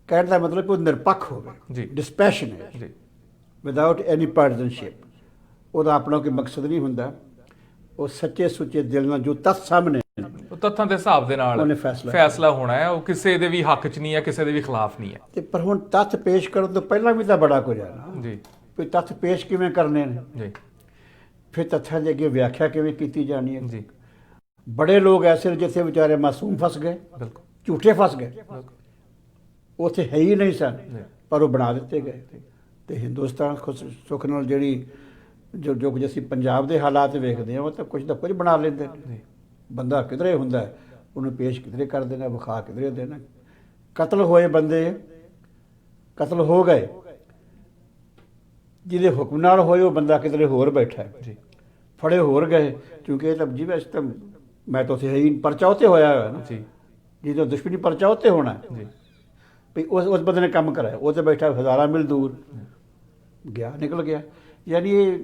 ਕਹਿਣ ਦਾ ਮਤਲਬ ਕਿ ਉਹ ਨਿਰਪੱਖ ਹੋਵੇ, ਡਿਸਪੈਸ਼ਨੇਟ, ਵਿਦਆਊਟ ਐਨੀ ਪਾਰਟੀਜ਼ਨਸ਼ਿਪ। ਉਹਦਾ ਆਪਣਾ ਕੋਈ ਮਕਸਦ ਨਹੀਂ ਹੁੰਦਾ, ਉਹ ਸੱਚੇ ਸੁੱਚੇ ਦਿਲ ਨਾਲ ਜੋ ਤੱਥ ਸਾਹਮਣੇ, ਉਹ ਤੱਥਾਂ ਦੇ ਹਿਸਾਬ ਦੇ ਨਾਲ ਉਹਨੇ ਫੈਸਲਾ ਹੋਣਾ ਹੈ। ਉਹ ਕਿਸੇ ਦੇ ਵੀ ਹੱਕ 'ਚ ਨਹੀਂ ਹੈ, ਕਿਸੇ ਦੇ ਵੀ ਖਿਲਾਫ ਨਹੀਂ ਹੈ। ਤੇ ਪਰ ਹੁਣ ਤੱਥ ਪੇਸ਼ ਕਰਨ ਤੋਂ ਪਹਿਲਾਂ ਵੀ ਤਾਂ ਬੜਾ ਕੁਝ ਹੈ ਨਾ ਜੀ, ਵੀ ਤੱਥ ਪੇਸ਼ ਕਿਵੇਂ ਕਰਨੇ ਨੇ, ਜੀ ਫਿਰ ਤੱਥਾਂ ਦੀ ਅੱਗੇ ਵਿਆਖਿਆ ਕਿਵੇਂ ਕੀਤੀ ਜਾਣੀ ਹੈ। ਜੀ ਬੜੇ ਲੋਕ ਐਸੇ ਨੇ ਜਿੱਥੇ ਵਿਚਾਰੇ ਮਾਸੂਮ ਫਸ ਗਏ, ਬਿਲਕੁਲ ਝੂਠੇ ਫਸ ਗਏ, ਉੱਥੇ ਹੈ ਹੀ ਨਹੀਂ ਸਨ ਪਰ ਉਹ ਬਣਾ ਦਿੱਤੇ ਗਏ। ਤੇ ਹਿੰਦੁਸਤਾਨ ਸੁੱਖ ਨਾਲ ਜਿਹੜੀ ਜੋ ਕੁਝ ਅਸੀਂ ਪੰਜਾਬ ਦੇ ਹਾਲਾਤ ਵੇਖਦੇ ਹਾਂ, ਉਹ ਤਾਂ ਕੁਝ ਦਾ ਕੁਝ ਬਣਾ ਲੈਂਦੇ ਨੇ। ਬੰਦਾ ਕਿਧਰੇ ਹੁੰਦਾ, ਉਹਨੂੰ ਪੇਸ਼ ਕਿਧਰੇ ਕਰ ਦੇਣਾ, ਵਿਖਾ ਕਿਧਰੇ ਦੇਣਾ। ਕਤਲ ਹੋਏ ਬੰਦੇ ਕਤਲ ਹੋ ਗਏ, ਜਿਹਦੇ ਹੁਕਮ ਨਾਲ ਹੋਏ ਉਹ ਬੰਦਾ ਕਿਧਰੇ ਹੋਰ ਬੈਠਾ ਹੈ, ਫੜੇ ਹੋਰ ਗਏ, ਕਿਉਂਕਿ ਇਹ ਤਾਂ ਜੀ ਵੈਸੇ ਤਾਂ ਮੈਂ ਤਾਂ ਉੱਥੇ ਹੈ ਹੀ, ਪਰਚਾ ਉੱਤੇ ਹੋਇਆ ਹੋਇਆ ਨਾ ਜੀ, ਜਿਹਦਾ ਦੁਸ਼ਮਣੀ ਪਰਚਾ ਉੱਤੇ ਹੋਣਾ ਜੀ, ਵੀ ਉਸ ਬੰਦੇ ਨੇ ਕੰਮ ਕਰਾਇਆ, ਉਹ ਤੇ ਬੈਠਾ ਹਜ਼ਾਰਾਂ ਮੀਲ ਦੂਰ ਗਿਆ, ਨਿਕਲ ਗਿਆ। ਯਾਨੀ ਇਹ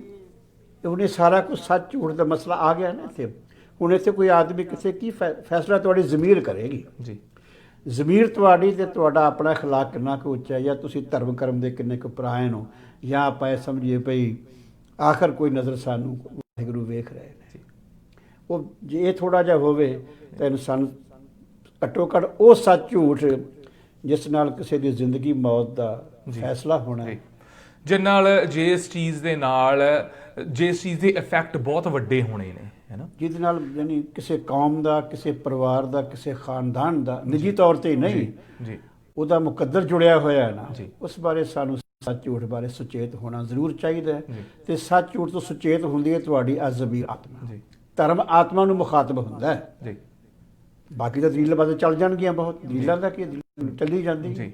ਉਹਨੇ ਸਾਰਾ ਕੁਝ ਸੱਚ ਝੂਠ ਦਾ ਮਸਲਾ ਆ ਗਿਆ ਨਾ ਇੱਥੇ। ਹੁਣ ਇੱਥੇ ਕੋਈ ਆਦਮੀ ਕਿਸੇ ਕੀ ਫੈਸਲਾ ਤੁਹਾਡੀ ਜ਼ਮੀਰ ਕਰੇਗੀ। ਜੀ ਜ਼ਮੀਰ ਤੁਹਾਡੀ ਤੇ ਤੁਹਾਡਾ ਆਪਣਾ ਅਖਲਾਕ ਕਿੰਨਾ ਕੁ ਉੱਚਾ, ਜਾਂ ਤੁਸੀਂ ਧਰਮ ਕਰਮ ਦੇ ਕਿੰਨੇ ਕੁ ਪਰਾਇਣ ਹੋ, ਜਾਂ ਆਪਾਂ ਇਹ ਸਮਝੀਏ ਭਈ ਆਖਰ ਕੋਈ ਨਜ਼ਰ ਸਾਨੂੰ ਵਾਹਿਗੁਰੂ ਵੇਖ ਰਹੇ ਨੇ। ਉਹ ਜੇ ਇਹ ਥੋੜ੍ਹਾ ਜਿਹਾ ਹੋਵੇ ਤਾਂ ਇਨਸਾਨ ਘੱਟੋ ਘੱਟ ਉਹ ਸੱਚ ਝੂਠ ਜਿਸ ਨਾਲ ਕਿਸੇ ਦੀ ਜ਼ਿੰਦਗੀ ਮੌਤ ਦਾ ਫੈਸਲਾ ਹੋਣਾ ਹੈ, ਜਿਸ ਚੀਜ਼ ਦੇ ਇਫੈਕਟ ਬਹੁਤ ਵੱਡੇ ਹੋਣੇ ਨੇ, ਹੈ ਨਾ, ਜਿਹਦੇ ਨਾਲ ਯਾਨੀ ਕਿਸੇ ਕੌਮ ਦਾ, ਕਿਸੇ ਪਰਿਵਾਰ ਦਾ, ਕਿਸੇ ਖਾਨਦਾਨ ਦਾ, ਨਿੱਜੀ ਤੌਰ ਤੇ ਹੀ ਨਹੀਂ, ਉਹਦਾ ਮੁਕੱਦਰ ਜੁੜਿਆ ਹੋਇਆ ਹੈ ਨਾ, ਉਸ ਬਾਰੇ ਸਾਨੂੰ ਸੱਚ ਝੂਠ ਬਾਰੇ ਸੁਚੇਤ ਹੋਣਾ ਜ਼ਰੂਰ ਚਾਹੀਦਾ ਹੈ ਤੇ ਸੱਚ ਝੂਠ ਤੋਂ ਸੁਚੇਤ ਹੁੰਦੀ ਹੈ ਤੁਹਾਡੀ ਅਜ਼ਮੀਰ ਆਤਮਾ। ਜੀ ਧਰਮ ਆਤਮਾ ਨੂੰ ਮੁਖਾਤਬ ਹੁੰਦਾ ਹੈ। ਜੀ ਬਾਕੀ ਤਾਂ ਦਲੀਲਾਂ ਬਾਅਦ ਚੱਲ ਜਾਣਗੀਆਂ, ਬਹੁਤ ਦਲੀਲਾਂ ਦਾ ਕੀ ਦਲੀਲ ਚੱਲੀ ਜਾਂਦੀ। ਜੀ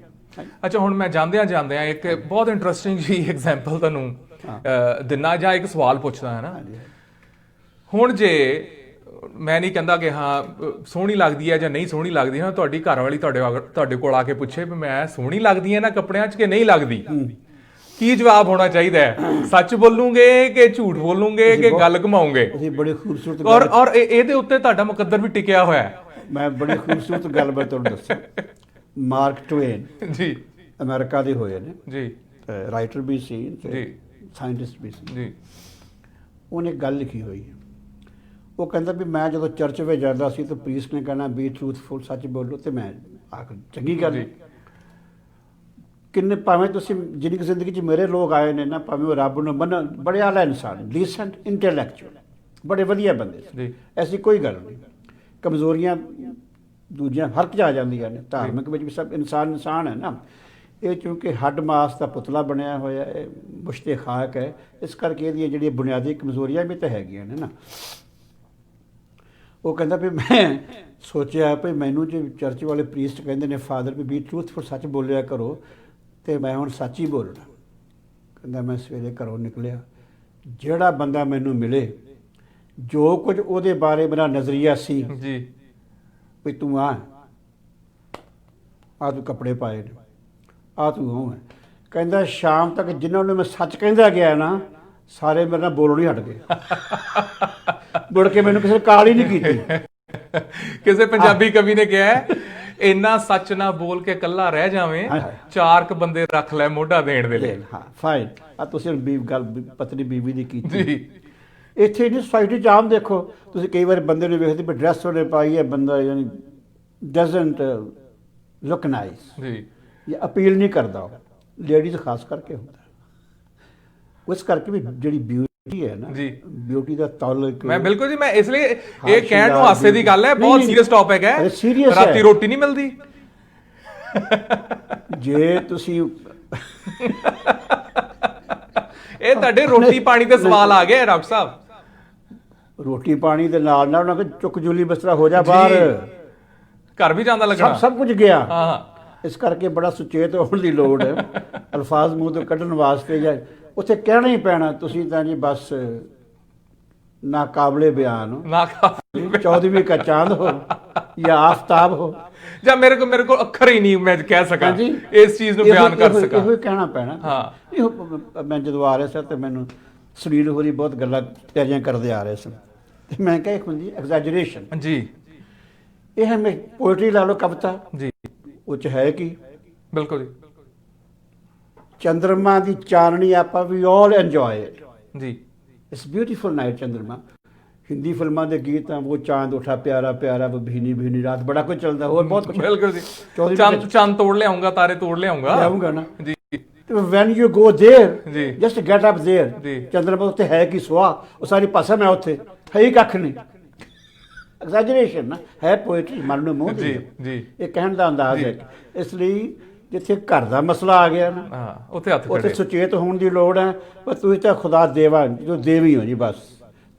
ਅੱਛਾ, ਹੁਣ ਮੈਂ ਜਾਂਦਿਆਂ ਇੱਕ ਬਹੁਤ ਇੰਟਰਸਟਿੰਗ ਜੀ ਐਗਜ਼ਾਮਪਲ ਤੁਹਾਨੂੰ ਦਿਨਾ ਜਾਂ ਇੱਕ ਸਵਾਲ ਪੁੱਛਦਾ ਹੈ ਨਾ। ਹੁਣ ਜੇ ਮੈਂ ਨਹੀਂ ਕਹਿੰਦਾ ਕਿ ਹਾਂ ਸੋਹਣੀ ਲੱਗਦੀ ਹੈ ਜਾਂ ਨਹੀਂ ਸੋਹਣੀ ਲੱਗਦੀ, ਹਾਂ ਤੁਹਾਡੀ ਘਰ ਵਾਲੀ ਤੁਹਾਡੇ ਕੋਲ ਆ ਕੇ ਪੁੱਛੇ ਵੀ ਮੈਂ ਸੋਹਣੀ ਲੱਗਦੀ ਹੈ ਨਾ ਕੱਪੜਿਆਂ 'ਚ ਕਿ ਨਹੀਂ ਲੱਗਦੀ, ਕੀ ਜਵਾਬ ਹੋਣਾ ਚਾਹੀਦਾ ਹੈ? ਸੱਚ ਬੋਲੂਗੇ ਕਿ ਝੂਠ ਬੋਲੂਗੇ ਕਿ ਗੱਲ ਘੁਮਾਉਂਗੇ? ਤੁਸੀਂ ਬੜੀ ਖੂਬਸੂਰਤ ਔਰ ਇਹਦੇ ਉੱਤੇ ਤੁਹਾਡਾ ਮੁਕੱਦਰ ਵੀ ਟਿਕਿਆ ਹੋਇਆ ਹੈ। ਮੈਂ ਬੜੀ ਖੂਬਸੂਰਤ ਗੱਲ ਮੈਂ ਤੁਹਾਨੂੰ ਦੱਸਾਂ। ਮਾਰਕ ਟਵੇਨ ਜੀ ਅਮਰੀਕਾ ਦੇ ਹੋਏ ਨੇ ਜੀ, ਰਾਈਟਰ ਵੀ ਸੀ ਜੀ, ਸਾਇੰਟਿਸਟ ਵੀ ਸੀ। ਜੀ ਉਹਨੇ ਗੱਲ ਲਿਖੀ ਹੋਈ ਹੈ। ਉਹ ਕਹਿੰਦਾ ਵੀ ਮੈਂ ਜਦੋਂ ਚਰਚ ਵਿੱਚ ਜਾਂਦਾ ਸੀ ਤਾਂ ਪ੍ਰੀਸਟ ਨੇ ਕਹਿਣਾ ਬੀ ਟਰੂਥਫੁਲ, ਸੱਚ ਬੋਲੋ, ਤੇ ਮੈਂ ਆਖ ਚੰਗੀ ਗੱਲ ਹੈ। ਕਿੰਨੇ ਭਾਵੇਂ ਤੁਸੀਂ ਜਿੰਨੀ ਕੁ ਜ਼ਿੰਦਗੀ 'ਚ ਮੇਰੇ ਲੋਕ ਆਏ ਨੇ ਨਾ, ਭਾਵੇਂ ਉਹ ਰੱਬ ਨੂੰ ਮੰਨਣ, ਬੜੇ ਆਲਾ ਇਨਸਾਨ, ਡੀਸੈਂਟ, ਇੰਟੈਲੈਕਚੁਅਲ, ਬੜੇ ਵਧੀਆ ਬੰਦੇ ਸੀ, ਐਸੀ ਕੋਈ ਗੱਲ ਨਹੀਂ। ਕਮਜ਼ੋਰੀਆਂ ਦੂਜੀਆਂ ਹਰ ਚ ਆ ਜਾਂਦੀਆਂ ਨੇ, ਧਾਰਮਿਕ ਵਿੱਚ ਵੀ ਸਭ ਇਨਸਾਨ ਹੈ ਨਾ। ਇਹ ਚੂੰਕਿ ਹੱਡ ਮਾਸ ਦਾ ਪੁਤਲਾ ਬਣਿਆ ਹੋਇਆ, ਇਹ ਮੁਸ਼ਤੇ ਖਾਕ ਹੈ, ਇਸ ਕਰਕੇ ਇਹਦੀਆਂ ਜਿਹੜੀਆਂ ਬੁਨਿਆਦੀ ਕਮਜ਼ੋਰੀਆਂ ਵੀ ਤਾਂ ਹੈਗੀਆਂ ਨੇ ਨਾ। ਉਹ ਕਹਿੰਦਾ ਵੀ ਮੈਂ ਸੋਚਿਆ ਵੀ ਮੈਨੂੰ ਜੇ ਚਰਚ ਵਾਲੇ ਪ੍ਰੀਸਟ ਕਹਿੰਦੇ ਨੇ ਫਾਦਰ ਵੀ ਟਰੂਥਫੁਲ, ਸੱਚ ਬੋਲਿਆ ਕਰੋ, ਤੇ ਮੈਂ ਹੁਣ ਸੱਚ ਹੀ ਬੋਲਣਾ। ਕਹਿੰਦਾ ਮੈਂ ਸਵੇਰੇ ਘਰੋਂ ਨਿਕਲਿਆ, ਜਿਹੜਾ ਬੰਦਾ ਮੈਨੂੰ ਮਿਲੇ, ਜੋ ਕੁਝ ਉਹਦੇ ਬਾਰੇ ਮੇਰਾ ਨਜ਼ਰੀਆ ਸੀ ਜੀ ਵੀ ਤੂੰ ਆ ਤੂੰ ਕੱਪੜੇ ਪਾਏ ਨੇ, ਆ ਤੂੰ ਉਹ ਹੈ, ਕਹਿੰਦਾ ਸ਼ਾਮ ਤੱਕ ਜਿਨ੍ਹਾਂ ਨੂੰ ਮੈਂ ਸੱਚ ਕਹਿੰਦਾ ਗਿਆ ਨਾ, ਸਾਰੇ ਮੇਰੇ ਨਾਲ ਬੋਲਣੋਂ ਹੀ ਹਟ ਗਏ। ਮੁੜ ਕੇ ਮੈਨੂੰ ਕਿਸੇ ਨੇ ਕਾਲ ਹੀ ਨਹੀਂ ਕੀਤੀ। ਕਿਸੇ ਪੰਜਾਬੀ ਕਵੀ ਨੇ ਕਿਹਾ ਇੰਨਾ ਸੱਚ ਨਾ ਬੋਲ ਕੇ ਕੱਲਾ ਰਹਿ ਜਾਵੇਂ, ਚਾਰ ਕ ਬੰਦੇ ਰੱਖ ਲੈ ਮੋਢਾ ਦੇਣ ਦੇ ਲਈ। ਹਾਂ ਫਾਈਨ। ਆ ਤੁਸੀਂ ਗੱਲ ਪਤਨੀ ਬੀਵੀ ਦੀ ਕੀਤੀ ਜੀ। ਇੱਥੇ ਨਹੀਂ ਸੋਸਾਇਟੀ 'ਚ ਆਮ ਦੇਖੋ ਤੁਸੀਂ, ਕਈ ਵਾਰ ਬੰਦੇ ਨੂੰ ਵੇਖਦੇ ਵੀ ਡਰੈਸ ਉਹਨੇ ਪਾਈ ਹੈ, ਬੰਦਾ ਯਾਨੀ ਡਜ਼ਨਟ ਲੁੱਕ ਨਾਈਸ ਜੀ, ਜਾਂ ਅਪੀਲ ਨਹੀਂ ਕਰਦਾ। ਲੇਡੀਜ਼ ਖਾਸ ਕਰਕੇ ਹੁੰਦਾ। ਉਸ ਕਰਕੇ ਵੀ ਜਿਹੜੀ ਬਿਊਟੀ ਹੈ ਨਾ ਜੀ, ਬਿਊਟੀ ਦਾ ਤਾਲੁਕ, ਮੈਂ ਬਿਲਕੁਲ ਜੀ, ਮੈਂ ਇਸ ਲਈ ਇਹ ਕਹਿਣ ਨੂੰ ਹਾਸੇ ਦੀ ਗੱਲ ਹੈ, ਬਹੁਤ ਸੀਰੀਅਸ ਟੌਪਿਕ ਹੈ, ਰਾਤੀ ਰੋਟੀ ਨਹੀਂ ਮਿਲਦੀ। ਜੇ ਤੁਸੀਂ ਇਹ ਤੁਹਾਡੇ ਰੋਟੀ ਪਾਣੀ ਤੇ ਸਵਾਲ ਆ ਗਿਆ ਡਾਕਟਰ ਸਾਹਿਬ। ਰੋਟੀ ਪਾਣੀ ਦੇ ਨਾਲ ਨਾਲ ਉਹਨਾਂ ਕੋਲ ਚੁੱਕ ਜੁਲੀ ਬਿਸਤਰਾ ਹੋ ਜਾ ਬਾਹਰ, ਘਰ ਵੀ ਜਾਂਦਾ ਲੱਗਣਾ, ਸਭ ਕੁਝ ਗਿਆ। ਹਾਂ, ਇਸ ਕਰਕੇ ਬੜਾ ਸੁਚੇਤ ਹੋਣ ਦੀ ਲੋੜ ਹੈ। ਅਲਫਾਜ਼ ਮੂੰਹ ਤੋਂ ਕੱਢਣ ਵਾਸਤੇ ਜਾਂ ਉੱਥੇ ਕਹਿਣਾ ਹੀ ਪੈਣਾ, ਤੁਸੀਂ ਤਾਂ ਜੀ ਬਸ ਨਾ ਕਾਬਲੇ ਬਿਆਨ ਹੋ, ਨਾ 14ਵੀਂ ਕਾ ਚਾਂਦ ਹੋ ਜਾਂ ਆਫਤਾਬ ਹੋ, ਜਾਂ ਮੇਰੇ ਕੋਲ ਅੱਖਰ ਹੀ ਨਹੀਂ ਮੈਂ ਕਹਿ ਸਕਾਂ ਇਸ ਚੀਜ਼ ਨੂੰ ਬਿਆਨ ਕਰ ਸਕਾਂ। ਇਹੋ ਹੀ ਕਹਿਣਾ ਪੈਣਾ। ਹਾਂ, ਮੈਂ ਜਦੋਂ ਆ ਰਿਹਾ ਸੀ ਤੇ ਮੈਨੂੰ ਸੁਨੀਲ ਹੋਰੀ ਬਹੁਤ ਗੱਲਾਂ ਤਿਆਰੀਆਂ ਕਰਦੇ ਆ ਰਹੇ ਸਨ, ਤੇ ਮੈਂ ਕਿਹਾ ਇੱਕ ਹੁੰਦੀ ਐਗਜ਼ੈਜਰੇਸ਼ਨ ਜੀ। ਇਹ ਮੈਂ ਪੋਇਟਰੀ ਲਾ ਲਓ, ਕਵਿਤਾ ਜੀ, ਉਹ 'ਚ ਹੈ ਕੀ? ਬਿਲਕੁਲ ਜੀ। ਚੰਦਰਮਾ ਦੀ ਚਾਨਣੀ ਆਪਾਂ ਵੀ ਆਲ ਇੰਜੋਏ ਇਟ ਜੀ। ਇਟਸ ਬਿਊਟੀਫੁਲ ਨਾਈਟ ਚੰਦਰਮਾ। ਹਿੰਦੀ ਫਿਲਮਾਂ ਦੇ ਗੀਤ ਆ, ਉਹ ਚਾਂਦ ਉਠਾ ਪਿਆਰਾ ਪਿਆਰਾ, ਉਹ ਭੀਨੀ ਭੀਨੀ ਰਾਤ, ਬੜਾ ਕੁਝ ਚੱਲਦਾ, ਹੋਰ ਬਹੁਤ ਕੁਝ। ਬਿਲਕੁਲ ਜੀ। ਚੰਦ ਤੋੜ ਲਿਆਉਂਗਾ, ਤਾਰੇ ਤੋੜ ਲਿਆਉਂਗਾ ਨਾ ਜੀ। ਵੈਨ ਯੂ ਗੋ ਦੇਅਰ, ਜੀ, ਜਸਟ ਗੈਟ ਅਪ ਦੇਅਰ। ਚੰਦਰਮਾ ਉੱਤੇ ਹੈ ਕੀ ਸੁਆ, ਉਹ ਸਾਰੀ ਭਾਸ਼ਾ ਮੈਂ ਉੱਥੇ ਹੈ ਹੀ ਕੱਖ ਨਹੀਂ। ਐਗਜ਼ੈਜਰੇਸ਼ਨ ਨਾ ਹੈ, ਪੋਇਟਰੀ ਮਨ ਨੂੰ ਮੋਹ ਜੀ ਜੀ, ਇਹ ਕਹਿਣ ਦਾ ਅੰਦਾਜ਼ ਹੈ। ਇਸ ਲਈ ਜਿੱਥੇ ਘਰ ਦਾ ਮਸਲਾ ਆ ਗਿਆ ਨਾ, ਹਾਂ, ਉੱਥੇ ਸੁਚੇਤ ਹੋਣ ਦੀ ਲੋੜ ਹੈ। ਪਰ ਤੁਸੀਂ ਤਾਂ ਖੁਦਾ ਦੇਵਾ ਜੋ ਦੇਵੀ ਹੋ ਜੀ, ਬਸ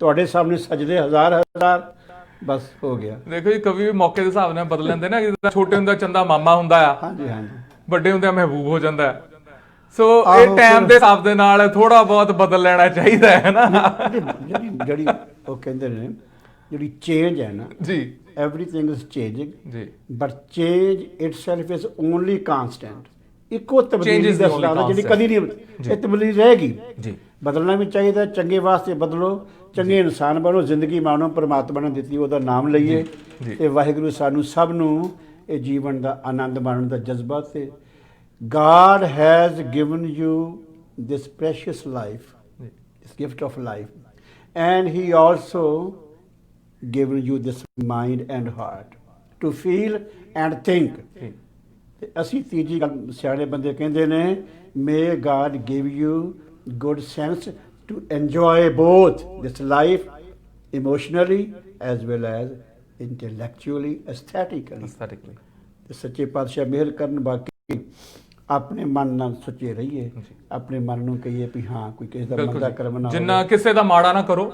ਤੁਹਾਡੇ ਸਾਹਮਣੇ ਸਜਦੇ ਹਜ਼ਾਰ, ਬਸ ਹੋ ਗਿਆ। ਦੇਖੋ ਜੀ, ਕਵੀ ਵੀ ਮੌਕੇ ਦੇ ਹਿਸਾਬ ਨਾਲ ਬਦਲ ਲੈਂਦੇ ਨਾ। ਜਿੱਦਾਂ ਛੋਟੇ ਹੁੰਦਾ ਚੰਦਾ ਮਾਮਾ ਹੁੰਦਾ ਆ, ਹਾਂਜੀ ਹਾਂਜੀ, ਵੱਡੇ ਹੁੰਦੇ ਮਹਿਬੂਬ ਹੋ ਜਾਂਦਾ। ਸੋ ਇਹ ਟਾਈਮ ਦੇ ਹਿਸਾਬ ਦੇ ਨਾਲ ਥੋੜਾ ਬਹੁਤ ਬਦਲ ਲੈਣਾ ਚਾਹੀਦਾ ਹੈ ਨਾ। ਜਿਹੜੀ ਉਹ ਕਹਿੰਦੇ ਨੇ ਜਿਹੜੀ ਚੇਂਜ ਹੈ ਨਾ ਜੀ, everything is changing ਜੀ, but change itself is only constant। ਇੱਕੋ ਤਬਦੀਲੀ ਦਾ ਸਲਾਹ ਜਿਹੜੀ ਕਦੀ ਨਹੀਂ, ਇਹ ਤਬਦੀਲੀ ਰਹੇਗੀ ਜੀ। ਬਦਲਣਾ ਵੀ ਚਾਹੀਦਾ, ਚੰਗੇ ਵਾਸਤੇ ਬਦਲੋ, ਚੰਗੇ ਇਨਸਾਨ ਬਣੋ, ਜ਼ਿੰਦਗੀ ਮਾਣੋ, ਪਰਮਾਤਮਾ ਨੇ ਦਿੱਤੀ ਉਹਦਾ ਨਾਮ ਲਈਏ, ਤੇ ਵਾਹਿਗੁਰੂ ਸਾਨੂੰ ਸਭ ਨੂੰ ਇਹ ਜੀਵਨ ਦਾ ਆਨੰਦ ਮਾਣਨ ਦਾ ਜਜ਼ਬਾ, ਤੇ God has given you this precious life, this gift of life, and He also given you this mind and heart to feel and think। ਅਸੀਂ ਤੀਜੀ ਗੱਲ ਸਿਆਣੇ ਬੰਦੇ ਕਹਿੰਦੇ ਨੇ, may God give you good sense to enjoy both this life emotionally as well as intellectually, aesthetically। ਤੇ ਸੱਚੇ ਪਾਤਸ਼ਾਹ ਮਿਹਰ ਕਰਨ। ਬਾਕੀ ਆਪਣੇ ਮਨ ਨਾਲ ਸੁੱਚੇ ਰਹੀਏ, ਆਪਣੇ ਮਨ ਨੂੰ ਕਹੀਏ ਵੀ ਹਾਂ ਕੋਈ ਕਿਸੇ ਦਾ ਬਿਲਕੁਲ ਮੰਦਾ ਜੀ। ਕਰਮ ਨਾ ਜਿੰਨਾ ਹੋਵੇ। ਕਿਸੇ ਦਾ ਮਾੜਾ ਨਾ ਕਰੋ,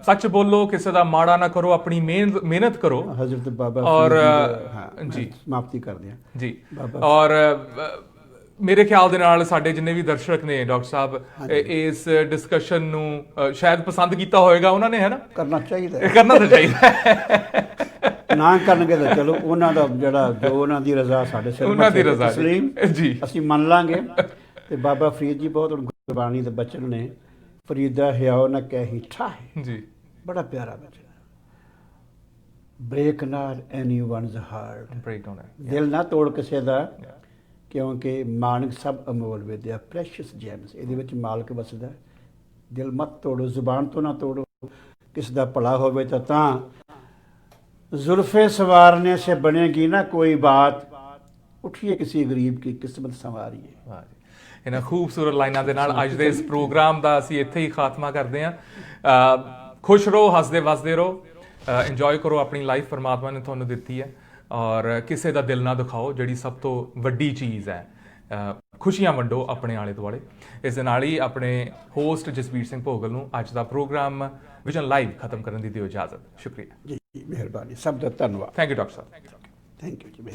ਸੱਚ ਬੋਲੋ, ਕਿਸੇ ਦਾ ਮਾੜਾ ਨਾ ਕਰੋ, ਆਪਣੀ ਮਿਹਨਤ ਕਰੋ। ਹਜ਼ਰਤ ਬਾਬਾ ਔਰ ਫਰੀਦ ਜੀ ਦਾ- ਹਾਂ, ਜੀ ਸਮਾਪਤੀ ਕਰਦੇ ਹਾਂ ਜੀ। ਬਾਬਾ ਔਰ ਮੇਰੇ ਖਿਆਲ ਦੇ ਨਾਲ ਸਾਡੇ ਜਿੰਨੇ ਵੀ ਦਰਸ਼ਕ ਨੇ ਡਾਕਟਰ ਸਾਹਿਬ ਇਸ ਡਿਸਕਸ਼ਨ ਨੂੰ ਸ਼ਾਇਦ ਪਸੰਦ ਕੀਤਾ ਹੋਵੇਗਾ ਉਹਨਾਂ ਨੇ, ਹੈ ਨਾ? ਕਰਨਾ ਚਾਹੀਦਾ ਹੈ। ਕਰਨਾ ਤਾਂ ਚਾਹੀਦਾ ਹੈ। ਨਾ ਕਰਨਗੇ ਤਾਂ ਚਲੋ ਉਹਨਾਂ ਦਾ ਜਿਹੜਾ ਜੋ ਉਹਨਾਂ ਦੀ ਰਜ਼ਾ ਸਾਡੇ ਸਿਰ ਉਹਨਾਂ ਦੀ ਮੱਥੇ ਰਜ਼ਾ ਜੀ। ਤਸਲੀਮ ਜੀ। ਅਸੀਂ ਮੰਨ ਲਾਂਗੇ। ਤੇ ਬਾਬਾ ਫਰੀਦ ਜੀ ਬਹੁਤ ਗੁਰਬਾਣੀ ਦੇ ਬਚਨ ਨੇ, ਫਰੀਦਾ ਹਿਆਓ ਨਾ ਕਹਿ ਠਾਹੇ, ਜੀ ਬੜਾ ਪਿਆਰਾ ਬਚਨ। ਬ੍ਰੇਕ ਨਾਟ ਐਨੀਵਨਸ ਹਾਰਟ, ਬ੍ਰੇਕ ਡਾਊਨ ਹੈ। ਦਿਲ ਨਾ ਤੋੜ ਕਿਸੇ ਦਾ, ਕਿਉਂਕਿ ਮਾਨਕ ਸਭ ਅਮੋਲ ਵਿਦਿਆ, ਪ੍ਰੈਸ਼ੀਅਸ ਜੈਮਸ, ਇਹਦੇ ਵਿੱਚ ਮਾਲਕ ਵਸਦਾ। ਦਿਲ ਮਤ ਤੋੜੋ, ਜ਼ੁਬਾਨ ਤੋਂ ਨਾ ਤੋੜੋ। ਕਿਸ ਦਾ ਭਲਾ ਹੋਵੇ ਤਾਂ जुल्फ़े संवारने से बनेगी ना कोई बात, उठिए किसी गरीब की किस्मत संवारिए। ਵਾਹ ਜੀ। ਇਹਨਾਂ ਖੂਬਸੂਰਤ ਲਾਈਨਾਂ ਦੇ ਨਾਲ ਅੱਜ ਦੇ ਇਸ ਪ੍ਰੋਗਰਾਮ ਦਾ ਅਸੀਂ ਇੱਥੇ ਹੀ ਖਾਤਮਾ ਕਰਦੇ ਹਾਂ। ਖੁਸ਼ ਰਹੋ, ਹੱਸਦੇ ਵਸਦੇ ਰਹੋ, ਇੰਜੋਏ ਕਰੋ ਆਪਣੀ ਲਾਈਫ ਪਰਮਾਤਮਾ ਨੇ ਤੁਹਾਨੂੰ ਦਿੱਤੀ ਹੈ, ਔਰ ਕਿਸੇ ਦਾ ਦਿਲ ਨਾ ਦੁਖਾਓ, ਜਿਹੜੀ ਸਭ ਤੋਂ ਵੱਡੀ ਚੀਜ਼ ਹੈ। ਖੁਸ਼ੀਆਂ ਵੰਡੋ ਆਪਣੇ ਆਲੇ ਦੁਆਲੇ। ਇਸ ਦੇ ਨਾਲ ਹੀ ਆਪਣੇ ਹੋਸਟ ਜਸਵੀਰ ਸਿੰਘ ਭੋਗਲ ਨੂੰ ਅੱਜ ਦਾ ਪ੍ਰੋਗਰਾਮ ਵਿਜ਼ਨ ਲਾਈਵ ਖਤਮ ਕਰਨ ਦੀ ਦਿਓ ਇਜਾਜ਼ਤ। ਸ਼ੁਕਰੀਆ ਜੀ ਮਿਹਰਬਾਨੀ, ਸਭ ਦਾ ਧੰਨਵਾਦ। Thank you doctor Sahib. Thank you ਜੀ।